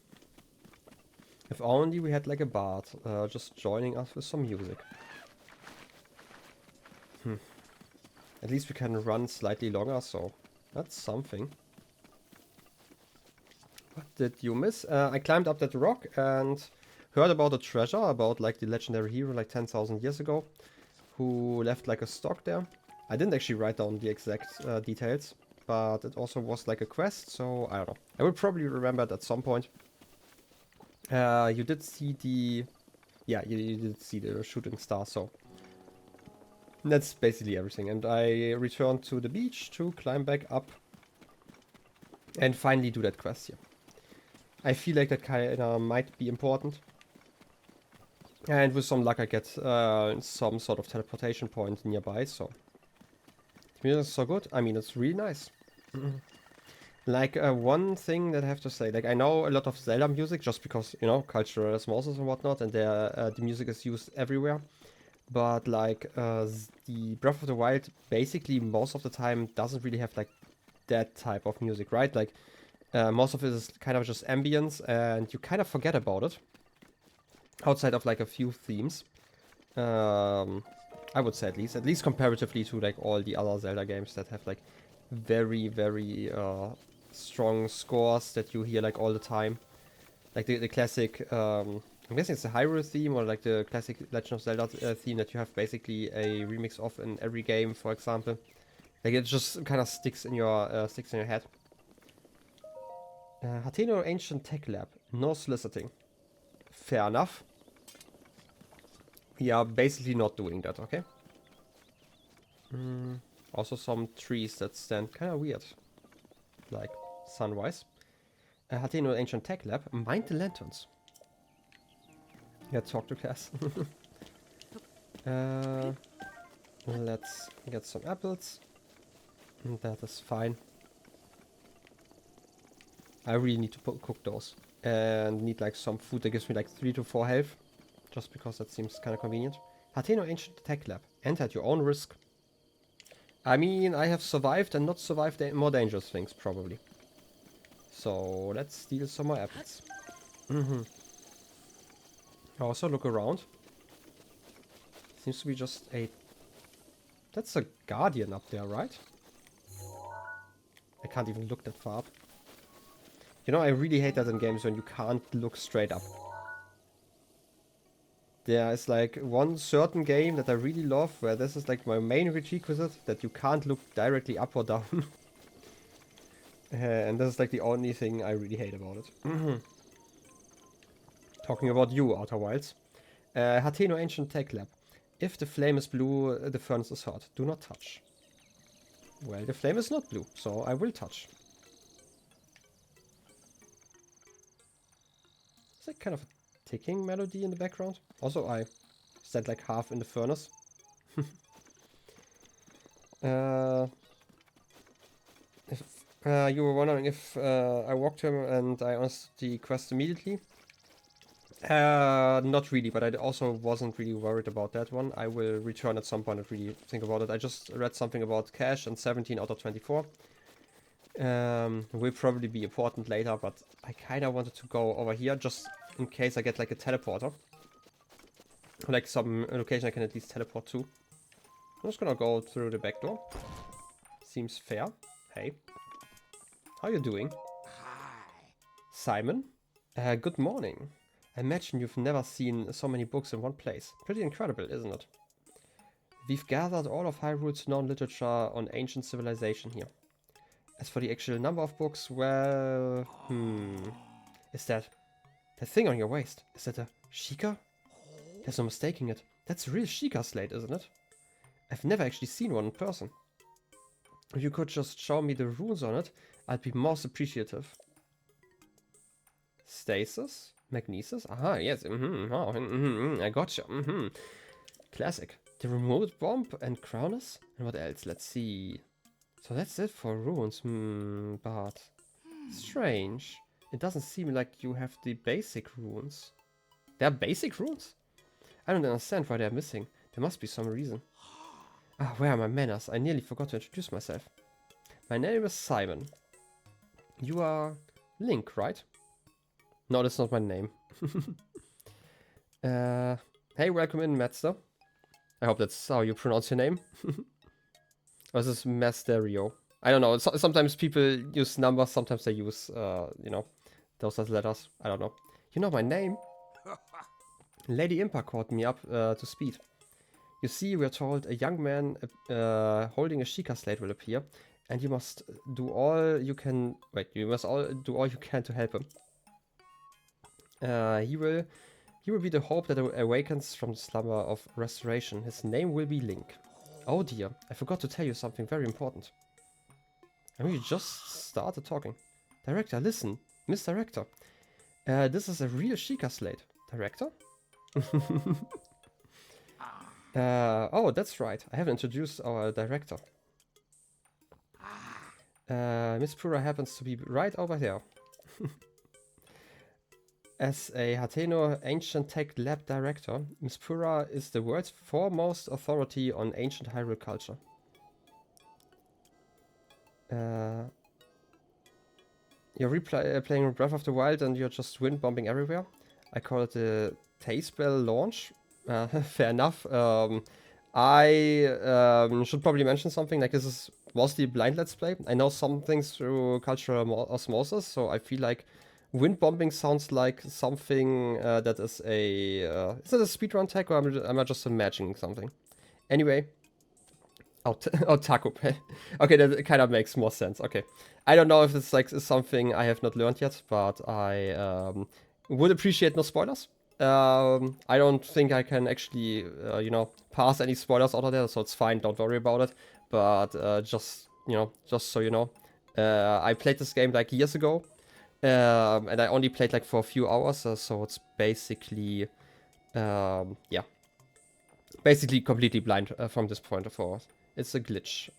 If only we had like a bard just joining us with some music. At least we can run slightly longer, so that's something. What did you miss? I climbed up that rock and heard about a treasure, about like the legendary hero like 10,000 years ago, who left like a stock there. I didn't actually write down the exact details, but it also was like a quest, so I don't know. I will probably remember it at some point. You did see the... Yeah, you did see the shooting star, so... That's basically everything. And I returned to the beach to climb back up and finally do that quest here. I feel like that kinda might be important. And with some luck I get some sort of teleportation point nearby, so... The music is so good. I mean, it's really nice. Like, one thing that I have to say, like, I know a lot of Zelda music just because, you know, cultural osmosis and whatnot, and the music is used everywhere. But, like, the Breath of the Wild, basically, most of the time, doesn't really have, like, that type of music, right? Like, most of it is kind of just ambience, and you kind of forget about it. Outside of, like, a few themes. I would say at least comparatively to, like, all the other Zelda games that have, like, very, very, strong scores that you hear like all the time, like the classic I'm guessing it's the Hyrule theme or like the classic Legend of Zelda theme that you have basically a remix of in every game, for example. Like it just kind of sticks in your head. Hateno Ancient Tech Lab, no soliciting. Fair enough. We are basically not doing that, okay? Also some trees that stand kind of weird, like sunwise. Hateno Ancient Tech Lab, mind the lanterns. Yeah, talk to Cass. Let's get some apples. That is fine. I really need to cook those. And need like some food that gives me like 3 to 4 health. Just because that seems kind of convenient. Hateno Ancient Tech Lab. Enter at your own risk. I mean, I have survived and not survived more dangerous things, probably. So, let's steal some more apples. Also, look around. Seems to be just a... That's a guardian up there, right? I can't even look that far up. You know, I really hate that in games when you can't look straight up. There is like one certain game that I really love where this is like my main requisite, that you can't look directly up or down. And this is like the only thing I really hate about it. Talking about you, Outer Wilds. Hateno Ancient Tech Lab. If the flame is blue, the furnace is hot. Do not touch. Well, the flame is not blue, so I will touch. Is that kind of a ticking melody in the background? Also, I stand like half in the furnace. If you were wondering if I walked him and I answered the quest immediately. Not really, but I also wasn't really worried about that one. I will return at some point and really think about it. I just read something about cash and 17 out of 24. Will probably be important later, but I kind of wanted to go over here just in case I get like a teleporter. Like some location I can at least teleport to. I'm just gonna go through the back door. Seems fair. Hey. How you doing? Hi. Simon? Good morning. I imagine you've never seen so many books in one place. Pretty incredible, isn't it? We've gathered all of Hyrule's known literature on ancient civilization here. As for the actual number of books, well... Is that thing on your waist? Is that a Sheikah? There's no mistaking it. That's a real Sheikah slate, isn't it? I've never actually seen one in person. If you could just show me the runes on it, I'd be most appreciative. Stasis? Magnesis? Aha, yes. I gotcha. Classic. The remote bomb and crowners? And what else? Let's see. So that's it for runes. But strange. It doesn't seem like you have the basic runes. There are basic runes? I don't understand why they're missing. There must be some reason. Ah, where are my manners? I nearly forgot to introduce myself. My name is Simon. You are Link, right? No, that's not my name. Hey, welcome in, Metzler. I hope that's how you pronounce your name. Or is this Masterio? I don't know. Sometimes people use numbers, sometimes they use, you know, those as letters. I don't know. You know my name? Lady Impa called me up to speed. You see, we're told a young man holding a Sheikah slate will appear, and you must do all you can. Wait, you must do all you can to help him. He will be the hope that awakens from the slumber of restoration. His name will be Link. Oh dear, I forgot to tell you something very important. I mean, you just started talking. Director, listen, Miss Director. This is a real Sheikah slate. Director? Oh, that's right. I haven't introduced our director. Miss Pura happens to be right over here. As a Hateno Ancient Tech Lab Director, Miss Pura is the world's foremost authority on ancient Hyrule culture. You're playing Breath of the Wild and you're just wind bombing everywhere? I call it the Taste Bell launch. Fair enough. I should probably mention something, like this is mostly blind let's play. I know some things through cultural osmosis, so I feel like wind bombing sounds like something that is a... is it a speedrun tech, or am I just imagining something? Anyway. Oh, Taco Pay. Okay, that kind of makes more sense. Okay. I don't know if it's like something I have not learned yet, but I would appreciate no spoilers. I don't think I can actually, you know, pass any spoilers out of there, so it's fine, don't worry about it. But just, you know, just so you know, I played this game like years ago, and I only played like for a few hours, so it's basically, yeah, basically completely blind from this point forward. It's a glitch.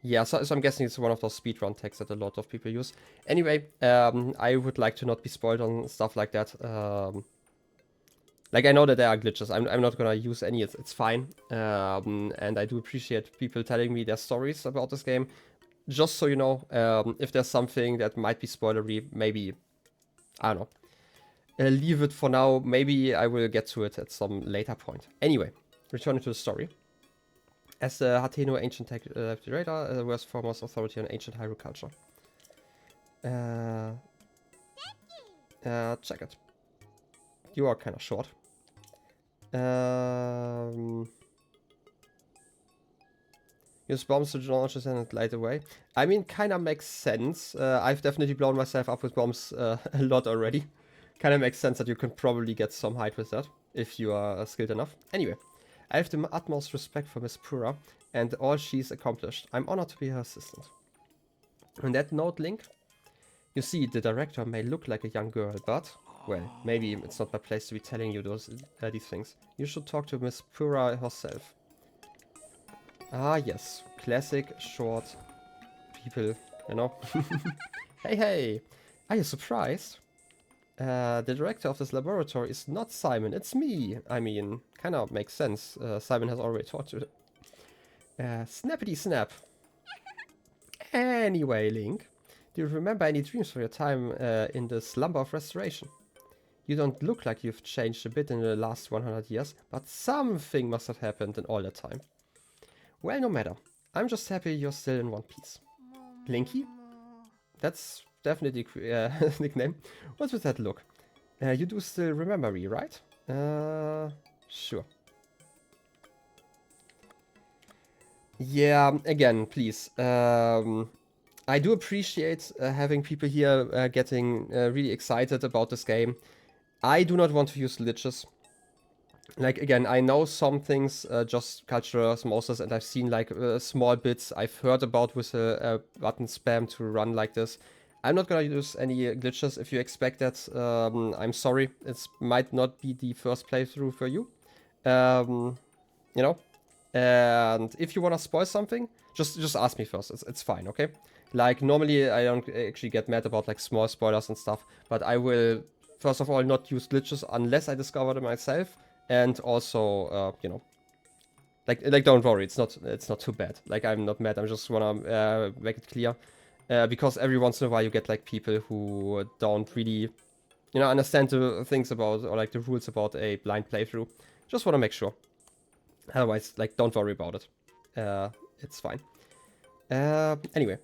Yeah, so I'm guessing it's one of those speedrun techs that a lot of people use. Anyway, I would like to not be spoiled on stuff like that. Like, I know that there are glitches. I'm not gonna use any. It's fine. And I do appreciate people telling me their stories about this game. Just so you know, if there's something that might be spoilery, maybe, I don't know. Leave it for now. Maybe I will get to it at some later point. Anyway, returning to the story. As the Hateno Ancient Tech Radar, the world's foremost authority on ancient Hyrule culture. Check it. You are kind of short. Use bombs to launch it and light away. I mean, kind of makes sense. I've definitely blown myself up with bombs a lot already. Kind of makes sense that you can probably get some height with that, if you are skilled enough. Anyway, I have the utmost respect for Miss Pura and all she's accomplished. I'm honored to be her assistant. On that note, Link, you see, the director may look like a young girl, but, well, maybe it's not my place to be telling you these things. You should talk to Miss Pura herself. Ah, yes. Classic short people, you know? Hey, hey! Are you surprised? The director of this laboratory is not Simon, it's me. I mean, kind of makes sense. Simon has already talked to it. Snappity snap. Anyway, Link, do you remember any dreams for your time in the slumber of restoration? You don't look like you've changed a bit in the last 100 years, but something must have happened in all that time. Well, no matter. I'm just happy you're still in one piece. Linky? That's definitely a nickname. What's with that look? You do still remember me, right? Sure. Yeah, again, please. I do appreciate having people here getting really excited about this game. I do not want to use glitches. Like, again, I know some things, just cultural osmosis, and I've seen, like, small bits I've heard about with a button spam to run like this. I'm not gonna use any glitches. If you expect that, I'm sorry. It might not be the first playthrough for you. You know? And if you wanna spoil something, just ask me first. It's fine, okay? Like, normally I don't actually get mad about, like, small spoilers and stuff, but I will, first of all, not use glitches unless I discover them myself. And also, you know, like don't worry, it's not too bad. Like, I'm not mad. I just wanna make it clear, because every once in a while you get like people who don't really you know, understand the things about, or like the rules about a blind playthrough. Just want to make sure. Otherwise, like, don't worry about it. It's fine. Anyway.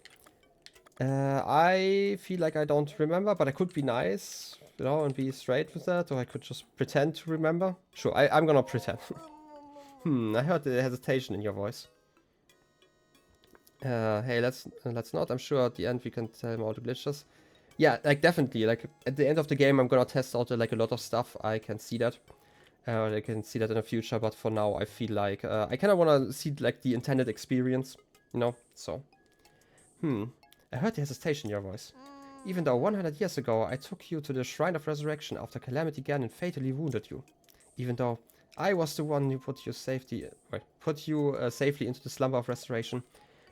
I feel like I don't remember, but I could be nice, you know, and be straight with that, or I could just pretend to remember. Sure, I'm gonna pretend. I heard the hesitation in your voice. Hey, let's not. I'm sure at the end we can tell him all the glitches. Yeah, like, definitely. Like, at the end of the game, I'm gonna test out like a lot of stuff. I can see that. I can see that in the future, but for now, I feel like I kind of want to see like the intended experience, you know. So, I heard the hesitation in your voice. Even though 100 years ago I took you to the Shrine of Resurrection after Calamity Ganon fatally wounded you. Even though I was the one who put you safely into the slumber of restoration.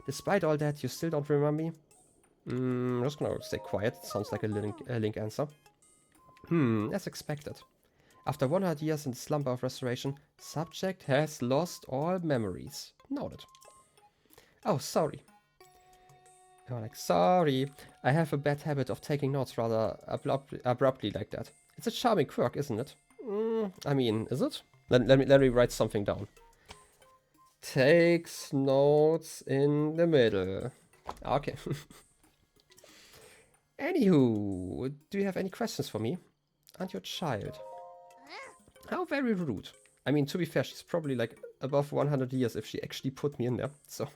Despite all that, you still don't remember me? I'm just gonna stay quiet. Sounds like a Link answer. As expected. After 100 years in the slumber of restoration, subject has lost all memories. Noted. Oh, sorry. You're like, sorry, I have a bad habit of taking notes rather abruptly like that. It's a charming quirk, isn't it? I mean, is it? Let me write something down. Takes notes in the middle. Okay. Anywho, do you have any questions for me? Aren't you a child? How very rude. I mean, to be fair, she's probably like above 100 years if she actually put me in there, so...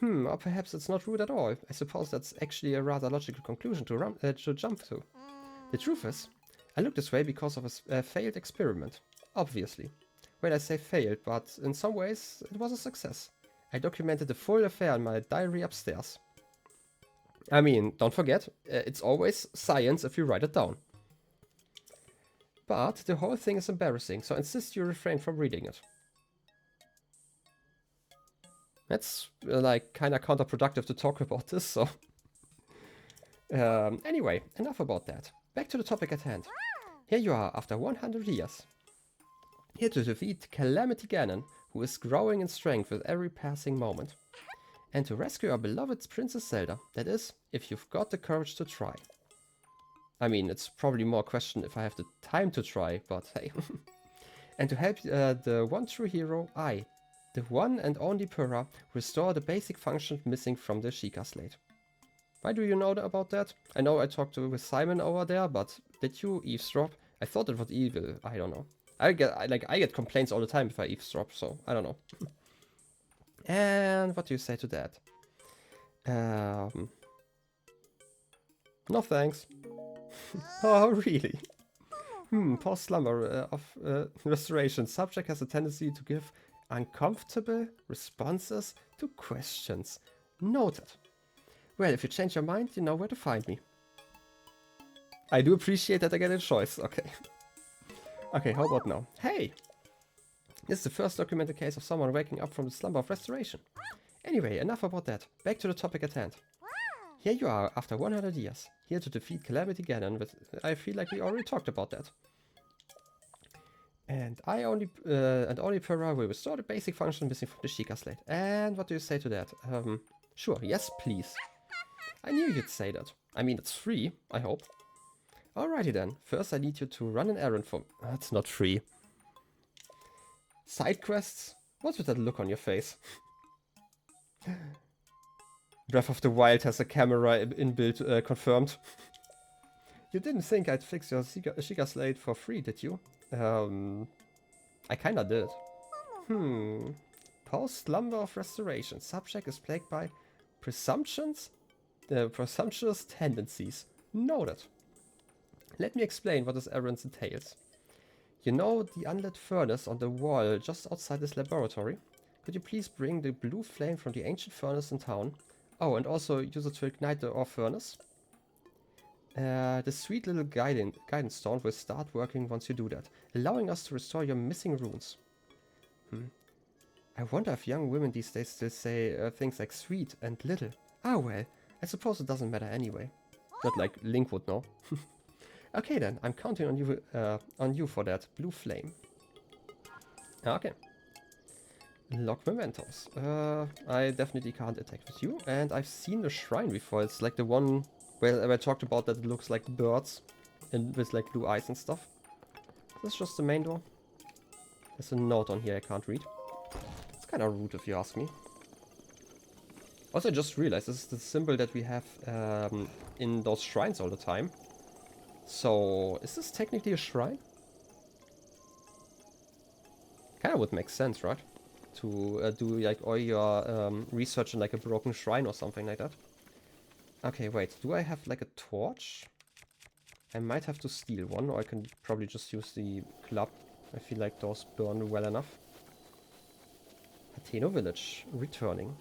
or perhaps it's not rude at all. I suppose that's actually a rather logical conclusion to jump to. The truth is, I look this way because of a failed experiment. Obviously. Well, I say failed, but in some ways it was a success. I documented the full affair in my diary upstairs. I mean, don't forget, it's always science if you write it down. But the whole thing is embarrassing, so I insist you refrain from reading it. That's like kind of counterproductive to talk about this, so... anyway, enough about that. Back to the topic at hand. Here you are, after 100 years. Here to defeat Calamity Ganon, who is growing in strength with every passing moment. And to rescue our beloved Princess Zelda, that is, if you've got the courage to try. I mean, it's probably more a question if I have the time to try, but hey. And to help the one true hero, the one and only Purah, restore the basic functions missing from the Sheikah Slate. Why do you know about that? I know I talked with Simon over there, but did you eavesdrop? I thought it was evil. I don't know. I get complaints all the time if I eavesdrop, so I don't know. And what do you say to that? No thanks. Oh, really? Post slumber of restoration. Subject has a tendency to give uncomfortable responses to questions. Noted. Well, if you change your mind, you know where to find me. I do appreciate that I get a choice. Okay. Okay, how about now? Hey! This is the first documented case of someone waking up from the slumber of restoration. Anyway, enough about that. Back to the topic at hand. Here you are, after 100 years. Here to defeat Calamity Ganon, but I feel like we already talked about that. And only Purah will restore the basic function missing from the Sheikah Slate. And what do you say to that? Sure, yes please. I knew you'd say that. I mean, it's free, I hope. Alrighty then. First I need you to run an errand for me. That's not free. Side quests? What's with that look on your face? Breath of the Wild has a camera inbuilt, confirmed. You didn't think I'd fix your Sheikah Slate for free, did you? I kinda did. Post-slumber of restoration. Subject is plagued by presumptuous tendencies. Noted. Let me explain what this errand entails. You know the unlit furnace on the wall just outside this laboratory? Could you please bring the blue flame from the ancient furnace in town? Oh, and also use it to ignite the ore furnace? The sweet little guidance stone will start working once you do that, allowing us to restore your missing runes. I wonder if young women these days still say things like sweet and little. Ah well, I suppose it doesn't matter anyway. Not like Link would know. Okay then, I'm counting on you for that blue flame. Okay. Lock mementos. I definitely can't attack with you, and I've seen the shrine before. It's like the one where I talked about that it looks like birds. and with like blue eyes and stuff. This is just the main door. There's a note on here I can't read. It's kind of rude if you ask me. Also, I just realized this is the symbol that we have in those shrines all the time. So, is this technically a shrine? Kind of would make sense, right? To do like all your research in like a broken shrine or something like that. Okay, wait. Do I have like a torch? I might have to steal one, or I can probably just use the club. I feel like those burn well enough. Hateno Village. Returning.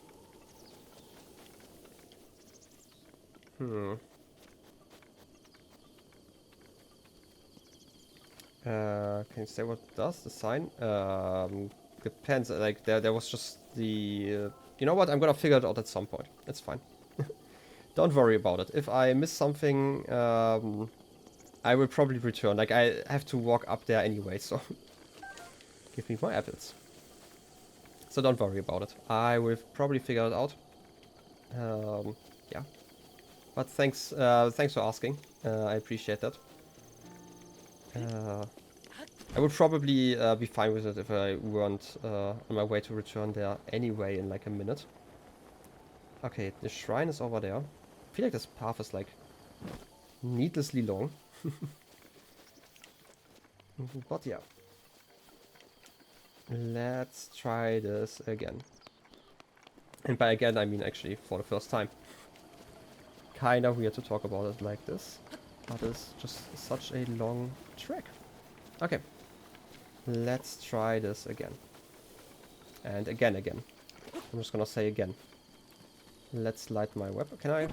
Can you say what it does? The sign? Depends. Like, there was just the... you know what? I'm gonna figure it out at some point. It's fine. Don't worry about it. If I miss something, I will probably return. Like, I have to walk up there anyway, so... give me more apples. So don't worry about it. I will probably figure it out. Yeah. But thanks for asking. I appreciate that. I would probably be fine with it if I weren't on my way to return there anyway in like a minute. Okay, the shrine is over there. I feel like this path is like needlessly long. But yeah. Let's try this again. And by again, I mean actually for the first time. Kinda weird to talk about it like this. But it's just such a long track. Okay. Let's try this again. And again. I'm just gonna say again. Let's light my weapon. Can I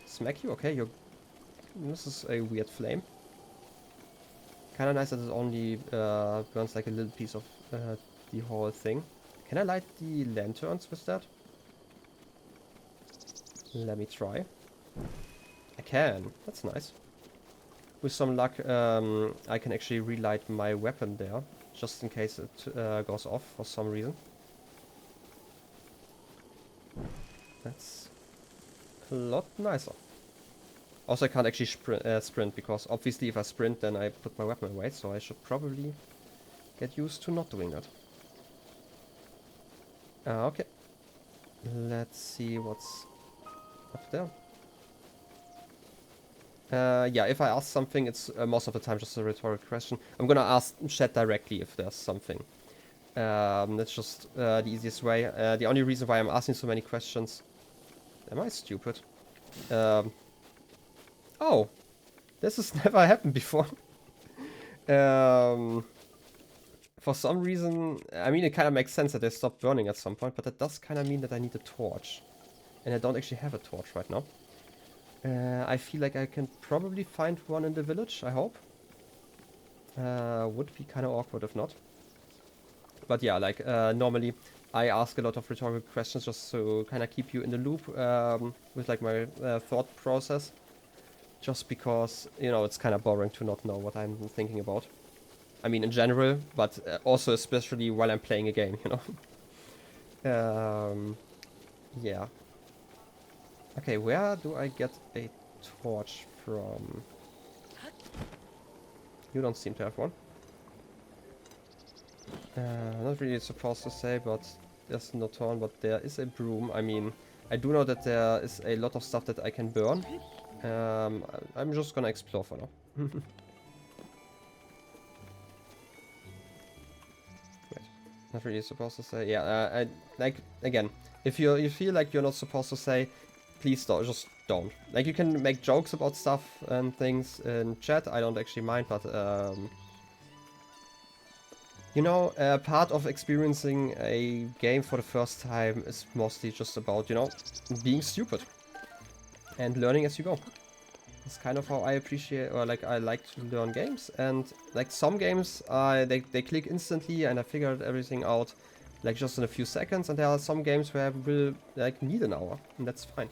smack you? Okay, you're... this is a weird flame. Kinda nice that it only burns like a little piece of the whole thing. Can I light the lanterns with that? Let me try. I can. That's nice. With some luck, I can actually relight my weapon there, just in case it goes off for some reason. That's a lot nicer. Also, I can't actually sprint, because obviously if I sprint, then I put my weapon away, so I should probably get used to not doing that. Okay. Let's see what's up there. Yeah, if I ask something, it's most of the time just a rhetorical question. I'm gonna ask chat directly if there's something. That's just the easiest way. The only reason why I'm asking so many questions... am I stupid? Oh! This has never happened before. For some reason... I mean, it kind of makes sense that they stopped burning at some point, but that does kind of mean that I need a torch. And I don't actually have a torch right now. I feel like I can probably find one in the village, I hope. Would be kind of awkward if not. But yeah, like, normally I ask a lot of rhetorical questions just to kind of keep you in the loop with like my thought process. Just because, you know, it's kind of boring to not know what I'm thinking about. I mean, in general, but also especially while I'm playing a game, you know. Yeah. Okay, where do I get a torch from? You don't seem to have one. Not really supposed to say, but there's no torn, but there is a broom. I mean, I do know that there is a lot of stuff that I can burn. I'm just gonna explore for now. Wait, not really supposed to say. Yeah, I like again. If you feel like you're not supposed to say, please don't. Just don't. Like, you can make jokes about stuff and things in chat. I don't actually mind, but you know, part of experiencing a game for the first time is mostly just about, you know, being stupid and learning as you go. It's kind of how I appreciate, or like, I like to learn games. And like, some games, they click instantly and I figured everything out like just in a few seconds. And there are some games where I will like need an hour, and that's fine.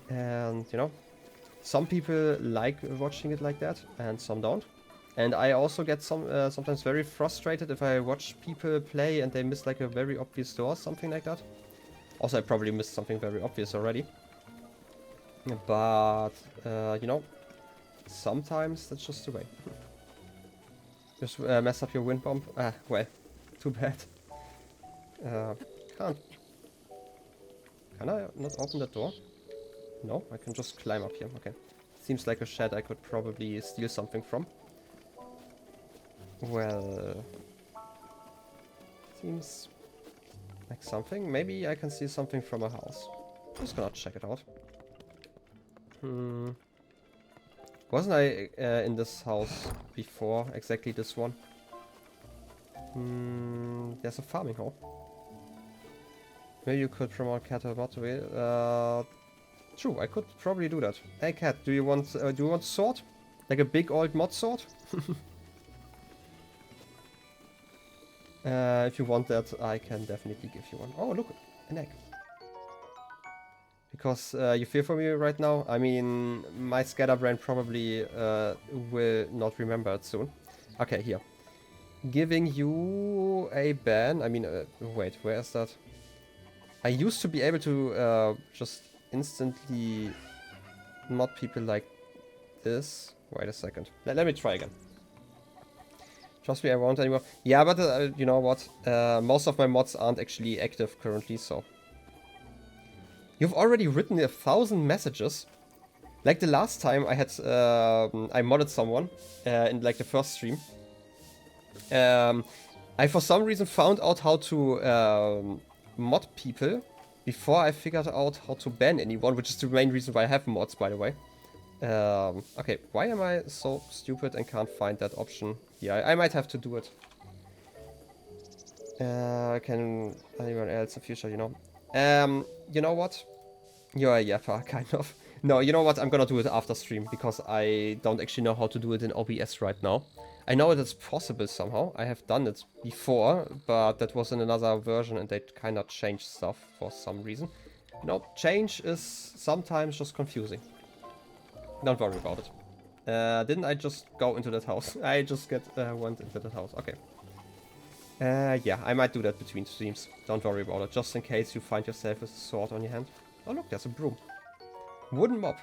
And you know, some people like watching it like that and some don't. And I also get sometimes very frustrated if I watch people play and they miss like a very obvious door or something like that. Also, I probably missed something very obvious already. But, you know, sometimes that's just the way. Just mess up your wind bomb. Ah, well, too bad. Can't. Can I not open the door? No, I can just climb up here. Okay. Seems like a shed I could probably steal something from. Well, seems like something. Maybe I can steal something from a house. Just gonna check it out. Wasn't I in this house before? Exactly this one. There's a farming hall. Maybe you could promote cattle BotW. True, I could probably do that. Hey cat, do you want a sword? Like a big old mod sword? If you want that, I can definitely give you one. Oh, look, an egg. Because you fear for me right now? I mean, my scatterbrain probably will not remember it soon. Okay, here. Giving you a ban. I mean, wait, where is that? I used to be able to just instantly mod people like this. Wait a second. Let me try again. Trust me, I won't anymore. Yeah, but you know what? Most of my mods aren't actually active currently, so. You've already written 1,000 messages. Like the last time I had, I modded someone in like the first stream. I for some reason found out how to mod people before I figured out how to ban anyone, which is the main reason why I have mods, by the way. Okay, why am I so stupid and can't find that option? Yeah, I might have to do it. Can anyone else in future, you know? You know what? You're a yapper, kind of. No, you know what? I'm gonna do it after stream, because I don't actually know how to do it in OBS right now. I know it's possible somehow. I have done it before, but that was in another version and they kind of changed stuff for some reason. You know, change is sometimes just confusing. Don't worry about it. Didn't I just go into that house? I just went into that house. Okay. Yeah, I might do that between streams. Don't worry about it. Just in case you find yourself with a sword on your hand. Oh look, there's a broom. Wooden mob.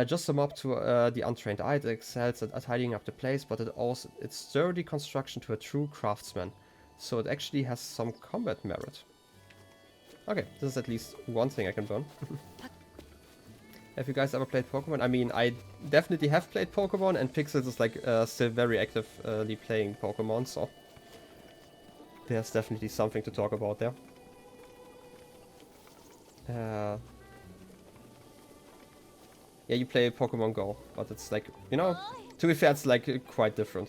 Just a mob to the untrained eye. It excels at tidying up the place, but it owes its sturdy construction to a true craftsman. So it actually has some combat merit. Okay, this is at least one thing I can burn. Have you guys ever played Pokemon? I mean, I definitely have played Pokemon, and Pixels is like still very actively playing Pokemon, so there's definitely something to talk about there. Yeah, you play Pokemon Go, but it's like, you know, to be fair, it's like quite different.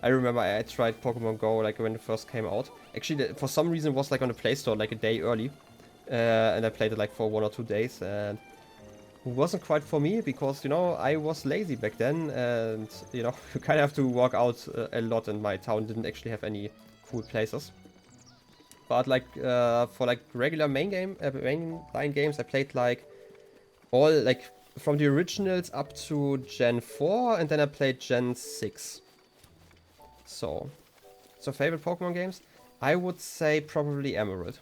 I remember I tried Pokemon Go like when it first came out. Actually, for some reason it was like on the Play Store like a day early. And I played it like for 1 or 2 days, and it wasn't quite for me because, you know, I was lazy back then, and, you know, you kind of have to walk out a lot, and my town didn't actually have any cool places. But like for like regular mainline games, I played like all like from the originals up to Gen 4, and then I played Gen 6. So favorite Pokemon games? I would say probably Emerald.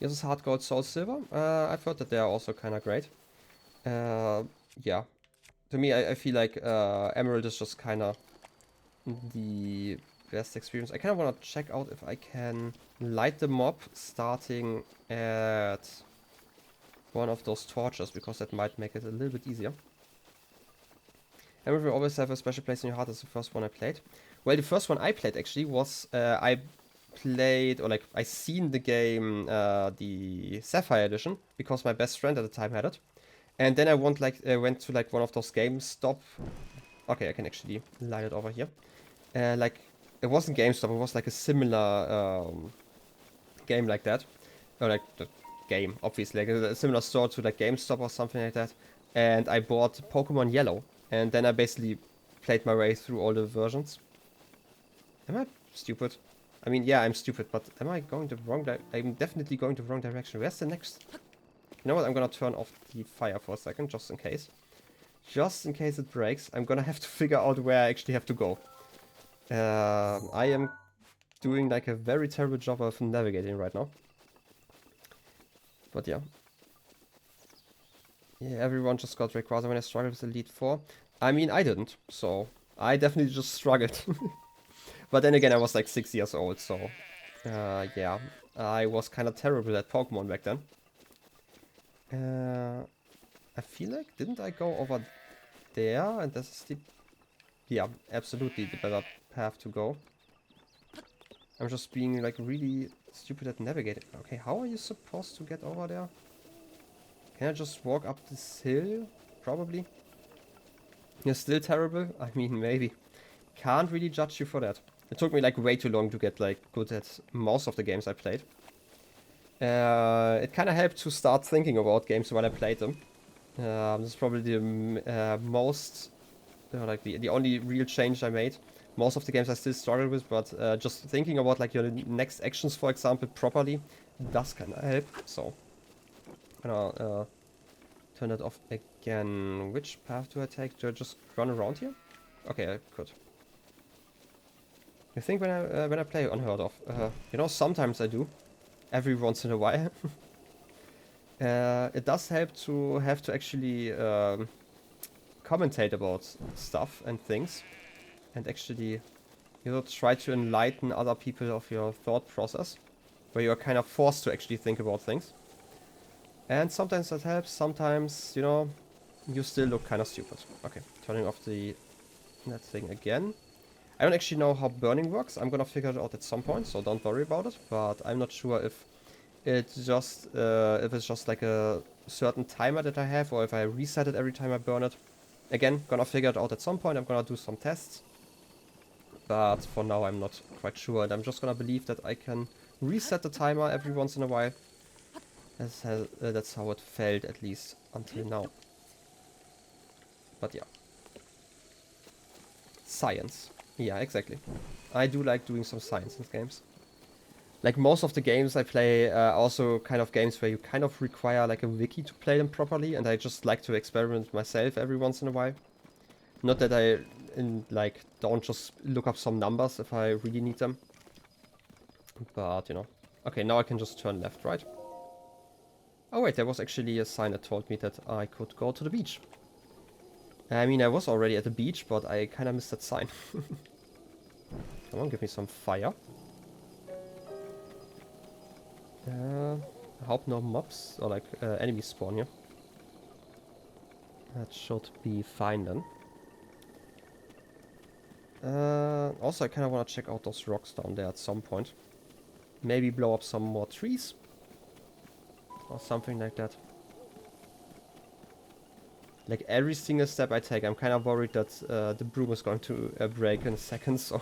This is Heart Gold, Soul Silver. I've heard that they are also kind of great. Yeah. To me, I feel like Emerald is just kind of the best experience. I kind of want to check out if I can light the mob starting at one of those torches, because that might make it a little bit easier. Emerald will always have a special place in your heart as the first one I played. Well, the first one I played actually was I played, or like I seen the game, the Sapphire edition, because my best friend at the time had it. And then I went to like one of those GameStop. Okay, I can actually light it over here. Like it wasn't GameStop, it was like a similar game like that, or like the game, obviously, like a similar store to like GameStop or something like that. And I bought Pokemon Yellow, and then I basically played my way through all the versions. Am I stupid? I mean, yeah, I'm stupid, but am I going the wrong I'm definitely going the wrong direction. Where's the next? You know what? I'm gonna turn off the fire for a second, just in case. Just in case it breaks, I'm gonna have to figure out where I actually have to go. I am doing like a very terrible job of navigating right now. But yeah. Yeah, everyone just got Rayquaza when I struggled with Elite Four. I mean, I didn't, so I definitely just struggled. But then again, I was like 6 years old, so yeah, I was kind of terrible at Pokemon back then. I feel like, didn't I go over there? And this is the, yeah, absolutely the better path to go. I'm just being like really stupid at navigating. Okay, how are you supposed to get over there? Can I just walk up this hill? Probably. You're still terrible? I mean, maybe. Can't really judge you for that. It took me like way too long to get like good at most of the games I played. It kind of helped to start thinking about games when I played them. This is probably the most, like the only real change I made. Most of the games I still struggle with, but just thinking about like your next actions, for example, properly does kind of help. So, I'm gonna turn it off again. Which path do I take? Do I just run around here? Okay, I could. You think when I play Unheard of, you know, sometimes I do, every once in a while. It does help to have to actually commentate about stuff and things, and actually, you know, try to enlighten other people of your thought process, where you are kind of forced to actually think about things. And sometimes that helps, sometimes, you know, you still look kind of stupid. Okay, turning off that thing again. I don't actually know how burning works. I'm gonna figure it out at some point, so don't worry about it. But I'm not sure if it's just like a certain timer that I have, or if I reset it every time I burn it. Again, gonna figure it out at some point. I'm gonna do some tests. But for now, I'm not quite sure, and I'm just gonna believe that I can reset the timer every once in a while. That's how it felt, at least until now. But yeah. Science. Yeah, exactly. I do like doing some science in games. Like most of the games I play are also kind of games where you kind of require like a wiki to play them properly, and I just like to experiment myself every once in a while. Not that I like don't just look up some numbers if I really need them. But you know. Okay, now I can just turn left, right? Oh wait, there was actually a sign that told me that I could go to the beach. I mean, I was already at the beach, but I kind of missed that sign. Come on, give me some fire. I hope no mobs or like enemies spawn here. That should be fine then. Also, I kind of want to check out those rocks down there at some point. Maybe blow up some more trees. Or something like that. Like every single step I take, I'm kind of worried that the broom is going to break in a second, so...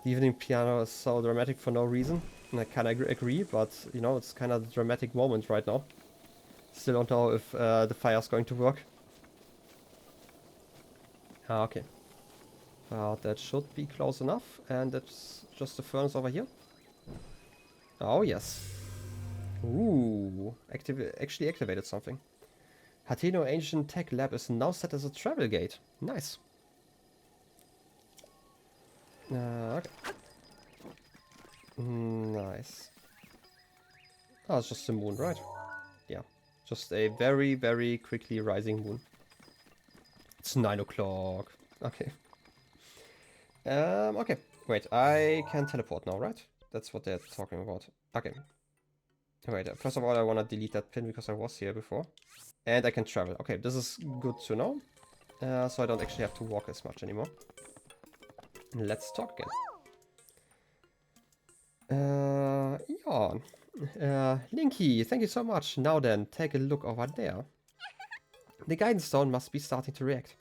The evening piano is so dramatic for no reason. And I kind of agree, but, you know, it's kind of a dramatic moment right now. Still don't know if the fire's going to work. Ah, okay. Well, that should be close enough. And that's just the furnace over here. Oh, yes. Ooh. Actually activated something. Hateno Ancient Tech Lab is now set as a travel gate. Nice. Okay. Nice. Oh, it's just the moon, right? Yeah. Just a very, very quickly rising moon. It's 9 o'clock. Okay. Okay. Wait, I can teleport now, right? That's what they're talking about. Okay. Wait, first of all, I want to delete that pin because I was here before. And I can travel. Okay, this is good to know. So I don't actually have to walk as much anymore. Let's talk again. Yeah. Linky, thank you so much. Now then, take a look over there. The guidance stone must be starting to react.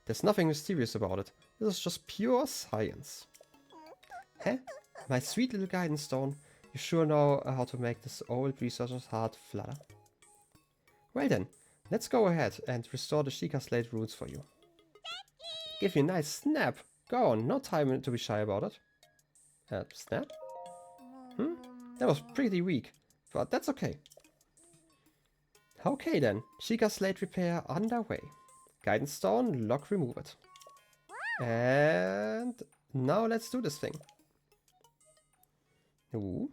There's nothing mysterious about it. This is just pure science. Huh? My sweet little guidance stone. You sure know how to make this old researcher's heart flutter. Well then, let's go ahead and restore the Sheikah Slate runes for you. Give you a nice snap. Go on, no time to be shy about it. Snap? That was pretty weak, but that's okay. Okay then, Sheikah Slate repair underway. Guidance stone, lock remove it. And now let's do this thing. Ooh,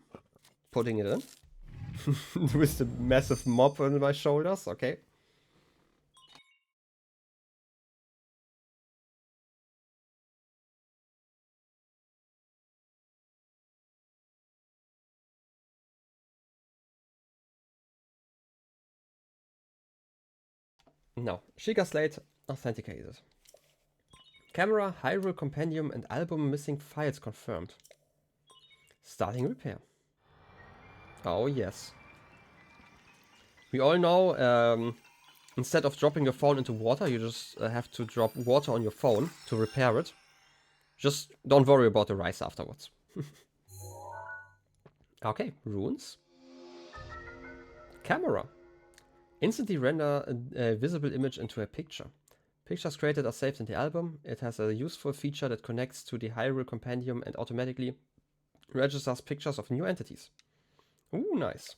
putting it in. With the massive mop on my shoulders, okay. No, Sheikah Slate authenticated. Camera, Hyrule Compendium and album missing files confirmed. Starting repair. Oh yes. We all know, instead of dropping your phone into water, you just have to drop water on your phone to repair it. Just don't worry about the rice afterwards. Okay, runes. Camera. Instantly render a visible image into a picture. Pictures created are saved in the album. It has a useful feature that connects to the Hyrule Compendium and automatically registers pictures of new entities. Ooh, nice.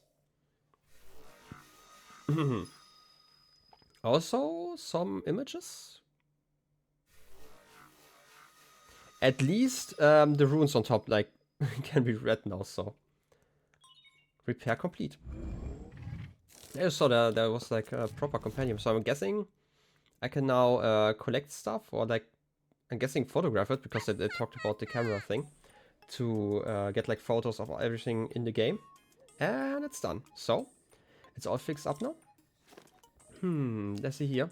Also, some images. At least the runes on top, like, can be read now, so. Repair complete. Yeah, so there was like a proper compendium, so I'm guessing I can now collect stuff, or like, I'm guessing photograph it, because they talked about the camera thing, to get like photos of everything in the game. And it's done. So, it's all fixed up now. Let's see here.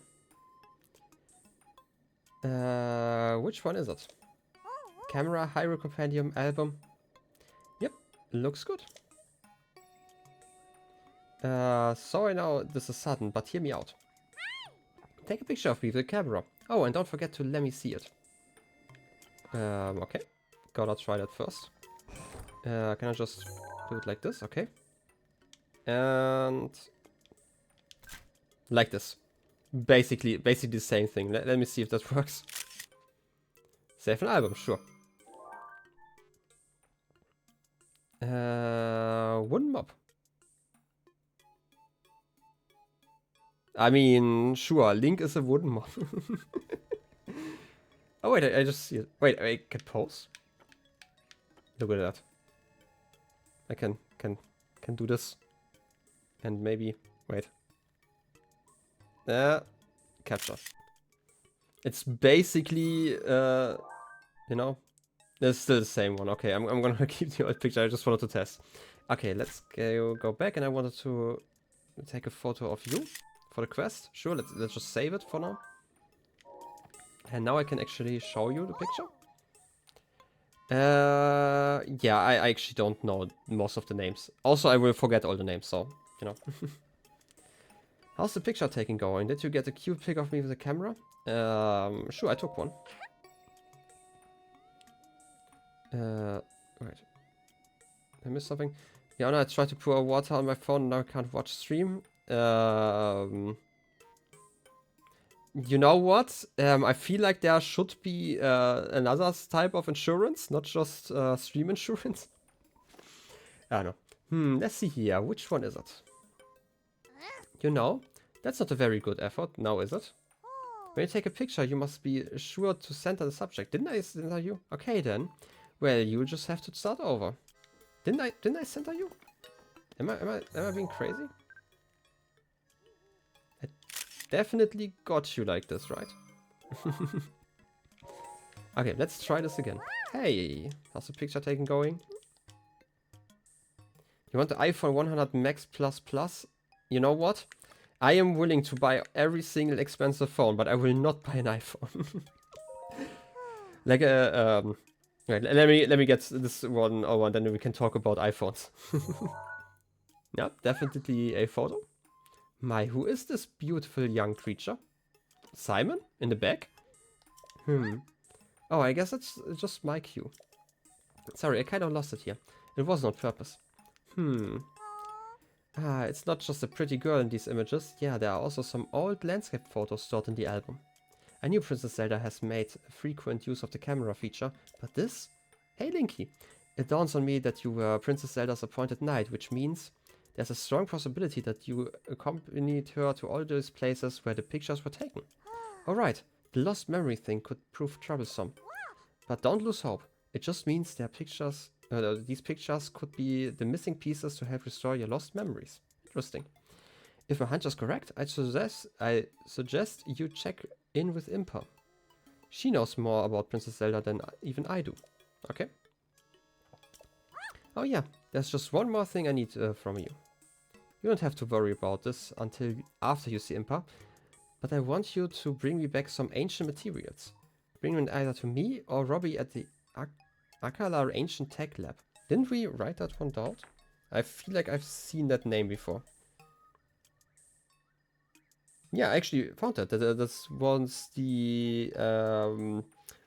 Which one is it? Camera, Hyrule Compendium, album. Yep, looks good. Sorry now, this is sudden, but hear me out. Take a picture of me with the camera. Oh, and don't forget to let me see it. Okay. Gotta try that first. Can I just do it like this? Okay. And like this. Basically the same thing. Let me see if that works. Save an album, sure. Wooden mob. I mean, sure, Link is a wooden mob. Oh wait, I just see it. Wait, I can pose? Look at that. I can do this. And maybe, wait. Capture. It's basically, you know, it's still the same one. Okay, I'm gonna keep the old picture. I just wanted to test. Okay, let's go back, and I wanted to take a photo of you for the quest. Sure, let's just save it for now. And now I can actually show you the picture. Yeah, I actually don't know most of the names. Also, I will forget all the names, so, you know. How's the picture taking going? Did you get a cute pic of me with the camera? Sure, I took one. Wait. I missed something? Yeah, no, I tried to pour water on my phone and now I can't watch stream. You know what? I feel like there should be another type of insurance, not just stream insurance. I don't know. Let's see here. Which one is it? You know, that's not a very good effort, now is it? When you take a picture, you must be sure to center the subject. Didn't I center you? Okay then. Well, you just have to start over. Didn't I center you? Am I being crazy? I definitely got you like this, right? Okay, let's try this again. Hey, how's the picture taking going? You want the iPhone 100 Max Plus Plus? You know what? I am willing to buy every single expensive phone, but I will not buy an iPhone. Like wait, let me get this one over, and then we can talk about iPhones. Yep, definitely a photo. My, who is this beautiful young creature? Simon? In the back? Oh, I guess it's just my cue. Sorry, I kind of lost it here. It wasn't on purpose. It's not just a pretty girl in these images. Yeah, there are also some old landscape photos stored in the album. I knew Princess Zelda has made frequent use of the camera feature, but this? Hey Linky, it dawns on me that you were Princess Zelda's appointed knight, which means there's a strong possibility that you accompanied her to all those places where the pictures were taken. Alright, the lost memory thing could prove troublesome. But don't lose hope. It just means there are pictures these pictures could be the missing pieces to help restore your lost memories. Interesting. If my hunch is correct, I suggest you check in with Impa. She knows more about Princess Zelda than even I do. Okay. Oh yeah, there's just one more thing I need from you. You don't have to worry about this until after you see Impa, but I want you to bring me back some ancient materials. Bring them either to me or Robbie at the Akala Ancient Tech Lab. Didn't we write that one down? I feel like I've seen that name before. Yeah, I actually found that. That's once the...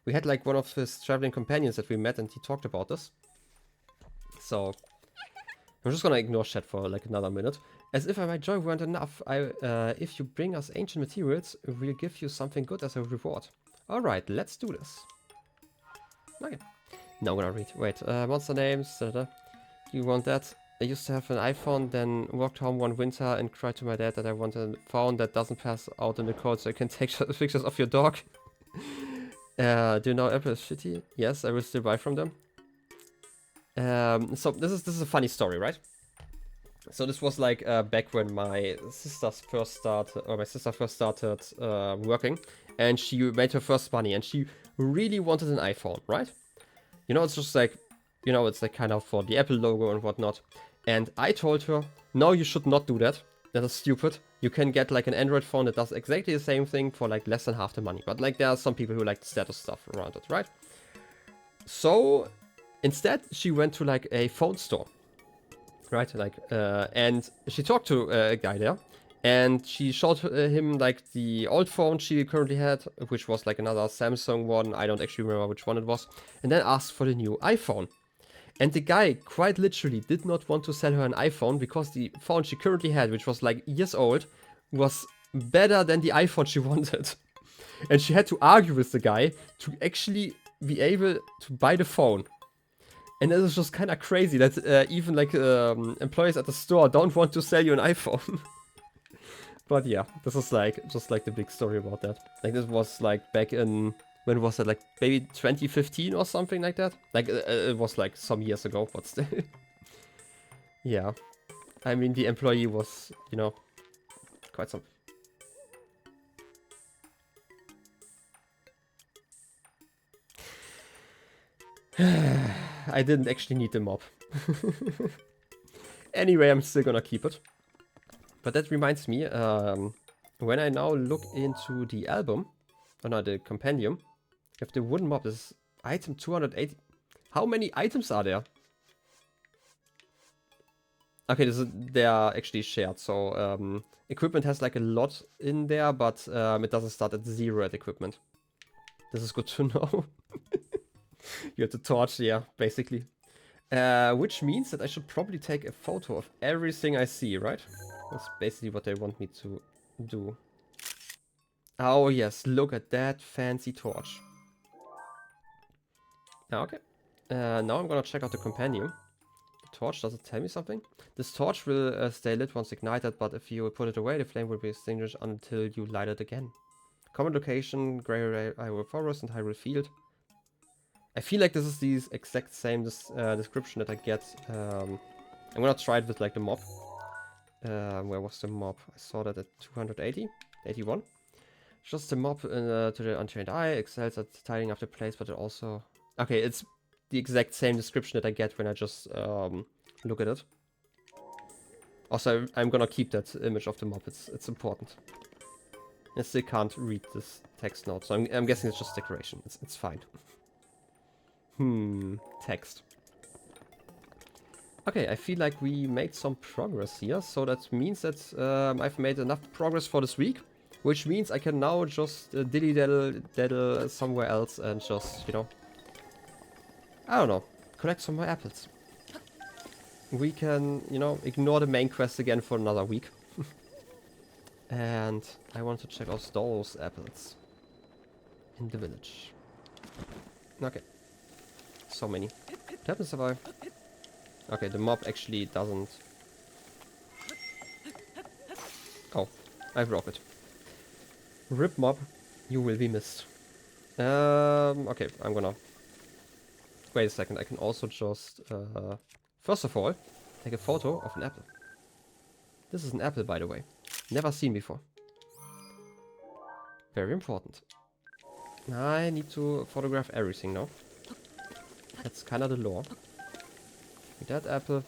we had like one of his traveling companions that we met and he talked about this. So... I'm just gonna ignore chat for like another minute. As if my joy weren't enough, if you bring us ancient materials, we'll give you something good as a reward. Alright, let's do this. Okay. Now I'm gonna read. Wait, monster names. You want that? I used to have an iPhone, then walked home one winter and cried to my dad that I want a phone that doesn't pass out in the cold so I can take pictures of your dog. Do you know Apple is shitty? Yes, I will still buy from them. So this is a funny story, right? So this was like back when my sister first started working, and she made her first money, and she really wanted an iPhone, right? You know, it's just like, you know, it's like kind of for the Apple logo and whatnot. And I told her, no, you should not do that. That is stupid. You can get like an Android phone that does exactly the same thing for like less than half the money. But like there are some people who like the status stuff around it, right? So instead, she went to like a phone store, right? Like, and she talked to a guy there, and she showed him like the old phone she currently had, which was like another Samsung one. I don't actually remember which one it was, and then asked for the new iPhone. And the guy quite literally did not want to sell her an iPhone because the phone she currently had, which was like years old, was better than the iPhone she wanted. And she had to argue with the guy to actually be able to buy the phone. And it is just kind of crazy that even like employees at the store don't want to sell you an iPhone. But yeah, this is like just like the big story about that. Like this was like back in, when was it, like maybe 2015 or something like that? Like it was like some years ago, but still. Yeah, I mean the employee was, you know, quite some. I didn't actually need the mob. Anyway, I'm still gonna keep it. But that reminds me, when I now look into the album, or no, the compendium, if the wooden mob is item 280. How many items are there? Okay, they are actually shared. So equipment has like a lot in there, but it doesn't start at 0 at equipment. This is good to know. You have the torch, yeah, basically. Which means that I should probably take a photo of everything I see, right? That's basically what they want me to do. Oh yes, look at that fancy torch. Okay. Now I'm gonna check out the compendium. The torch, does it tell me something? This torch will stay lit once ignited, but if you put it away, the flame will be extinguished until you light it again. Common location, Grey Hyrule Forest and Hyrule Field. I feel like this is the exact same description that I get. I'm gonna try it with like the mob. Where was the mob? I saw that at 280, 81. Just the mob to the untrained eye, excels at tidying up the place, but it also... Okay, it's the exact same description that I get when I just look at it. Also, I'm gonna keep that image of the mob, it's important. I still can't read this text note, so I'm guessing it's just decoration, it's fine. Text. Okay, I feel like we made some progress here, so that means that I've made enough progress for this week, which means I can now just dilly-daddle somewhere else and just, you know, I don't know, collect some more apples. We can, you know, ignore the main quest again for another week. And I want to check out those apples in the village. Okay. So many. What happens if I... Okay, the mob actually doesn't... Oh, I broke it. RIP mob, you will be missed. Okay, I'm gonna Wait a second, I can also just, first of all, take a photo of an apple. This is an apple, by the way. Never seen before. Very important. I need to photograph everything now. That's kind of the law. That apple.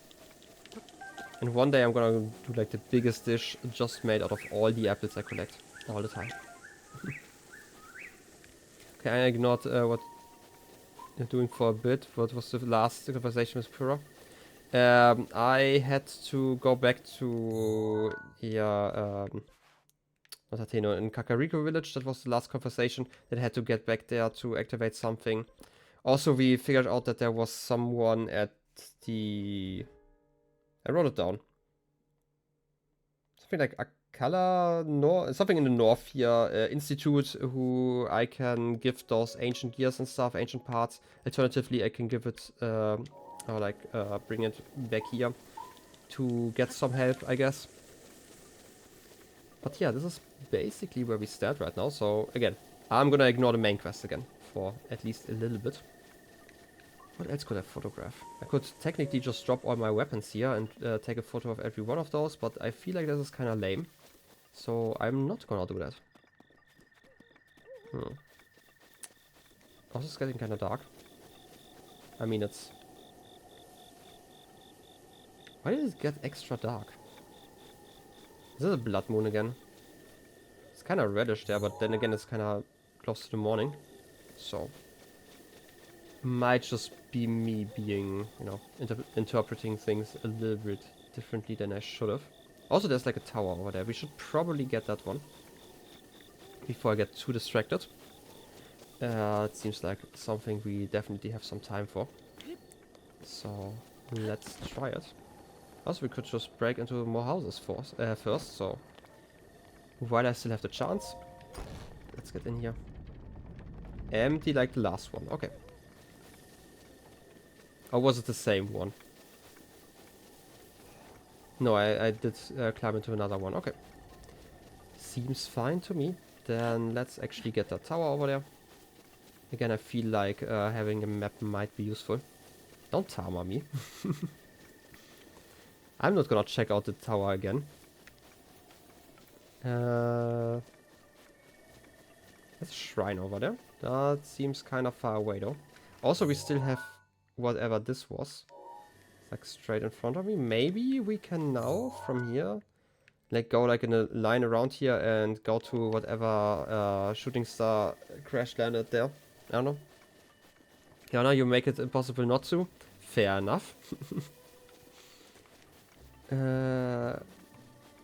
And one day I'm gonna do like the biggest dish just made out of all the apples I collect. All the time. Okay, I ignored what you're doing for a bit. What was the last conversation with Pura? I had to go back to Matateno in Kakariko village. That was the last conversation. That I had to get back there to activate something. Also, we figured out that there was someone at the... I wrote it down. Something like Akala, something in the north here, institute, who I can give those ancient gears and stuff, ancient parts. Alternatively, I can give it, bring it back here to get some help, I guess. But yeah, this is basically where we stand right now. So again, I'm gonna ignore the main quest again for at least a little bit. What else could I photograph? I could technically just drop all my weapons here and take a photo of every one of those, but I feel like this is kind of lame. So I'm not gonna do that. Also, it's getting kind of dark. I mean, it's... Why did it get extra dark? Is it a blood moon again? It's kind of reddish there, but then again it's kind of close to the morning. So... might just be me being, you know, interpreting things a little bit differently than I should have. Also, there's like a tower over there. We should probably get that one before I get too distracted. It seems like something we definitely have some time for. So, let's try it. Also, we could just break into more houses first, so... while I still have the chance, let's get in here. Empty like the last one, okay. Or was it the same one? No, I did climb into another one. Okay. Seems fine to me. Then let's actually get that tower over there. Again, I feel like having a map might be useful. Don't Tama me. I'm not gonna check out the tower again. There's a shrine over there. That seems kind of far away though. Also, we still have whatever this was. It's like straight in front of me. Maybe we can now from here like go like in a line around here and go to whatever shooting star crash landed there. I don't know. Yeah, now you make it impossible not to. Fair enough.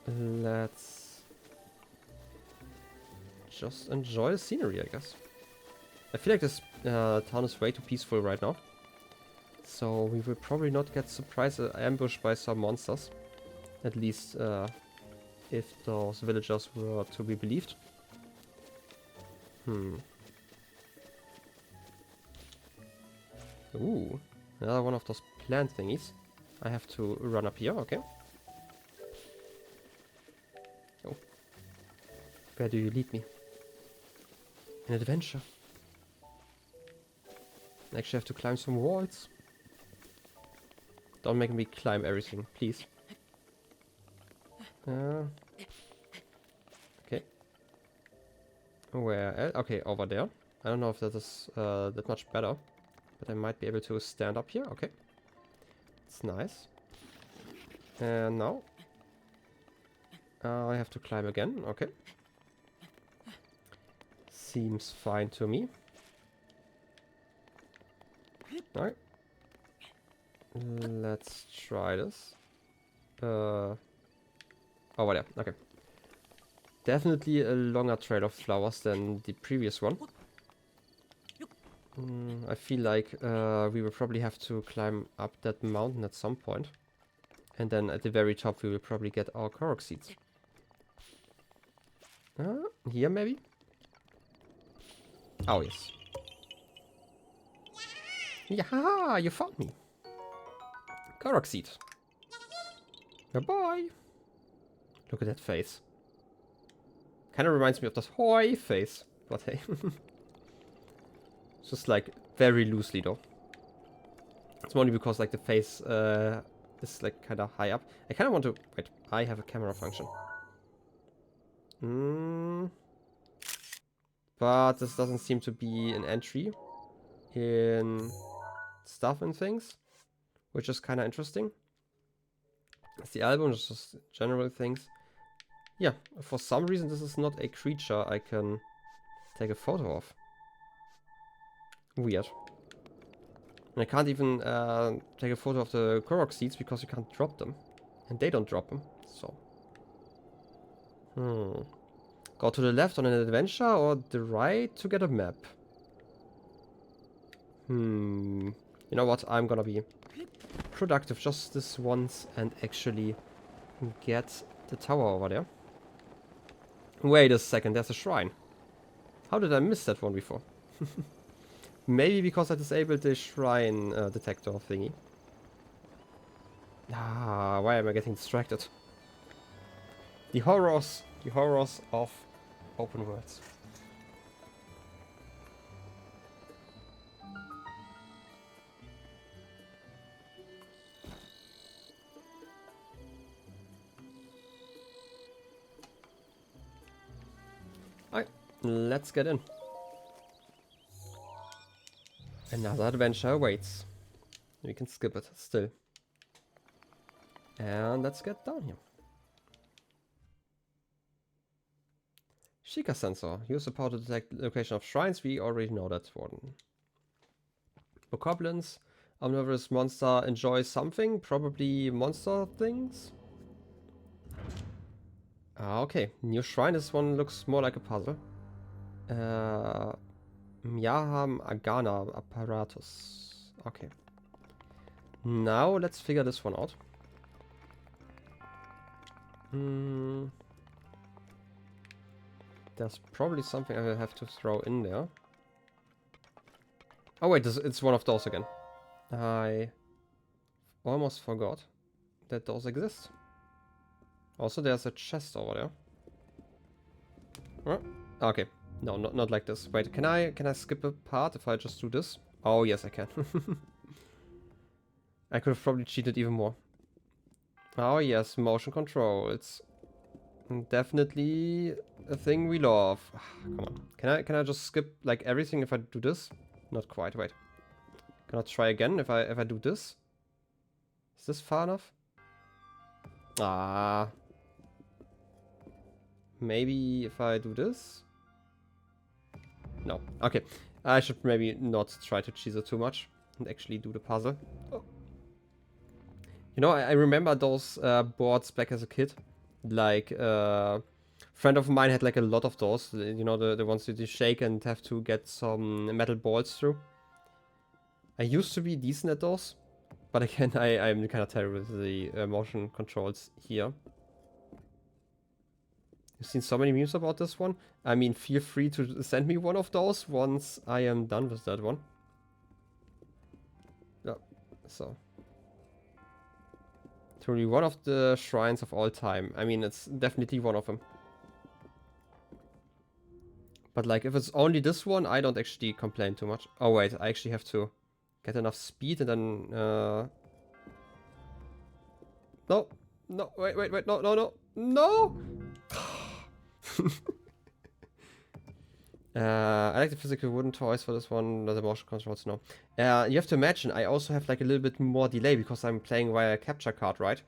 Let's just enjoy the scenery, I guess. I feel like this town is way too peaceful right now. So we will probably not get surprised ambushed by some monsters. At least if those villagers were to be believed. Ooh, another one of those plant thingies. I have to run up here, okay. Oh. Where do you lead me? An adventure. I actually have to climb some walls. Don't make me climb everything, please. Okay. Where? Okay, over there. I don't know if that is that much better, but I might be able to stand up here. Okay. It's nice. And now I have to climb again. Okay. Seems fine to me. Alright. Let's try this. Over there. Okay. Definitely a longer trail of flowers than the previous one. I feel like we will probably have to climb up that mountain at some point. And then at the very top we will probably get our Korok seeds. Here maybe? Oh yes. Yeah, you found me. Korok seed. Goodbye. Look at that face. Kind of reminds me of that hoi face. But hey. Just like very loosely though. It's only because like the face is like kind of high up. I kind of want to... Wait, I have a camera function. But this doesn't seem to be an entry in stuff and things, which is kind of interesting. It's the album, it's just general things. Yeah, for some reason this is not a creature I can take a photo of. Weird. And I can't even take a photo of the Korok seeds because you can't drop them. And they don't drop them, so... Go to the left on an adventure or the right to get a map? You know what? I'm gonna be productive just this once and actually get the tower over there. Wait a second, there's a shrine. How did I miss that one before? Maybe because I disabled the shrine detector thingy. Ah, why am I getting distracted? The horrors of open worlds. Alright, let's get in. Another adventure awaits. We can skip it still. And let's get down here. Sheikah sensor. Use the power to detect the location of shrines. We already know that one. Bokoblins. Omnivorous monster enjoys something. Probably monster things. Okay. New shrine. This one looks more like a puzzle. Myaham Agana apparatus. Okay. Now let's figure this one out. There's probably something I will have to throw in there. Oh wait, it's one of those again. I almost forgot that those exist. Also, there's a chest over there. Oh, okay, no, not like this. Wait, can I skip a part if I just do this? Oh yes, I can. I could have probably cheated even more. Oh yes, motion control. It's definitely a thing we love. Come on. Can I just skip like everything if I do this? Not quite. Wait. Can I try again if I do this? Is this far enough? Ah. Maybe if I do this? No. Okay. I should maybe not try to cheese it too much and actually do the puzzle. Oh. You know, I remember those boards back as a kid. Like, friend of mine had like a lot of those. You know, the ones that you shake and have to get some metal balls through. I used to be decent at those. But again, I'm kind of terrible with the motion controls here. You've seen so many memes about this one. I mean, feel free to send me one of those once I am done with that one. Yeah, so. Truly one of the shrines of all time. I mean, it's definitely one of them. But like, if it's only this one, I don't actually complain too much. Oh wait, I actually have to get enough speed and then... No! No, wait, no! No! I like the physical wooden toys for this one, the motion controls, no. You have to imagine, I also have like a little bit more delay because I'm playing via a capture card, right?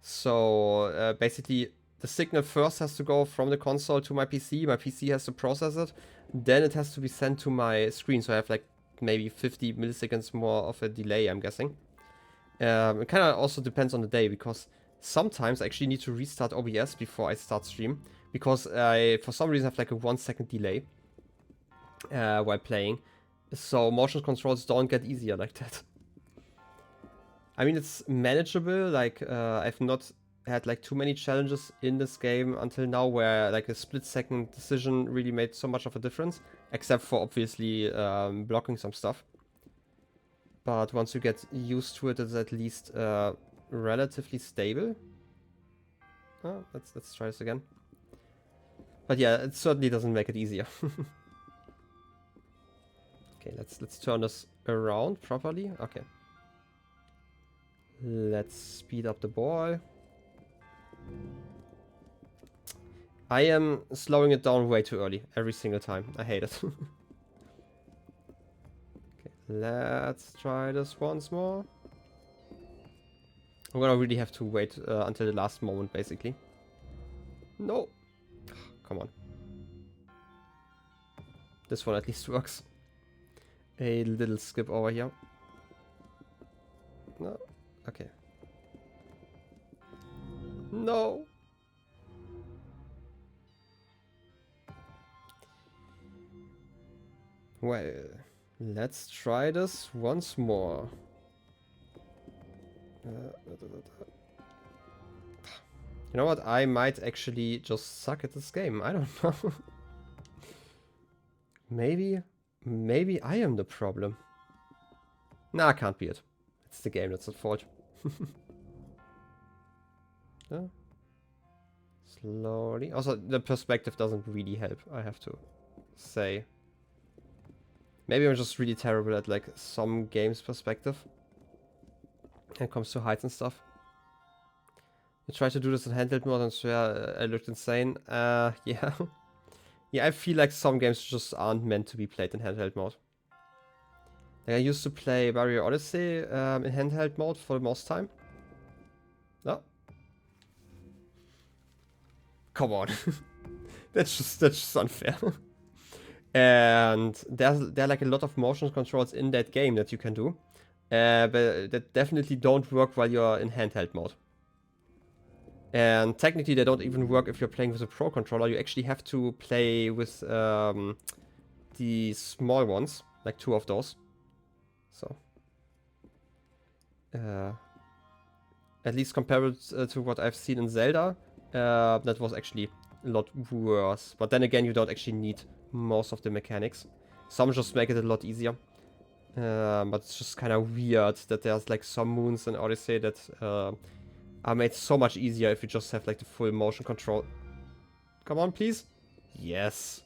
So basically the signal first has to go from the console to my PC has to process it, then it has to be sent to my screen, so I have like maybe 50 milliseconds more of a delay, I'm guessing. It kind of also depends on the day, because sometimes I actually need to restart OBS before I start stream, because I, for some reason, have like a 1 second delay while playing. So motion controls don't get easier like that. I mean, it's manageable. Like, I've not had like too many challenges in this game until now where like a split-second decision really made so much of a difference, except for obviously blocking some stuff. But once you get used to it, it's at least relatively stable. Oh, let's try this again. But yeah, it certainly doesn't make it easier. Okay, let's turn this around properly. Okay. Let's speed up the ball. I am slowing it down way too early every single time. I hate it. Okay, let's try this once more. I'm gonna really have to wait until the last moment, basically. No! Come on. This one at least works. A little skip over here. No. Okay. No! Well, let's try this once more. You know what? I might actually just suck at this game. I don't know. Maybe I am the problem. Nah, can't be it. It's the game that's at fault. Yeah. Slowly. Also, the perspective doesn't really help, I have to say. Maybe I'm just really terrible at like some games perspective when it comes to heights and stuff. I tried to do this in handheld mode and swear I looked insane. Yeah. Yeah, I feel like some games just aren't meant to be played in handheld mode. Like I used to play Mario Odyssey in handheld mode for the most time. No. Come on. that's just unfair. And there are like a lot of motion controls in that game that you can do. But that definitely don't work while you're in handheld mode. And technically they don't even work if you're playing with a pro controller. You actually have to play with the small ones, like 2 of those. So at least compared to what I've seen in Zelda, that was actually a lot worse. But then again, you don't actually need most of the mechanics. Some just make it a lot easier. But it's just kind of weird that there's like some moons in Odyssey that are made so much easier if you just have like the full motion control. Come on, please. Yes.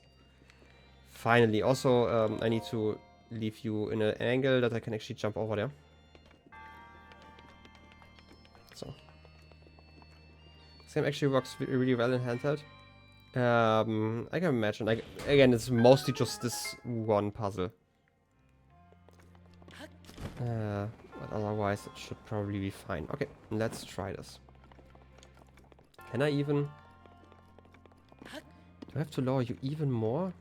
Finally. Also, I need to leave you in an angle that I can actually jump over there. So. This game actually works really well in handheld. I can imagine. Like, again, it's mostly just this one puzzle. But otherwise, it should probably be fine. Okay, let's try this. Can I even... Do I have to lower you even more?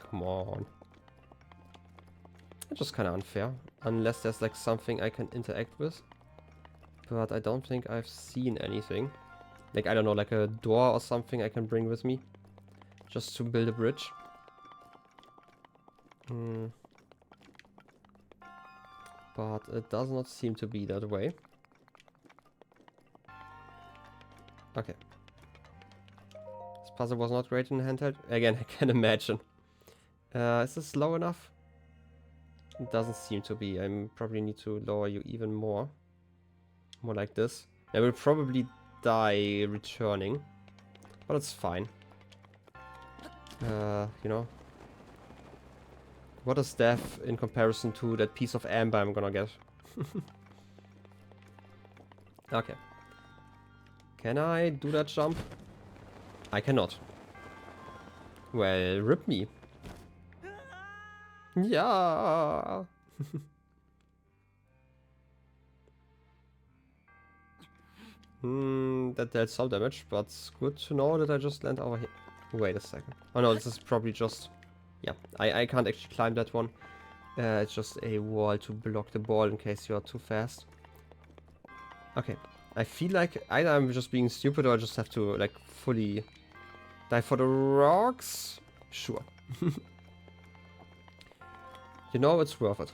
Come on. It's just kind of unfair. Unless there's like something I can interact with. But I don't think I've seen anything. Like, I don't know, like a door or something I can bring with me. Just to build a bridge. But it does not seem to be that way. Okay. This puzzle was not great in handheld. Again, I can imagine. Is this low enough? It doesn't seem to be. I probably need to lower you even more. More like this. I will probably die returning. But it's fine. You know. What is death in comparison to that piece of amber I'm gonna get? Okay. Can I do that jump? I cannot. Well, rip me. Yeah. That dealt some damage, but it's good to know that I just land over here. Wait a second. Oh no, this is probably just... Yeah, I can't actually climb that one. It's just a wall to block the ball in case you are too fast. Okay. I feel like either I'm just being stupid or I just have to like fully dive for the rocks. Sure. You know, it's worth it.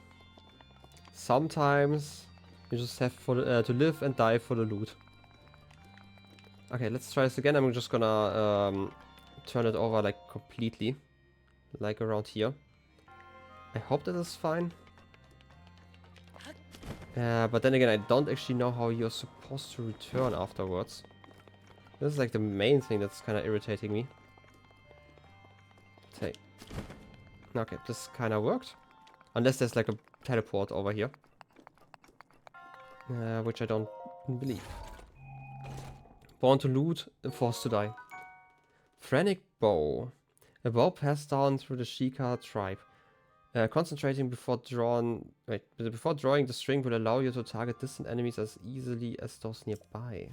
Sometimes you just have to live and die for the loot. Okay, let's try this again. I'm just gonna turn it over like completely. Like around here. I hope that is fine. But then again, I don't actually know how you're supposed to return afterwards. This is like the main thing that's kind of irritating me. Okay. Okay, this kind of worked. Unless there's like a teleport over here. which I don't believe. Born to loot, forced to die. Frantic bow. A bow passed down through the Sheikah tribe. Concentrating before drawing the string will allow you to target distant enemies as easily as those nearby.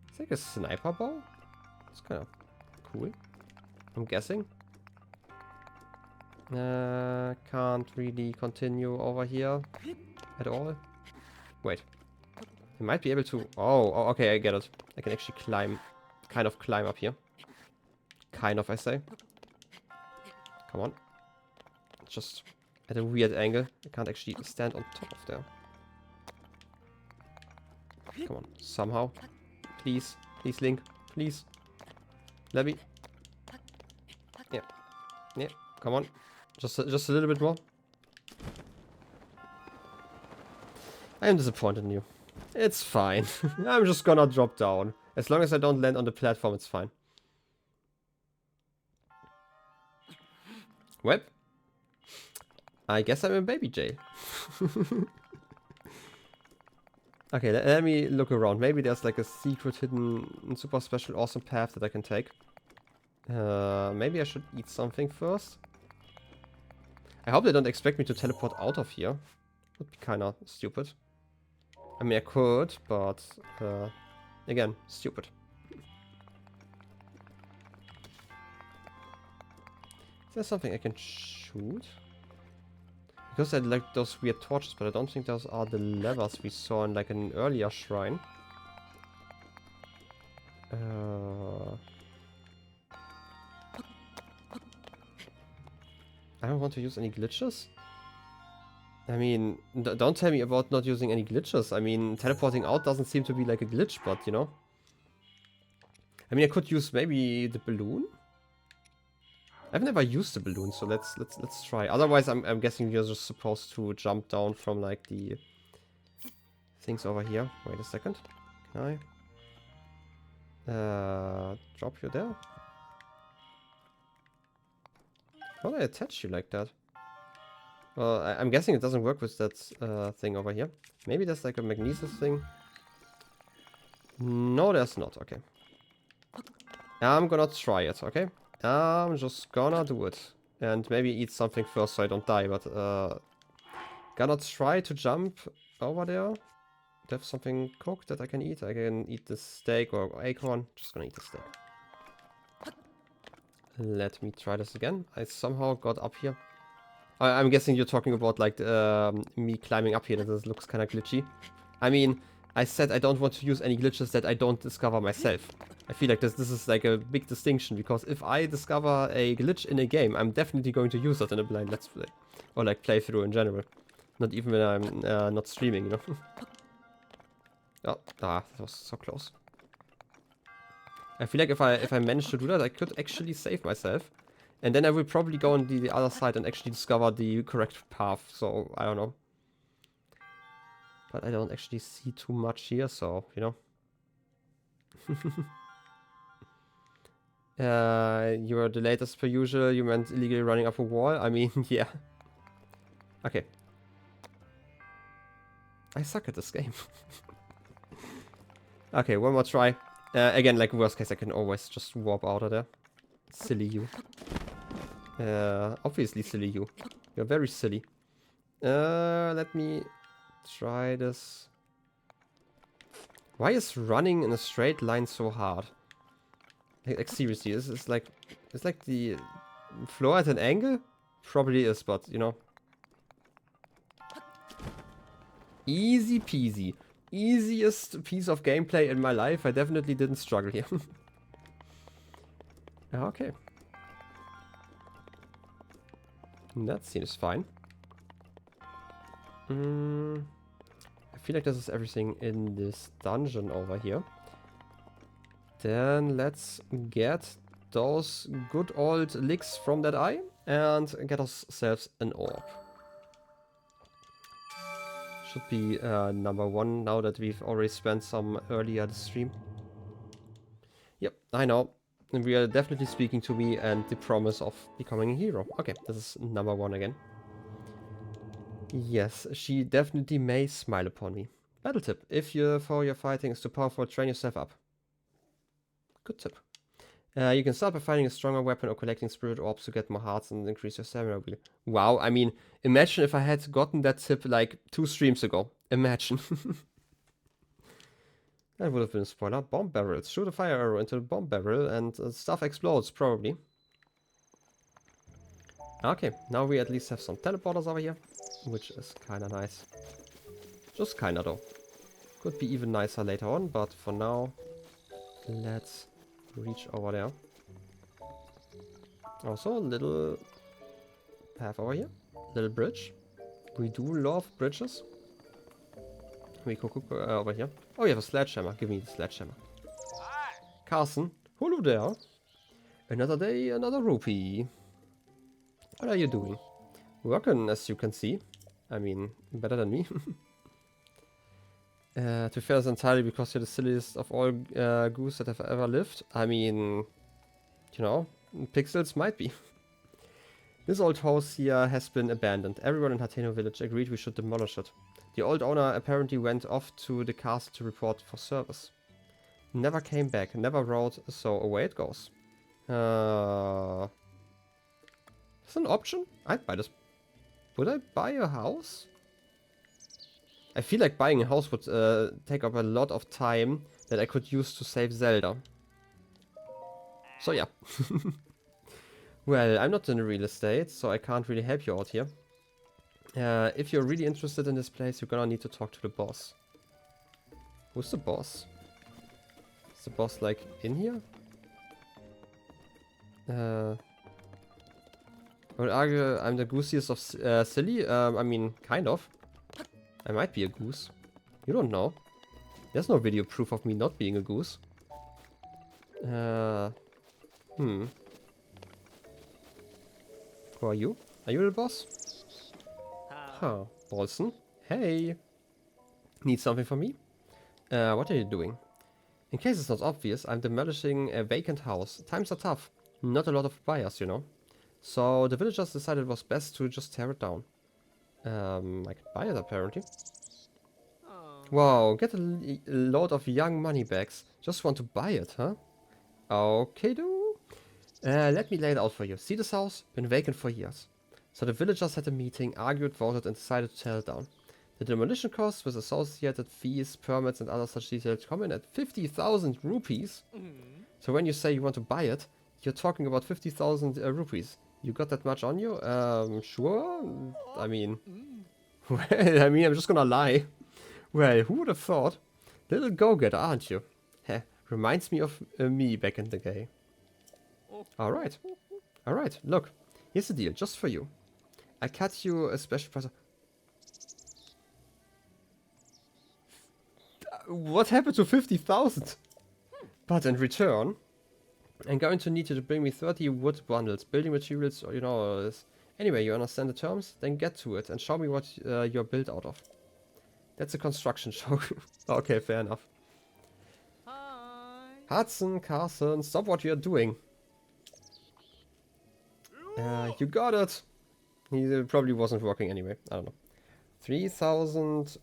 It's like a sniper bow? It's kind of cool. I'm guessing. Can't really continue over here at all. Wait. I might be able to... Oh, okay, I get it. I can actually climb, kind of climb up here. Kind of, I say. Come on. Just at a weird angle. I can't actually stand on top of there. Come on, somehow. Please, please, Link, please. Let me. Yeah, yeah. Come on, just a little bit more. I am disappointed in you. It's fine. I'm just gonna drop down. As long as I don't land on the platform, it's fine. Well, I guess I'm in baby jail. Okay, let me look around. Maybe there's like a secret, hidden, super special, awesome path that I can take. Maybe I should eat something first. I hope they don't expect me to teleport out of here. Would be kinda stupid. I mean, I could, but again, stupid. Is there something I can shoot? Because I like those weird torches, but I don't think those are the levers we saw in like an earlier shrine. I don't want to use any glitches. I mean, don't tell me about not using any glitches. I mean, teleporting out doesn't seem to be like a glitch, but you know. I mean, I could use maybe the balloon. I've never used the balloon, so let's try. Otherwise, I'm guessing you're just supposed to jump down from like the things over here. Wait a second. Can I drop you there? How do I attach you like that? Well, I'm guessing it doesn't work with that thing over here. Maybe there's like a magnesis thing. No, there's not. Okay. I'm gonna try it, okay? I'm just gonna do it. And maybe eat something first so I don't die, but gonna try to jump over there. Do I have something cooked that I can eat? I can eat the steak or acorn. Just gonna eat the steak. Let me try this again. I somehow got up here. I'm guessing you're talking about like me climbing up here. That looks kind of glitchy. I mean, I said I don't want to use any glitches that I don't discover myself. I feel like this is like a big distinction, because if I discover a glitch in a game, I'm definitely going to use it in a blind let's play. Or like playthrough in general. Not even when I'm not streaming, you know. Oh, that was so close. I feel like if I manage to do that, I could actually save myself. And then I will probably go on the other side and actually discover the correct path, so I don't know. But I don't actually see too much here, so, you know. You are the latest per usual. You meant illegally running up a wall? I mean, yeah. Okay. I suck at this game. Okay, one more try. Again, like worst case, I can always just warp out of there. Silly you. Obviously silly you. You're very silly. Let me try this. Why is running in a straight line so hard? Like seriously, this is like, it's like the floor at an angle? Probably is, but you know. Easy peasy. Easiest piece of gameplay in my life. I definitely didn't struggle here. Okay. That seems fine. I feel like this is everything in this dungeon over here. Then let's get those good old licks from that eye and get ourselves an orb. Should be number 1 now that we've already spent some earlier this stream. Yep, I know. And we are definitely speaking to me and the promise of becoming a hero. Okay, this is number 1 again. Yes, she definitely may smile upon me. Battle tip. If your foe you're fighting is too powerful, train yourself up. Good tip. You can start by finding a stronger weapon or collecting spirit orbs to get more hearts and increase your stamina. Wow, I mean, imagine if I had gotten that tip like 2 streams ago. Imagine. That would have been a spoiler. Bomb barrels. Shoot a fire arrow into the bomb barrel and stuff explodes, probably. Okay, now we at least have some teleporters over here, which is kinda nice. Just kinda though. Could be even nicer later on, but for now, let's reach over there. Also, a little path over here. Little bridge. We do love bridges. We could cook over here. Oh, you have a sledgehammer. Give me the sledgehammer. Carson, hello there. Another day, another rupee. What are you doing? Working, as you can see. I mean, better than me. To be fair, it's entirely because you're the silliest of all goose that have ever lived. I mean, you know, pixels might be. This old house here has been abandoned. Everyone in Hateno village agreed we should demolish it. The old owner apparently went off to the castle to report for service. Never came back, never wrote, so away it goes. Is an option? I'd buy this. Would I buy a house? I feel like buying a house would take up a lot of time that I could use to save Zelda. So yeah. Well, I'm not in real estate, so I can't really help you out here. If you're really interested in this place, you're gonna need to talk to the boss. Who's the boss? Is the boss like in here? I would argue I'm the goosiest of silly. I mean, kind of. I might be a goose. You don't know. There's no video proof of me not being a goose. Who are you? Are you the boss? Huh. Bolson? Hey! Need something from me? What are you doing? In case it's not obvious, I'm demolishing a vacant house. Times are tough. Not a lot of buyers, you know. So the villagers decided it was best to just tear it down. I can buy it apparently. Wow, get a load of young money bags. Just want to buy it, huh? Okay, do. Let me lay it out for you. See this house? Been vacant for years. So the villagers had a meeting, argued, voted, and decided to tear it down. The demolition costs with associated fees, permits, and other such details come in at 50,000 rupees. So when you say you want to buy it, you're talking about 50,000 rupees. You got that much on you? Sure. I mean, well, I'm just gonna lie. Well, who would have thought? Little go-getter, aren't you? Heh, reminds me of me back in the day. Alright. Alright, look. Here's the deal, just for you. I cut you a special price. What happened to 50,000? But in return, I'm going to need you to bring me 30 wood bundles, building materials, or you know, this. Anyway, you understand the terms? Then get to it and show me what you're built out of. That's a construction joke. Okay, fair enough. Hi. Hudson, Carson, stop what you're doing. You got it. He probably wasn't working anyway. I don't know. 3,000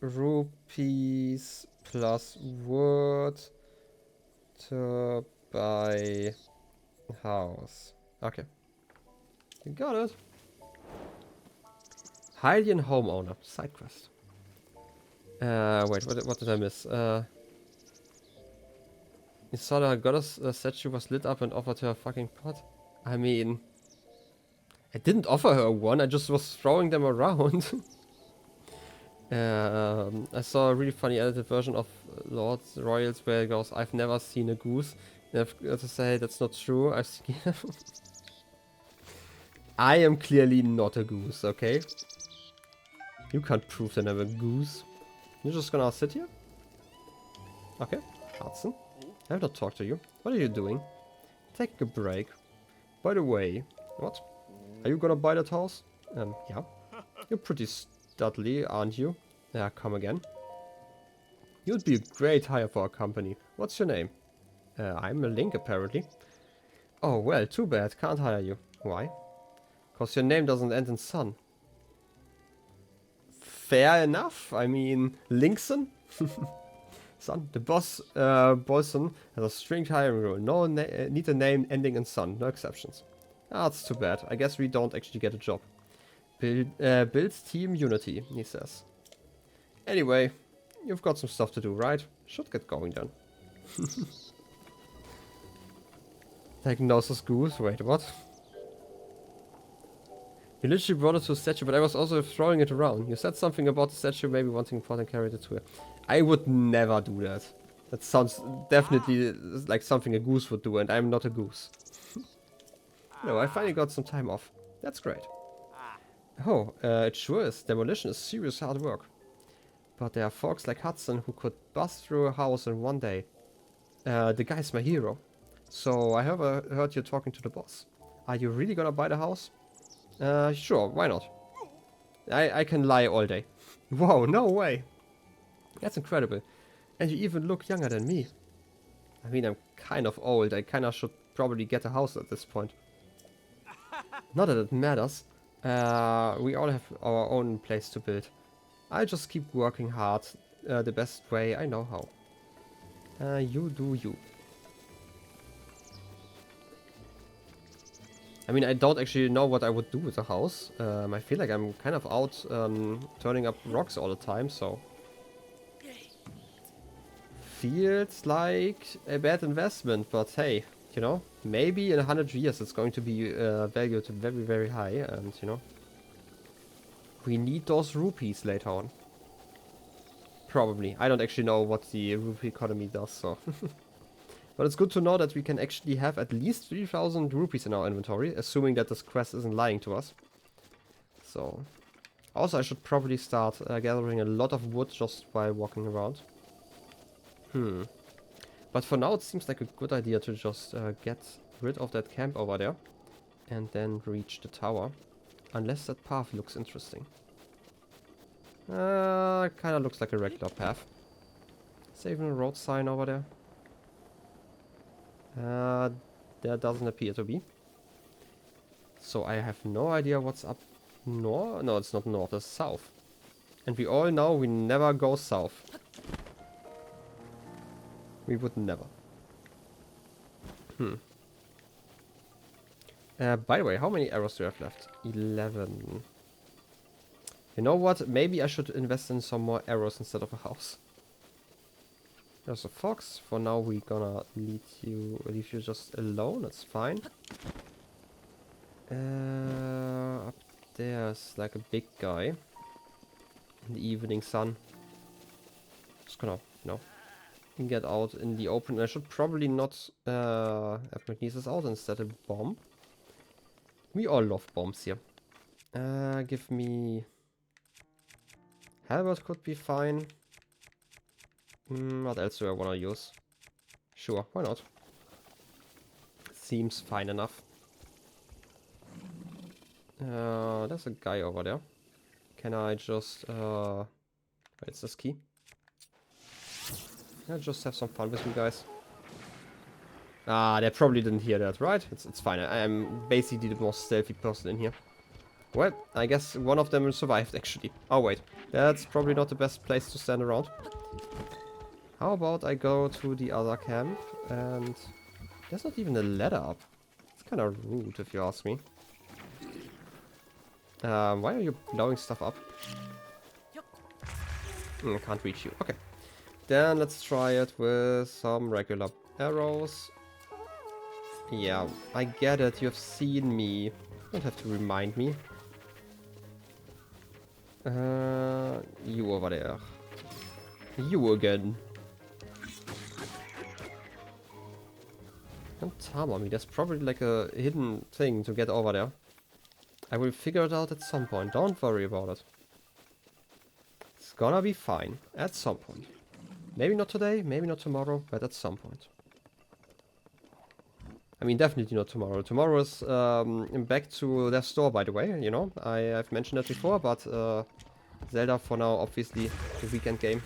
rupees plus wood to buy house. Okay. You got it. Hylian homeowner. Side quest. Wait, what did I miss? You saw the goddess statue was lit up and offered her a fucking pot? I mean, I didn't offer her one, I just was throwing them around. I saw a really funny edited version of Lord's Royals where it goes, I've never seen a goose. And I have to say, that's not true. I've seen I am clearly not a goose, okay? You can't prove that I'm a goose. You're just gonna sit here? Okay, Hudson. I have not talked to you. What are you doing? Taking a break. By the way, what? Are you gonna buy that house? Yeah. You're pretty studly, aren't you? Yeah, come again. You'd be a great hire for our company. What's your name? I'm a Link, apparently. Oh, well, too bad. Can't hire you. Why? Because your name doesn't end in son. fair enough. I mean, Linkson? Son. The boss, Bolson, has a strict hiring rule. No need a name ending in son. No exceptions. Ah, that's too bad. I guess we don't actually get a job. Builds team unity, he says. Anyway, you've got some stuff to do, right? Should get going then. Diagnosis goose. Wait, what? You literally brought it to a statue, but I was also throwing it around. You said something about the statue, maybe wanting important carried it to it. I would never do that. That sounds definitely like something a goose would do, and I'm not a goose. No, I finally got some time off. That's great. Oh, it sure is. Demolition is serious hard work. But there are folks like Hudson who could bust through a house in one day. The guy's my hero. So I heard you talking to the boss. Are you really gonna buy the house? Sure, why not? I can lie all day. Whoa, no way. That's incredible. And you even look younger than me. I mean, I'm kind of old. I kind of should probably get a house at this point. Not that it matters. We all have our own place to build. I just keep working hard the best way I know how. You do you. I mean, I don't actually know what I would do with the house. I feel like I'm kind of out turning up rocks all the time, so... Feels like a bad investment, but hey, you know, maybe in 100 years it's going to be valued very, very high, and you know, we need those rupees later on. Probably. I don't actually know what the rupee economy does, so... But it's good to know that we can actually have at least 3,000 rupees in our inventory, assuming that this quest isn't lying to us. So... Also, I should probably start gathering a lot of wood just while walking around. But for now it seems like a good idea to just get rid of that camp over there. And then reach the tower. Unless that path looks interesting. Kinda looks like a regular path. Is there even a road sign over there? There doesn't appear to be. So I have no idea what's up north. No, it's not north, it's south. And we all know we never go south. We would never. By the way, how many arrows do I have left? 11. You know what? Maybe I should invest in some more arrows instead of a house. There's a fox. For now, we're gonna leave you just alone. That's fine. Up there's like a big guy in the evening sun. Just gonna, you know, get out in the open. I should probably not have magnesis out instead of bomb. We all love bombs here. Give me... Halberd could be fine. What else do I want to use? Sure, why not? Seems fine enough. There's a guy over there. Can I just... Where's this key? I'll just have some fun with you guys. Ah, they probably didn't hear that, right? It's fine. I am basically the most stealthy person in here. Well, I guess one of them survived, actually. Oh, wait. That's probably not the best place to stand around. How about I go to the other camp, and... There's not even a ladder up. It's kind of rude, if you ask me. Why are you blowing stuff up? I can't reach you. Okay. Then let's try it with some regular arrows. Yeah, I get it. You've seen me. You don't have to remind me. You over there. You again. Don't tell me. There's probably like a hidden thing to get over there. I will figure it out at some point. Don't worry about it. It's gonna be fine. At some point. Maybe not today, maybe not tomorrow, but at some point. I mean, definitely not tomorrow. Tomorrow is back to their store, by the way, you know. I've mentioned that before, but Zelda for now, obviously, the weekend game.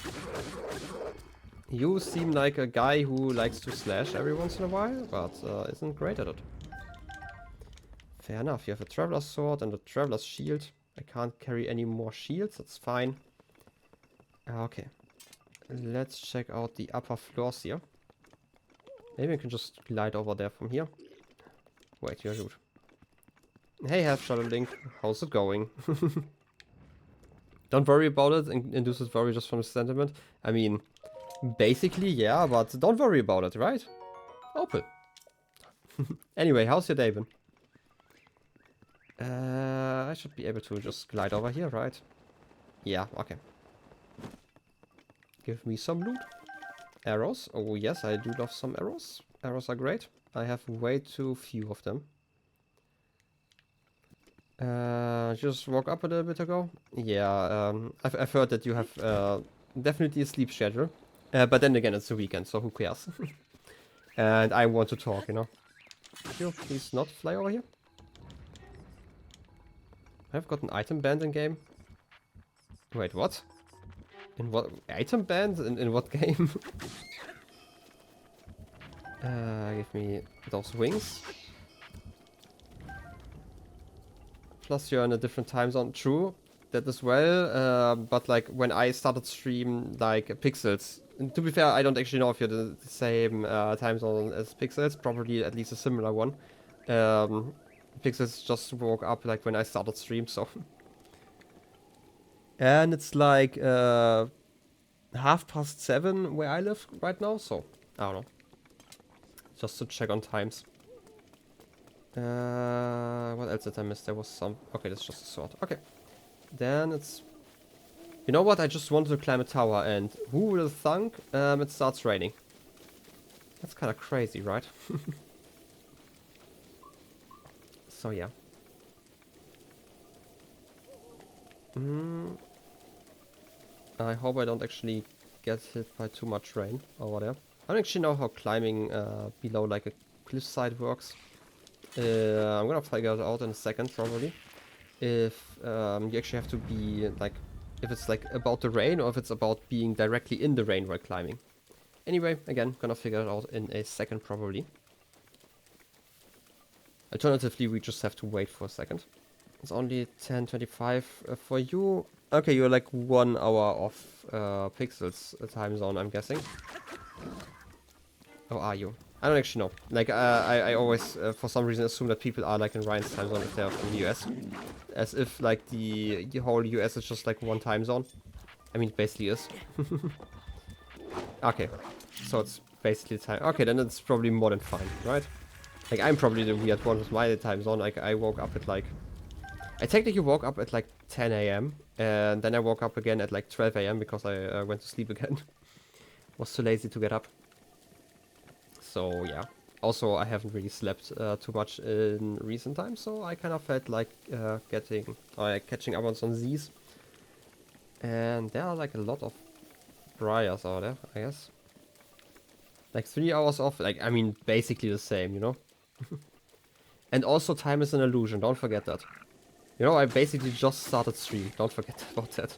You seem like a guy who likes to slash every once in a while, but isn't great at it. Fair enough, you have a Traveler's Sword and a Traveler's Shield. I can't carry any more shields, that's fine. Okay. Let's check out the upper floors here. Maybe we can just glide over there from here. Wait, you're rude. Hey, Half Shadow Link. How's it going? Don't worry about it. Induces worry just from the sentiment. I mean, basically, yeah, but don't worry about it, right? Open. Anyway, how's your day been? I should be able to just glide over here, right? Yeah, okay. Give me some loot. Arrows. Oh yes, I do love some arrows. Arrows are great. I have way too few of them. Just woke up a little bit ago. Yeah, I've heard that you have definitely a sleep schedule. But then again, it's the weekend, so who cares? And I want to talk, you know. Could you please not fly over here? I've got an item band in game. Wait, what? In what? Item band? In what game? Give me those wings. Plus you're in a different time zone. True, that as well. But like when I started stream like Pixels. And to be fair, I don't actually know if you're the same time zone as Pixels. Probably at least a similar one. Pixels just woke up like when I started stream, so. And it's like 7:30 where I live right now, so I don't know. Just to check on times. What else did I miss? There was some... Okay, that's just a sword. Okay. Then it's... You know what? I just wanted to climb a tower and who would have thunk it starts raining. That's kind of crazy, right? So yeah. I hope I don't actually get hit by too much rain over there. I don't actually know how climbing below like a cliffside works. I'm gonna figure it out in a second probably. If you actually have to be like, if it's like about the rain or if it's about being directly in the rain while climbing. Anyway, again, gonna figure it out in a second probably. Alternatively, we just have to wait for a second. It's only 10:25 for you. Okay, you're like 1 hour off Pixels time zone, I'm guessing. How are you? I don't actually know. Like, I always, for some reason, assume that people are like in Ryan's time zone if they're from the US. As if like the whole US is just like one time zone. I mean, it basically is. Okay, so it's basically time. Okay, then it's probably more than fine, right? Like, I'm probably the weird one with my time zone. Like, I woke up at like... I technically woke up at like 10 AM. And then I woke up again at like 12 AM because I went to sleep again. Was too lazy to get up. So yeah. Also, I haven't really slept too much in recent times, so I kind of felt like catching up on some Z's. And there are like a lot of briars out there, I guess. Like 3 hours off, like, I mean, basically the same, you know? And also time is an illusion, don't forget that. You know, I basically just started stream, don't forget about that.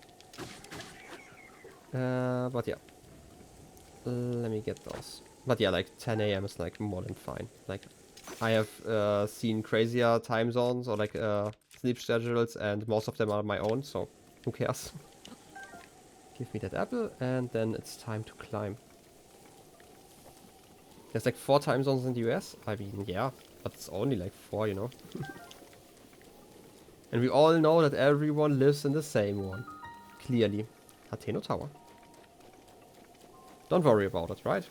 But yeah. Let me get those. But yeah, like 10 AM is like more than fine. Like, I have seen crazier time zones or like sleep schedules, and most of them are my own, so who cares? Give me that apple, and then it's time to climb. There's like 4 time zones in the US. I mean, yeah, but it's only like 4, you know. And we all know that everyone lives in the same one. Clearly. Hateno Tower. Don't worry about it, right?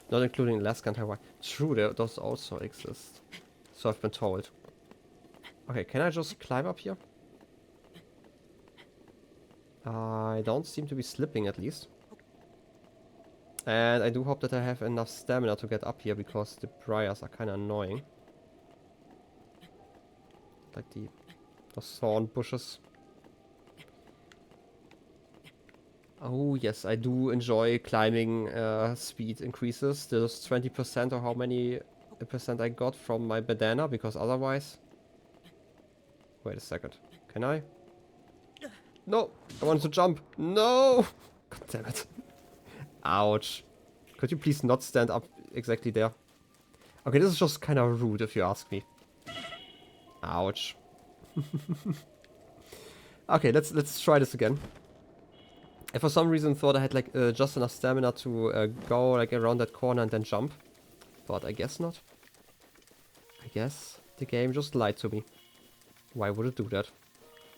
Not including Alaska and Hawaii. True, those also exist. So I've been told. Okay, can I just climb up here? I don't seem to be slipping, at least. And I do hope that I have enough stamina to get up here, because the briars are kind of annoying. Like the thorn bushes. Oh yes, I do enjoy climbing speed increases. There's 20% or how many percent I got from my bandana, because otherwise... Wait a second. Can I? No! I wanted to jump! No! God damn it. Ouch. Could you please not stand up exactly there? Okay, this is just kind of rude if you ask me. Ouch. Okay, let's try this again. I for some reason thought I had like just enough stamina to go like around that corner and then jump. But I guess not. I guess the game just lied to me. Why would it do that?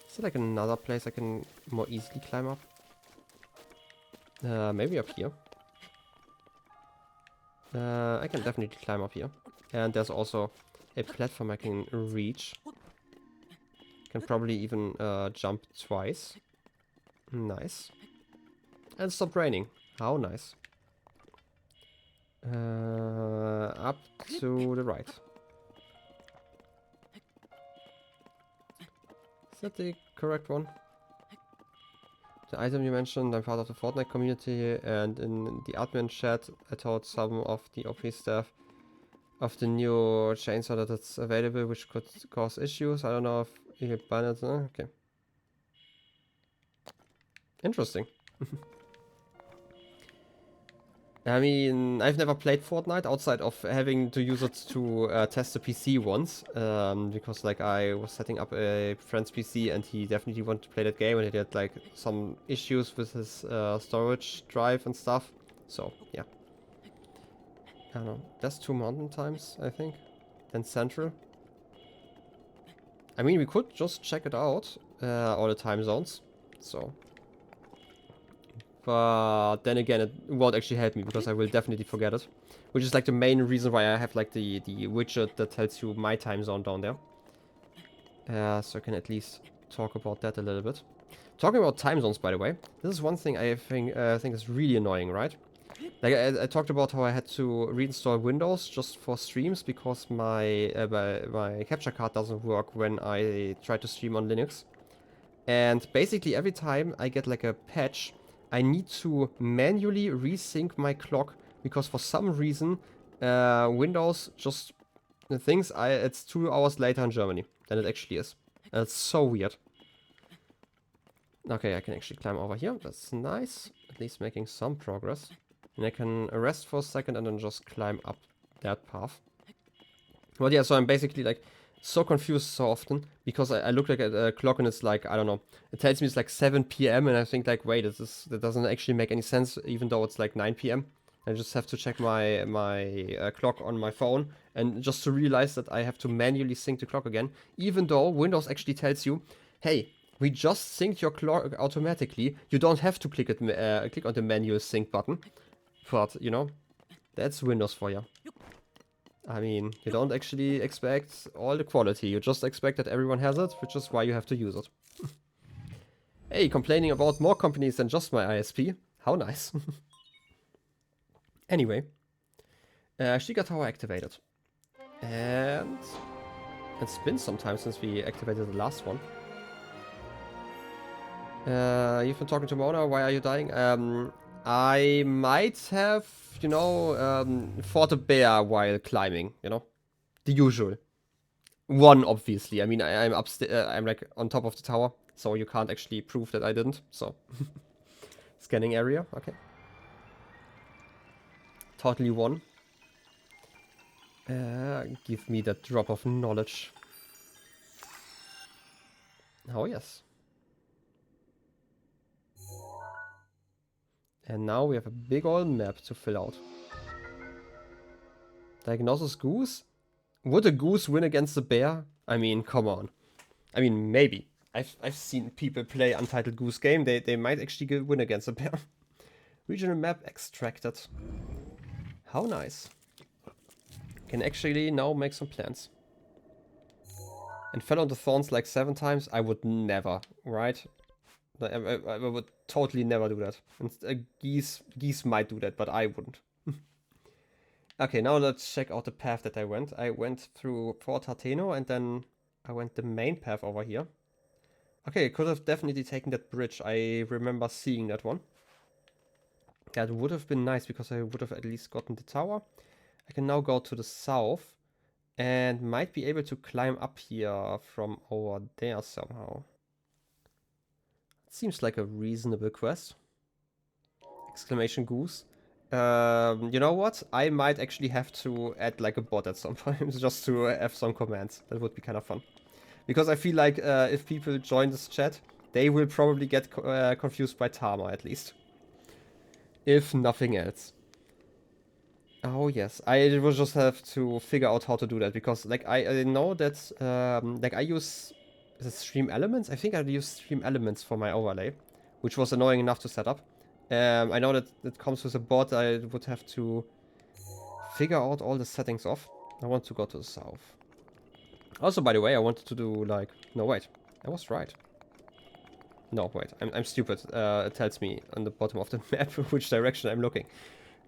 Is there like another place I can more easily climb up? Maybe up here. I can definitely climb up here. And there's also a platform I can reach. Can probably even jump twice. Nice. And stop raining. How nice. Up to the right. Is that the correct one? The item you mentioned, I'm part of the Fortnite community, and in the admin chat I told some of the OP staff of the new chainsaw that it's available, which could cause issues. I don't know if you ban it. Okay. Interesting. I mean, I've never played Fortnite outside of having to use it to test the PC once, because like I was setting up a friend's PC and he definitely wanted to play that game and he had like some issues with his storage drive and stuff. So yeah, I don't know. That's 2 mountain times, I think. Then central. I mean, we could just check it out, all the time zones. So. But then again, it won't actually help me because I will definitely forget it. Which is like the main reason why I have like the widget that tells you my time zone down there. So I can at least talk about that a little bit. Talking about time zones, by the way, this is one thing I think is really annoying, right? Like I talked about how I had to reinstall Windows just for streams because my my capture card doesn't work when I try to stream on Linux. And basically every time I get like a patch, I need to manually resync my clock because for some reason Windows just thinks it's 2 hours later in Germany than it actually is. And it's so weird. Okay, I can actually climb over here. That's nice. At least making some progress. And I can rest for a second and then just climb up that path. But yeah, so I'm basically like so confused so often because I look like at a clock and it's like, I don't know, it tells me it's like 7 p.m. and I think like, wait, that doesn't actually make any sense even though it's like 9 p.m. I just have to check my clock on my phone and just to realize that I have to manually sync the clock again, even though Windows actually tells you, hey, we just synced your clock automatically. You don't have to click on the manual sync button. But, you know, that's Windows for you. I mean, you don't actually expect all the quality, you just expect that everyone has it, which is why you have to use it. Hey, complaining about more companies than just my ISP. How nice. Anyway, Shiga Tower activated. And it's been some time since we activated the last one. You've been talking to Mona, why are you dying? I might have, you know, fought a bear while climbing, you know? The usual. One, obviously. I mean, I'm upstairs, I'm like on top of the tower, so you can't actually prove that I didn't, so. Scanning area, okay. Totally one. Give me that drop of knowledge. Oh, yes. And now we have a big old map to fill out. Diagnosis goose? Would a goose win against a bear? I mean, come on. I mean, maybe. I've seen people play Untitled Goose Game. They might actually win against a bear. Regional map extracted. How nice. Can actually now make some plans. And fell on the thorns like 7 times? I would never, right? I would totally never do that. And geese might do that, but I wouldn't. Okay, now let's check out the path that I went. I went through Fort Hateno and then I went the main path over here. Okay, could have definitely taken that bridge. I remember seeing that one. That would have been nice because I would have at least gotten the tower. I can now go to the south and might be able to climb up here from over there somehow. Seems like a reasonable quest. Exclamation goose. You know what? I might actually have to add like a bot at some point just to have some commands. That would be kind of fun. Because I feel like if people join this chat, they will probably get confused by Tama at least. If nothing else. Oh yes, I will just have to figure out how to do that, because like I know that like I use, is it Stream Elements? I think I use Stream Elements for my overlay, which was annoying enough to set up. I know that it comes with a bot. I would have to figure out all the settings off. I want to go to the south. Also, by the way, I wanted to do like, no wait, I was right. No wait, I'm stupid. It tells me on the bottom of the map which direction I'm looking.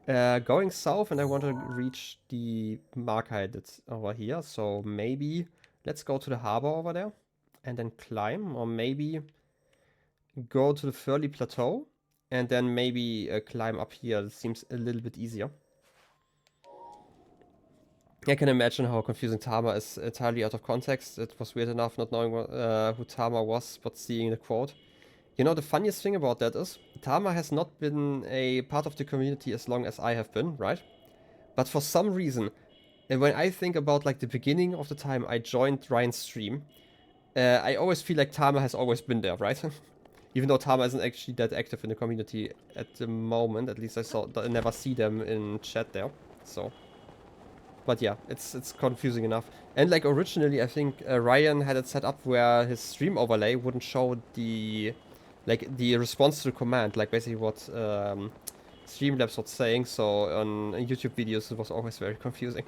Going south, and I want to reach the marker that's over here. So maybe let's go to the harbor over there and then climb, or maybe go to the Furley Plateau and then maybe climb up here. It seems a little bit easier. I can imagine how confusing Tama is entirely out of context. It was weird enough not knowing who Tama was, but seeing the quote. You know, the funniest thing about that is, Tama has not been a part of the community as long as I have been, right? But for some reason, when I think about like the beginning of the time I joined Ryan's stream, I always feel like Tama has always been there, right? Even though Tama isn't actually that active in the community at the moment, at least I never see them in chat there, so... But yeah, it's confusing enough. And like originally, I think Ryan had it set up where his stream overlay wouldn't show the response to the command, like basically what Streamlabs was saying. So on YouTube videos, it was always very confusing.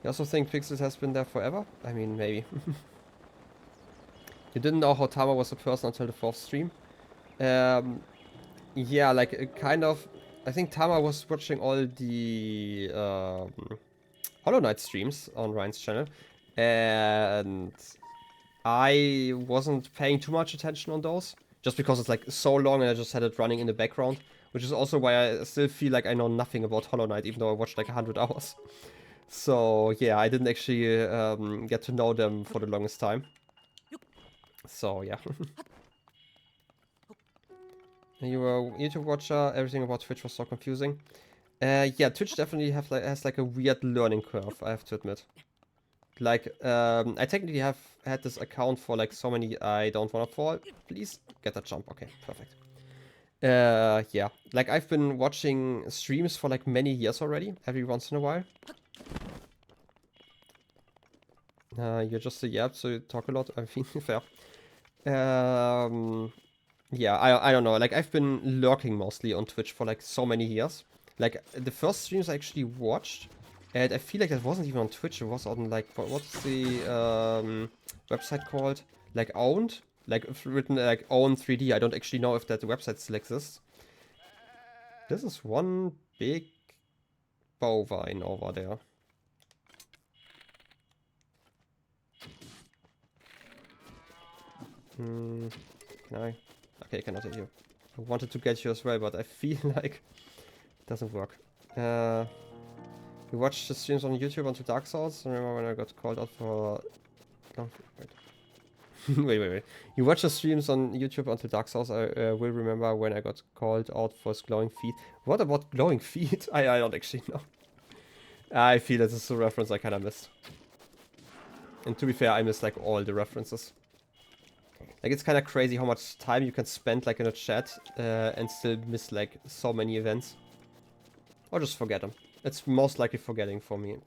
You also think Pixels has been there forever? I mean, maybe. You didn't know how Tama was a person until the 4th stream? Yeah, like kind of. I think Tama was watching all the Hollow Knight streams on Ryan's channel, and I wasn't paying too much attention on those, just because it's like so long and I just had it running in the background, which is also why I still feel like I know nothing about Hollow Knight, even though I watched like 100 hours. So yeah, I didn't actually get to know them for the longest time. So yeah. You were a YouTube watcher, everything about Twitch was so confusing. Yeah, Twitch definitely has like a weird learning curve, I have to admit. Like, I technically have had this account for like so many, I don't wanna fall. Please, get that jump, okay, perfect. Yeah, like I've been watching streams for like many years already, every once in a while. You're just a yap, so you talk a lot, I mean, fair. Yeah, I don't know, like I've been lurking mostly on Twitch for like so many years. Like the first streams I actually watched, and I feel like that wasn't even on Twitch, it was on like, what's the website called? Like Owned? Like written like Own 3D, I don't actually know if that website still exists. This is one big bovine over there. Can I? Okay, I cannot hit you. I wanted to get you as well, but I feel like it doesn't work. You watched the streams on YouTube onto Dark Souls? Remember when I got called out for... Oh, wait. wait. You watched the streams on YouTube onto Dark Souls? I will remember when I got called out for his glowing feet. What about glowing feet? I don't actually know. I feel this is a reference I kinda missed. And to be fair, I missed like all the references. Like, it's kind of crazy how much time you can spend, like, in a chat, and still miss, like, so many events. Or just forget them. It's most likely forgetting for me.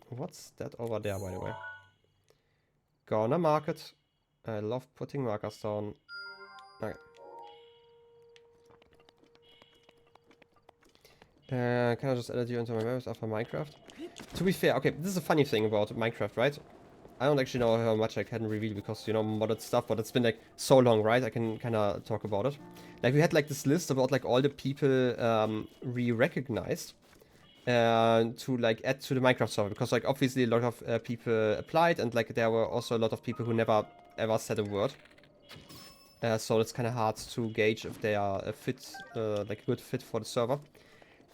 What's that over there, by the way? Gonna mark it. I love putting markers down. Okay. Can I just edit you into my memories after Minecraft? To be fair, okay, this is a funny thing about Minecraft, right? I don't actually know how much I can reveal because, you know, modded stuff, but it's been like so long, right? I can kind of talk about it. Like, we had like this list about like all the people we recognized to like add to the Minecraft server, because like obviously a lot of people applied, and like there were also a lot of people who never ever said a word. So it's kind of hard to gauge if they are a fit, like a good fit for the server.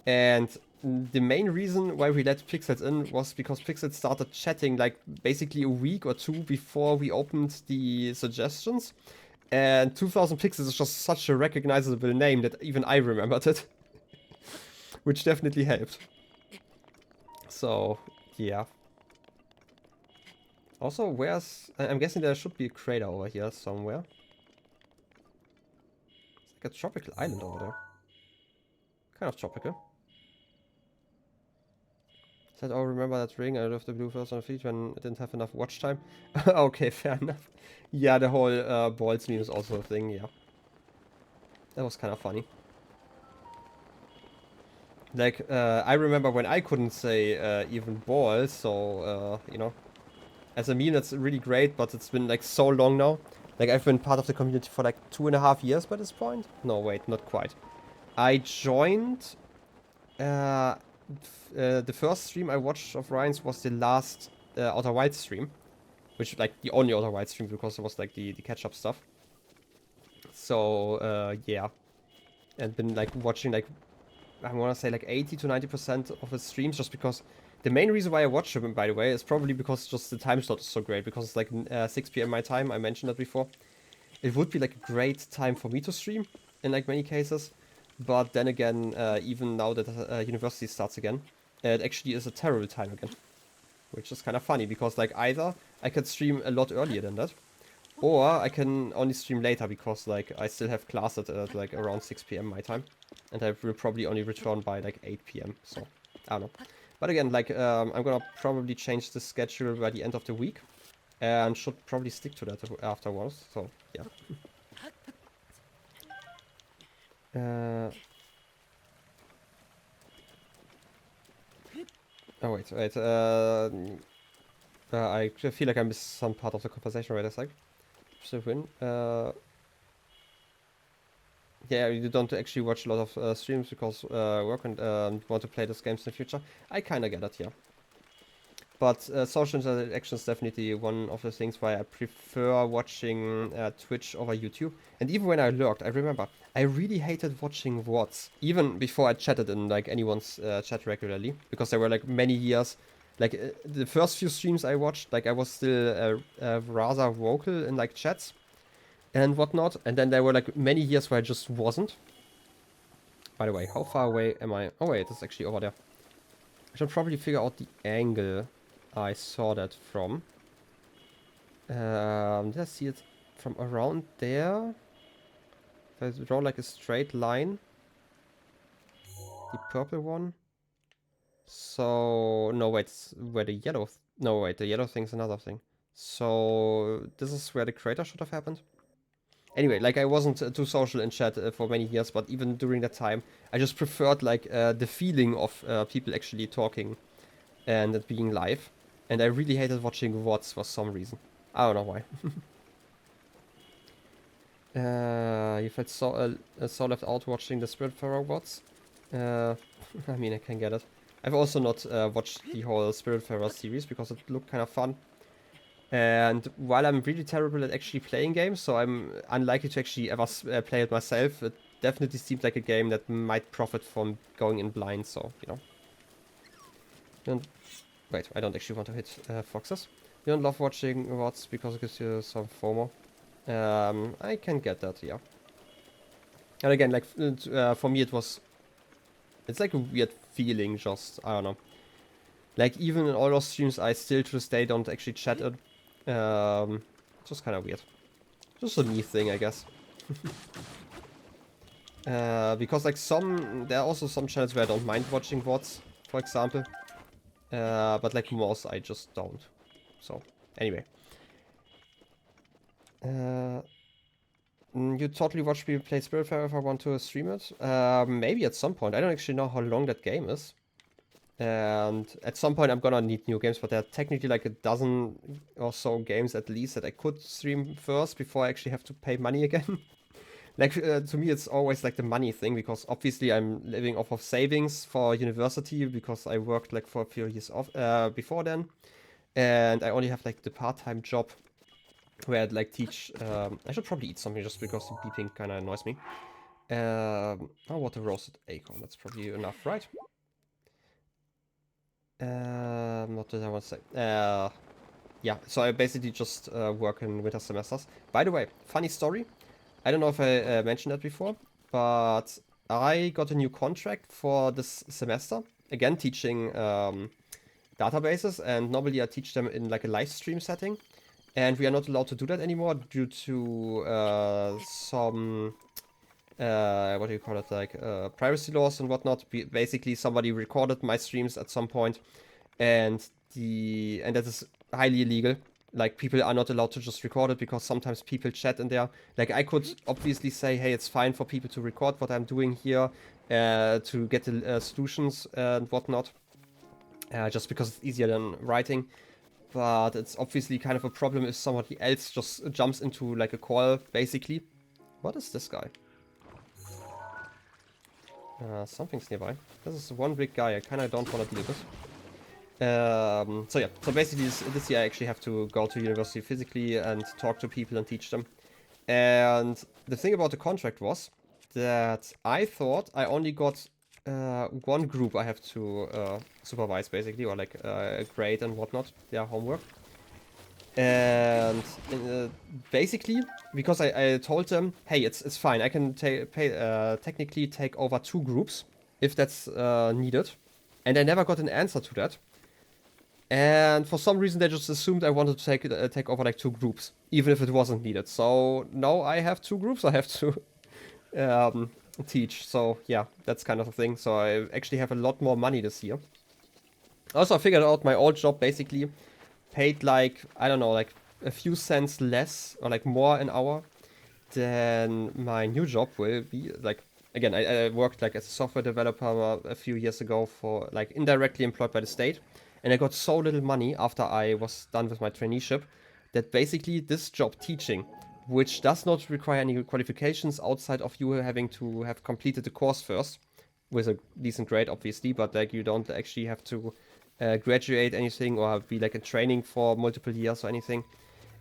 And the main reason why we let Pixels in was because Pixels started chatting like basically a week or two before we opened the suggestions. And 2000 Pixels is just such a recognizable name that even I remembered it. Which definitely helped. So, yeah. Also, where's... I'm guessing there should be a crater over here somewhere. It's like a tropical island over there. Kind of tropical. Said, oh, remember that ring? I left the blue first on the feet when I didn't have enough watch time. Okay, fair enough. Yeah, the whole balls meme is also a thing, yeah. That was kind of funny. Like, I remember when I couldn't say even balls, so, you know. As a meme, that's really great, but it's been like so long now. Like, I've been part of the community for like 2.5 years by this point. No, wait, not quite. I joined... the first stream I watched of Ryan's was the last Outer Wilds stream. Which, like, the only Outer Wilds stream, because it was, like, the catch-up stuff. So, yeah. And been, like, watching, like, I want to say, like, 80 to 90% of his streams, just because... The main reason why I watch him, by the way, is probably because just the time slot is so great. Because it's, like, 6 p.m. my time, I mentioned that before. It would be, like, a great time for me to stream, in, like, many cases. But then again, even now that university starts again, it actually is a terrible time again. Which is kind of funny, because like either I can stream a lot earlier than that, or I can only stream later, because like I still have class at like around 6 p.m. my time. And I will probably only return by like 8 p.m. So, I don't know. But again, like I'm gonna probably change the schedule by the end of the week. And should probably stick to that afterwards, so yeah. Oh wait. I feel like I missed some part of the conversation. Wait a sec. So win. Yeah, you don't actually watch a lot of streams because work and you want to play those games in the future. I kind of get it, yeah. But social interaction is definitely one of the things why I prefer watching Twitch over YouTube. And even when I lurked, I remember I really hated watching VODs, even before I chatted in like anyone's chat regularly, because there were like many years. Like the first few streams I watched, like I was still rather vocal in like chats and whatnot, and then there were like many years where I just wasn't. By the way, how far away am I? Oh wait, it's actually over there. I should probably figure out the angle I saw that from. Did I see it from around there? If I draw like a straight line. The purple one. So, no wait, where the yellow... No wait, the yellow thing's another thing. So, this is where the crater should have happened. Anyway, like I wasn't too social in chat for many years, but even during that time, I just preferred like the feeling of people actually talking and it being live. And I really hated watching VODs for some reason. I don't know why. You felt so left out watching the Spiritfarer VODs. I mean, I can get it. I've also not watched the whole Spiritfarer series because it looked kind of fun. And while I'm really terrible at actually playing games, so I'm unlikely to actually ever play it myself, it definitely seems like a game that might profit from going in blind, so, you know. Wait, I don't actually want to hit foxes. You don't love watching VODs because it gives you some FOMO. I can get that, yeah. And again, like, for me it was... It's like a weird feeling, just, I don't know. Like, even in all those streams, I still to this day don't actually chat it. Just kind of weird. Just a me thing, I guess. Because, like, there are also some channels where I don't mind watching VODs, for example. But, like, most I just don't. So, anyway. You totally watch me play Spiritfarer if I want to stream it? Maybe at some point. I don't actually know how long that game is. And at some point I'm gonna need new games, but there are technically like a dozen or so games at least that I could stream first before I actually have to pay money again. Like, to me it's always like the money thing, because obviously I'm living off of savings for university, because I worked like for a few years off before then. And I only have like the part-time job where I'd like teach... I should probably eat something just because the beeping kind of annoys me. Oh, what a roasted acorn, that's probably enough, right? What did I want to say? Yeah, so I basically just work in winter semesters. By the way, funny story. I don't know if I mentioned that before, but I got a new contract for this semester. Again, teaching databases, and normally I teach them in like a live stream setting, and we are not allowed to do that anymore due to some what do you call it, like privacy laws and whatnot. Basically, somebody recorded my streams at some point, and that is highly illegal. Like, people are not allowed to just record it because sometimes people chat in there. Like, I could obviously say, hey, it's fine for people to record what I'm doing here to get the solutions and whatnot, just because it's easier than writing. But it's obviously kind of a problem if somebody else just jumps into like a call, basically. What is this guy? Something's nearby. This is one big guy I kind of don't want to deal with. So yeah, so basically this year I actually have to go to university physically and talk to people and teach them. And the thing about the contract was that I thought I only got one group I have to supervise, basically, or like grade and whatnot, their homework. And basically, because I told them, hey, it's fine, I can technically take over 2 groups if that's needed. And I never got an answer to that. And for some reason they just assumed I wanted to take over like 2 groups, even if it wasn't needed. So now I have 2 groups I have to teach. So yeah, that's kind of a thing. So I actually have a lot more money this year. Also, I figured out my old job basically paid like, I don't know, like a few cents less or like more an hour than my new job will be. Like, again, I worked like as a software developer a few years ago for like indirectly employed by the state. And I got so little money after I was done with my traineeship that basically this job teaching, which does not require any qualifications outside of you having to have completed the course first, with a decent grade obviously, but like you don't actually have to graduate anything or be like in training for multiple years or anything.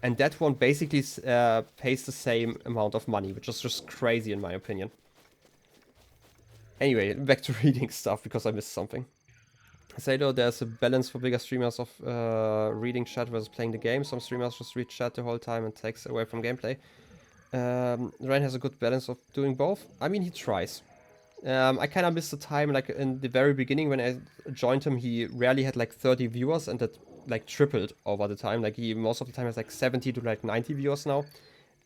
And that one basically pays the same amount of money, which is just crazy in my opinion. Anyway, back to reading stuff because I missed something. Say though, there's a balance for bigger streamers of reading chat versus playing the game. Some streamers just read chat the whole time and takes away from gameplay. Ryan has a good balance of doing both. I mean, he tries. I kind of missed the time, like in the very beginning when I joined him, he rarely had like 30 viewers, and that like tripled over the time. Like he most of the time has like 70 to like 90 viewers now.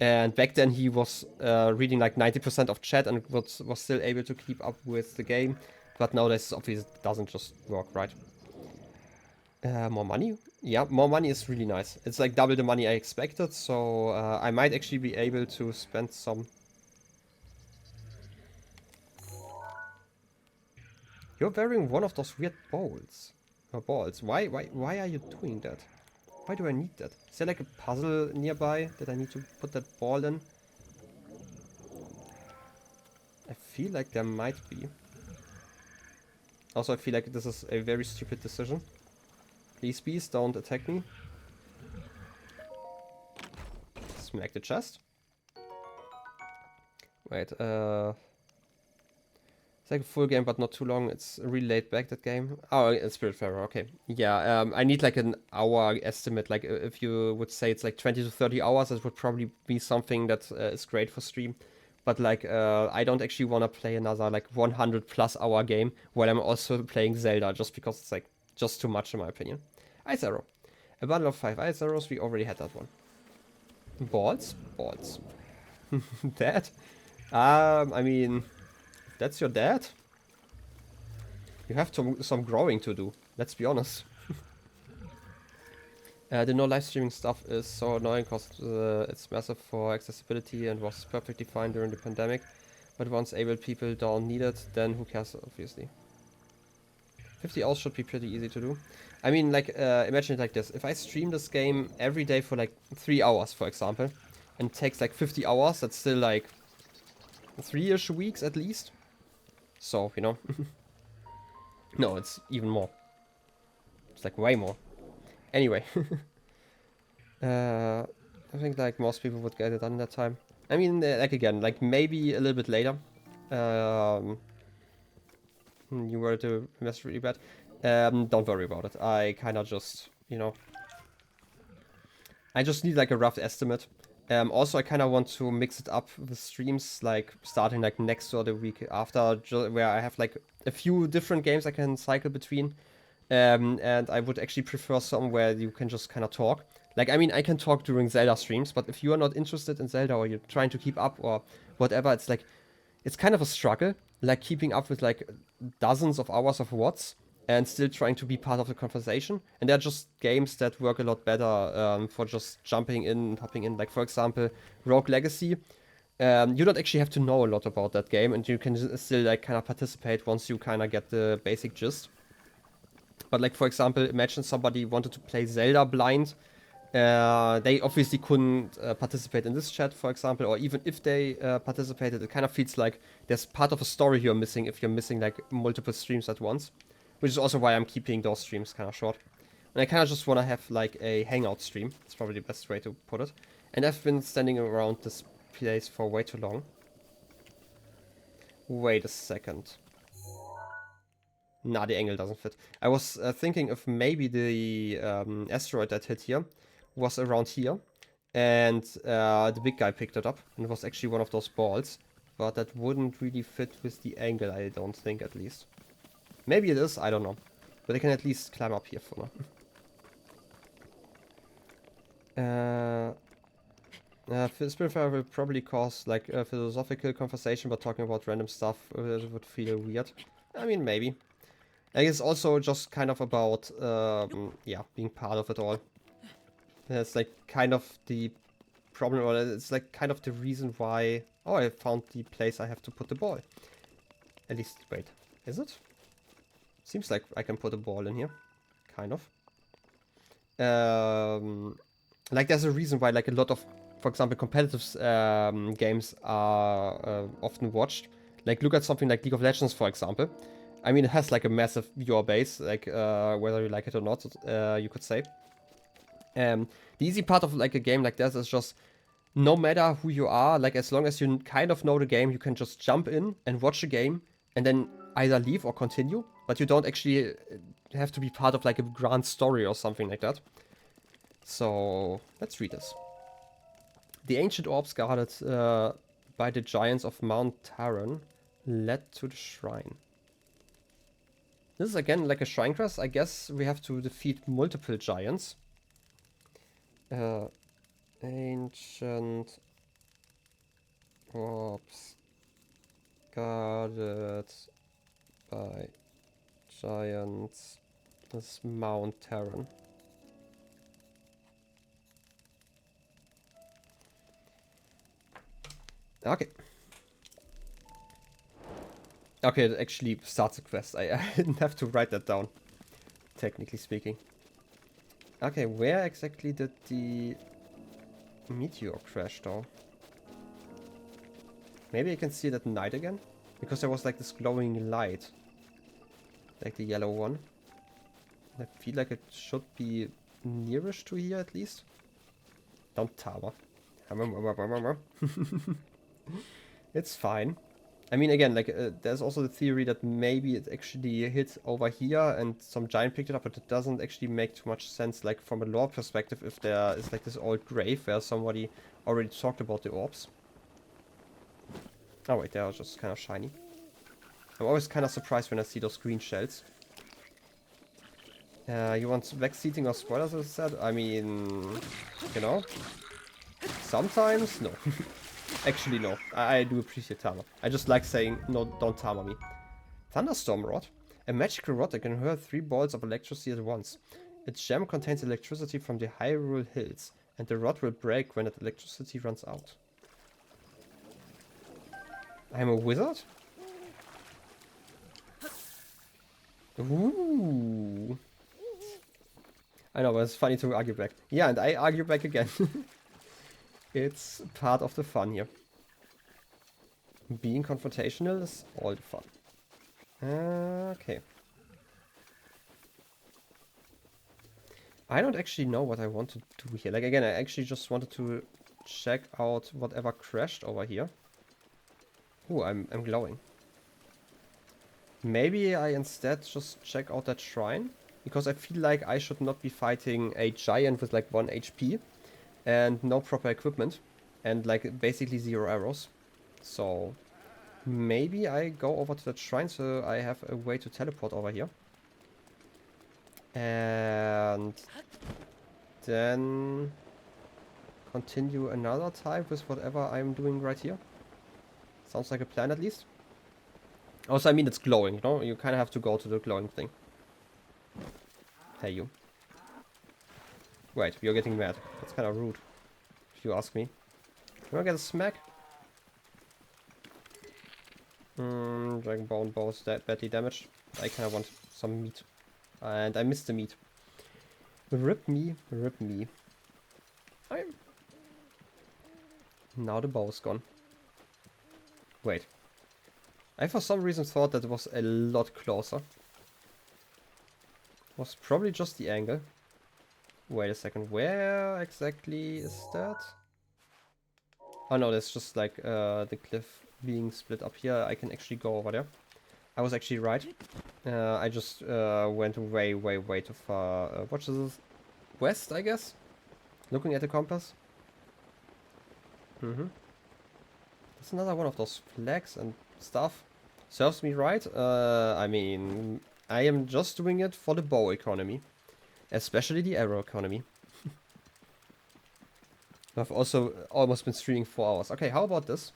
And back then he was reading like 90% of chat and was still able to keep up with the game. But now this obviously doesn't just work, right? More money? Yeah, more money is really nice. It's like double the money I expected, so I might actually be able to spend some... You're wearing one of those weird balls. Why are you doing that? Why do I need that? Is there like a puzzle nearby that I need to put that ball in? I feel like there might be. Also, I feel like this is a very stupid decision. Please, bees, don't attack me. Smack the chest. Wait, it's like a full game, but not too long. It's really laid back, that game. Oh, it's Spiritfarer, okay. Yeah, I need like an hour estimate. Like, if you would say it's like 20 to 30 hours, that would probably be something that is great for stream. But like, I don't actually want to play another like 100 plus hour game while I'm also playing Zelda, just because it's like just too much in my opinion. Ice Arrow. A bundle of 5 Ice Arrows, we already had that one. Balls? Balls. Dad? I mean, that's your dad? You have some growing to do, let's be honest. The no live streaming stuff is so annoying because it's massive for accessibility and was perfectly fine during the pandemic. But once able people don't need it, then who cares, obviously. 50 hours should be pretty easy to do. I mean, like, imagine it like this. If I stream this game every day for like 3 hours, for example, and it takes like 50 hours, that's still like 3-ish weeks at least. So, you know. No, it's even more. It's like way more. Anyway. I think like most people would get it done in that time. I mean, like again, like maybe a little bit later. You were to mess really bad. Don't worry about it. I kind of just, you know, I just need like a rough estimate. Also, I kind of want to mix it up with streams, like starting like next or the week after, where I have like a few different games I can cycle between. And I would actually prefer somewhere you can just kind of talk. Like, I mean, I can talk during Zelda streams, but if you are not interested in Zelda or you're trying to keep up or whatever, it's like, it's kind of a struggle, like keeping up with like dozens of hours of VODs and still trying to be part of the conversation. And they're just games that work a lot better for just jumping in and hopping in. Like, for example, Rogue Legacy. You don't actually have to know a lot about that game, and you can still like kind of participate once you kind of get the basic gist. But like, for example, imagine somebody wanted to play Zelda blind. They obviously couldn't participate in this chat, for example, or even if they participated, it kind of feels like there's part of a story you're missing if you're missing like multiple streams at once, which is also why I'm keeping those streams kind of short. And I kind of just want to have like a hangout stream. It's probably the best way to put it. And I've been standing around this place for way too long. Wait a second. Nah, the angle doesn't fit. I was thinking if maybe the asteroid that hit here was around here, and the big guy picked it up, and it was actually one of those balls, but that wouldn't really fit with the angle, I don't think, at least. Maybe it is, I don't know. But I can at least climb up here for now. Spiritfarer will probably cause like a philosophical conversation, but talking about random stuff would feel weird. I mean, maybe. I guess also just kind of about, yeah, being part of it all. That's like kind of the problem, or it's like kind of the reason why... Oh, I found the place I have to put the ball. At least, wait, is it? Seems like I can put a ball in here. Kind of. Like there's a reason why like a lot of, for example, competitive games are often watched. Like look at something like League of Legends, for example. I mean, it has like a massive viewer base, like whether you like it or not, you could say. The easy part of like a game like this is just, no matter who you are, like as long as you kind of know the game, you can just jump in and watch a game and then either leave or continue, but you don't actually have to be part of like a grand story or something like that. So let's read this. The ancient orbs guarded by the giants of Mount Taron led to the shrine. This is again like a shrine quest. I guess we have to defeat multiple giants. Ancient orbs guarded by giants. This is Mount Taron. Okay. Okay, it actually starts a quest. I didn't have to write that down, technically speaking. Okay, where exactly did the meteor crash though? Maybe I can see it at night again? Because there was like this glowing light. Like the yellow one. I feel like it should be nearish to here at least. Don't tower. It's fine. I mean, again, like, there's also the theory that maybe it actually hit over here and some giant picked it up, but it doesn't actually make too much sense, like, from a lore perspective, if there is, like, this old grave where somebody already talked about the orbs. Oh, wait, they are just kind of shiny. I'm always kind of surprised when I see those green shells. You want backseating or spoilers, as I said? I mean, you know, sometimes, no. Actually, no. I do appreciate Tama. I just like saying, no, don't Tama me. Thunderstorm Rod. A magical rod that can hurl 3 balls of electricity at once. Its gem contains electricity from the Hyrule Hills, and the rod will break when that electricity runs out. I'm a wizard? Ooh. I know, but it's funny to argue back. Yeah, and I argue back again. It's part of the fun here. Being confrontational is all the fun. Okay. I don't actually know what I want to do here. Like, again, I actually just wanted to check out whatever crashed over here. Ooh, I'm glowing. Maybe I instead just check out that shrine. Because I feel like I should not be fighting a giant with like 1 HP. And no proper equipment. And like basically 0 arrows. So maybe I go over to that shrine so I have a way to teleport over here. And then continue another type with whatever I'm doing right here. Sounds like a plan at least. Also, I mean, it's glowing, you know? You kind of have to go to the glowing thing. Hey, you. Wait, you're getting mad. That's kind of rude, if you ask me. You wanna get a smack? Dragon Bone Bow is badly damaged. I kind of want some meat. And I missed the meat. Rip me, rip me. Okay. Now the bow is gone. Wait. I for some reason thought that it was a lot closer. It was probably just the angle. Wait a second, where exactly is that? Oh no, that's just like the cliff being split up here. I can actually go over there. I was actually right. I just went way, way, way too far. What is this? West, I guess? Looking at the compass. That's another one of those flags and stuff. Serves me right. I mean, I am just doing it for the bow economy. Especially the arrow economy. I've also almost been streaming 4 hours. Okay, how about this?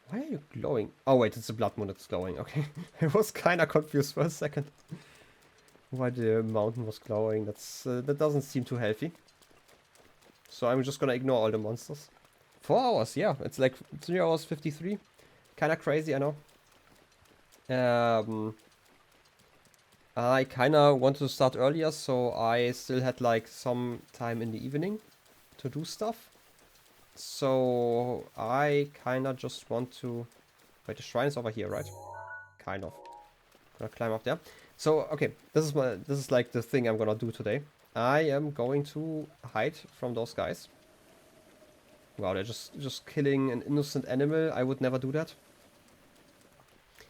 Why are you glowing? Oh wait, it's the blood moon that's glowing. Okay, I was kind of confused for a second. Why the mountain was glowing. That doesn't seem too healthy. So I'm just gonna ignore all the monsters. 4 hours, yeah. It's like 3 hours 53. Kind of crazy, I know. I kind of wanted to start earlier, so I still had like some time in the evening to do stuff. So I kind of just want to... Wait, the shrine is over here, right? Kind of. Gonna climb up there. So, okay, this is like the thing I'm gonna do today. I am going to hide from those guys. Wow, they're just killing an innocent animal. I would never do that.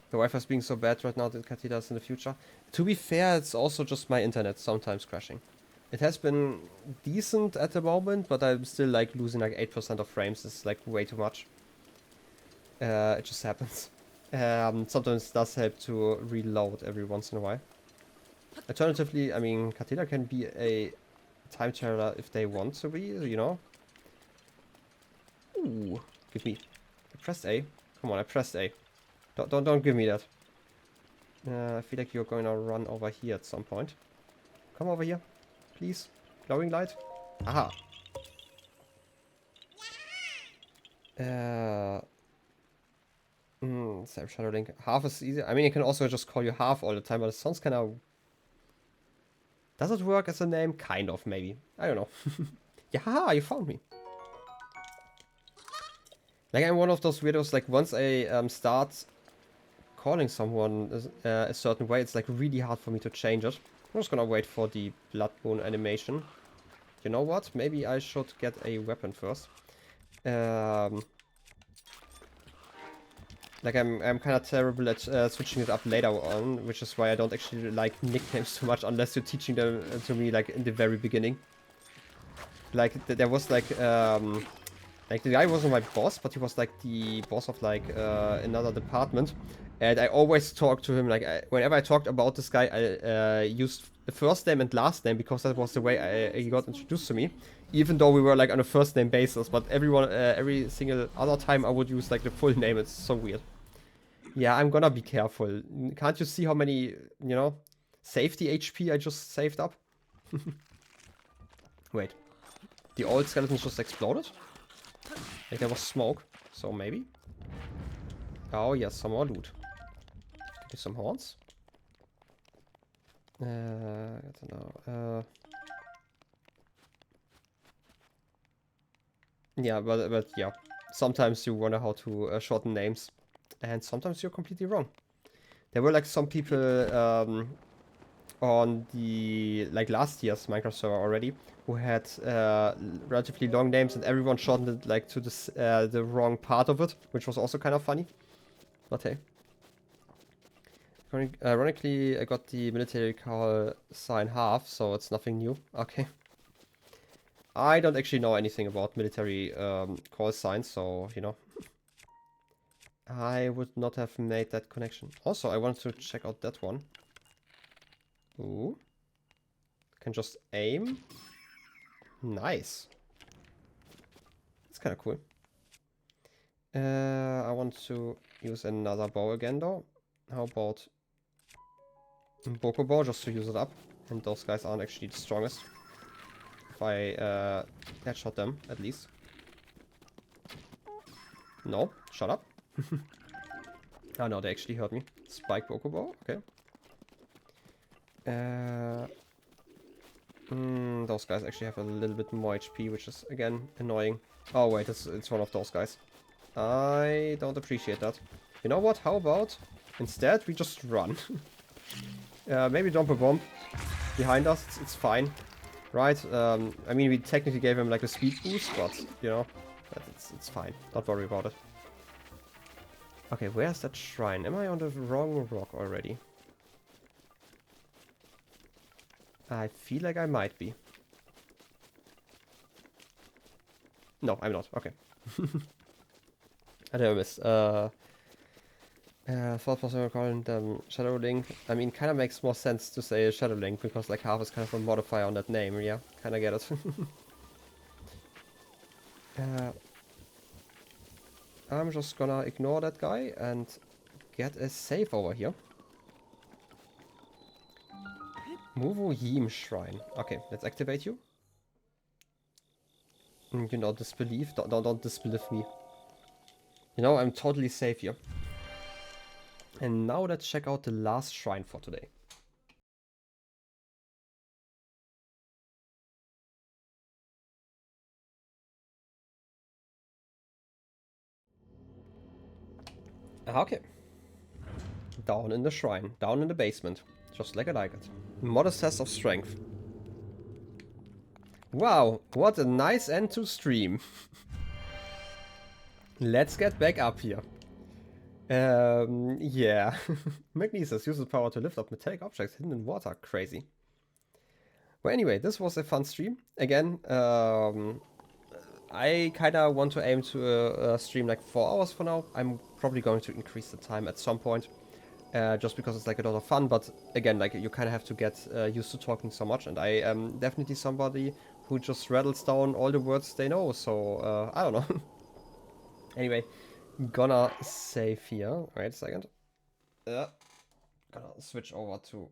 The Wi-Fi is being so bad right now that Katila is in the future. To be fair, it's also just my internet sometimes crashing. It has been decent at the moment, but I'm still like losing like 8% of frames. It's like way too much. It just happens. Sometimes it does help to reload every once in a while. Alternatively, I mean, Katila can be a time traveler if they want to be, you know. Ooh, give me. I pressed A. Come on, I pressed A. Don't give me that. I feel like you're going to run over here at some point. Come over here, please. Glowing light. Aha. Same Shadow Link. Half is easy. I mean, you can also just call you Half all the time, but it sounds kind of... Does it work as a name? Kind of, maybe. I don't know. Yeah, haha, you found me. Like, I'm one of those weirdos, like, once I start calling someone a certain way, it's like really hard for me to change it. I'm just gonna wait for the blood moon animation. You know what? Maybe I should get a weapon first. Like I'm kind of terrible at switching it up later on, which is why I don't actually like nicknames too much unless you're teaching them to me like in the very beginning. Like there was like the guy wasn't my boss, but he was like the boss of like another department. And I always talked to him, like, whenever I talked about this guy, I used the first name and last name, because that was the way he got introduced to me. Even though we were, like, on a first name basis, but every single other time I would use, like, the full name. It's so weird. Yeah, I'm gonna be careful. Can't you see how many, you know, safety HP I just saved up? Wait. The old skeletons just exploded? Like, there was smoke, so maybe? Oh, yes, some more loot. Give some horns. I don't know. Yeah, but yeah. Sometimes you wonder how to shorten names. And sometimes you're completely wrong. There were like some people on the like last year's Minecraft server already who had relatively long names, and everyone shortened it like to this, the wrong part of it, which was also kind of funny. But hey. Ironically, I got the military call sign half, so it's nothing new. Okay. I don't actually know anything about military call signs, so, you know. I would not have made that connection. Also, I wanted to check out that one. Ooh. Can just aim. Nice. That's kind of cool. I want to use another bow again though. How about bow just to use it up? And those guys aren't actually the strongest. If I headshot them at least. No, shut up. Oh no, they actually hurt me. Spike bow, okay. Those guys actually have a little bit more HP, which is again annoying. Oh wait, it's one of those guys. I don't appreciate that. You know what? How about instead we just run? Maybe dump a bomb behind us. It's fine, right? I mean, we technically gave him like a speed boost, but you know, it's fine. Don't worry about it. Okay, where's that shrine? Am I on the wrong rock already? I feel like I might be. No, I'm not. Okay. I did miss. Thought possible calling them Shadow Link. I mean, kind of makes more sense to say Shadow Link because like half is kind of a modifier on that name. Yeah, kind of get it. I'm just gonna ignore that guy and get a save over here. Muvu Yim Shrine. Okay, let's activate you. You know, disbelief. Don't disbelieve me. You know, I'm totally safe here. And now let's check out the last shrine for today. Okay. Down in the shrine. Down in the basement. Just like I like it. Modest test of strength. Wow, what a nice end to stream. Let's get back up here. Yeah. Magnesis uses power to lift up metallic objects hidden in water. Crazy. Well, anyway, this was a fun stream. Again, I kind of want to aim to stream like 4 hours for now. I'm probably going to increase the time at some point. Just because it's like a lot of fun, but again, like you kind of have to get used to talking so much, and I am definitely somebody who just rattles down all the words they know, so I don't know. Anyway, gonna save here. Wait a second. Gonna switch over to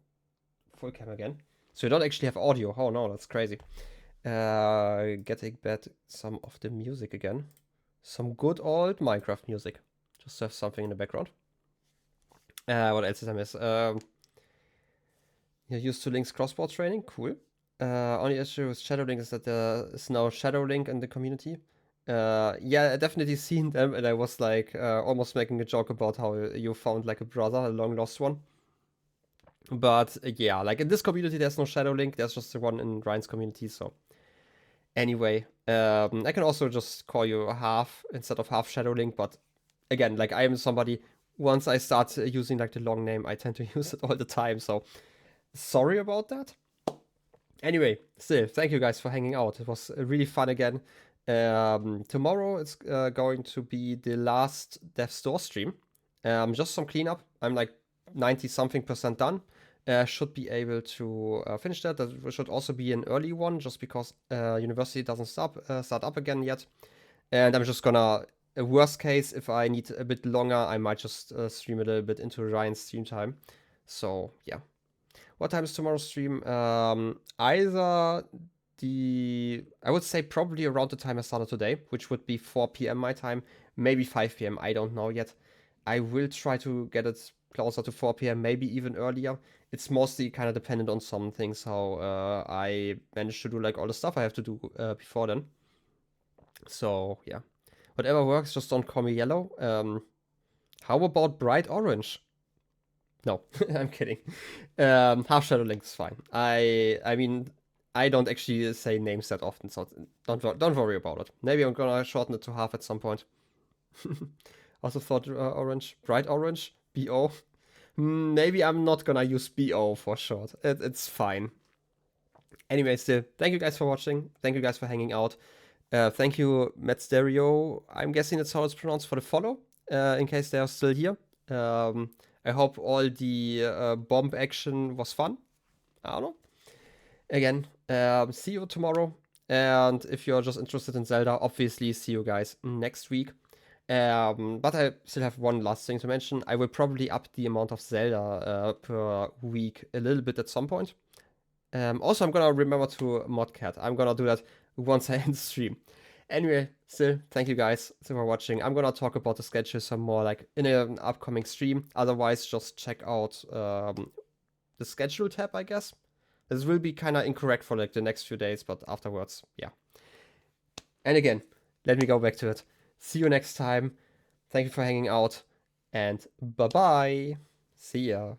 full cam again. So you don't actually have audio. Oh no, that's crazy. Getting back some of the music again. Some good old Minecraft music. Just have something in the background. What else did I miss? You're used to Link's crossbow training. Cool. Only issue with Shadow Link is that there is now Shadow Link in the community. Yeah, I definitely seen them, and I was like almost making a joke about how you found like a brother, a long lost one. But yeah, like in this community, there's no Shadow Link. There's just the one in Ryan's community. So anyway, I can also just call you half instead of half Shadow Link. But again, like I am somebody. Once I start using like the long name, I tend to use it all the time. So sorry about that. Anyway, still, thank you guys for hanging out. It was really fun again. Tomorrow it's going to be the last Death Store stream. Just some cleanup. I'm like 90-something% done. Should be able to finish that. That should also be an early one, just because university doesn't start up again yet. And I'm just gonna, worst case, if I need a bit longer, I might just stream a little bit into Ryan's stream time. So yeah. What time is tomorrow's stream? Either I would say probably around the time I started today, which would be 4 p.m. my time, maybe 5 p.m. I don't know yet. I will try to get it closer to 4 p.m., maybe even earlier. It's mostly kind of dependent on some things, how I manage to do like all the stuff I have to do before then. So yeah, whatever works, just don't call me yellow. How about bright orange? No, I'm kidding. Half Shadow Link is fine. I mean, I don't actually say names that often, so don't worry about it. Maybe I'm gonna shorten it to half at some point. Also thought orange, bright orange, BO. Maybe I'm not gonna use BO for short. It's fine. Anyway, still, thank you guys for watching. Thank you guys for hanging out. Thank you, Matt Stereo. I'm guessing that's how it's pronounced, for the follow, in case they are still here. I hope all the bomb action was fun. I don't know. Again, see you tomorrow. And if you're just interested in Zelda, obviously see you guys next week. But I still have one last thing to mention. I will probably up the amount of Zelda per week a little bit at some point. Also, I'm gonna remember to modcat. I'm gonna do that once I end the stream. Anyway, still, thank you guys for watching. I'm gonna talk about the schedule some more like in an upcoming stream. Otherwise, just check out the schedule tab, I guess. This will be kind of incorrect for like the next few days, but afterwards, yeah. And again, let me go back to it. See you next time. Thank you for hanging out, and bye-bye. See ya.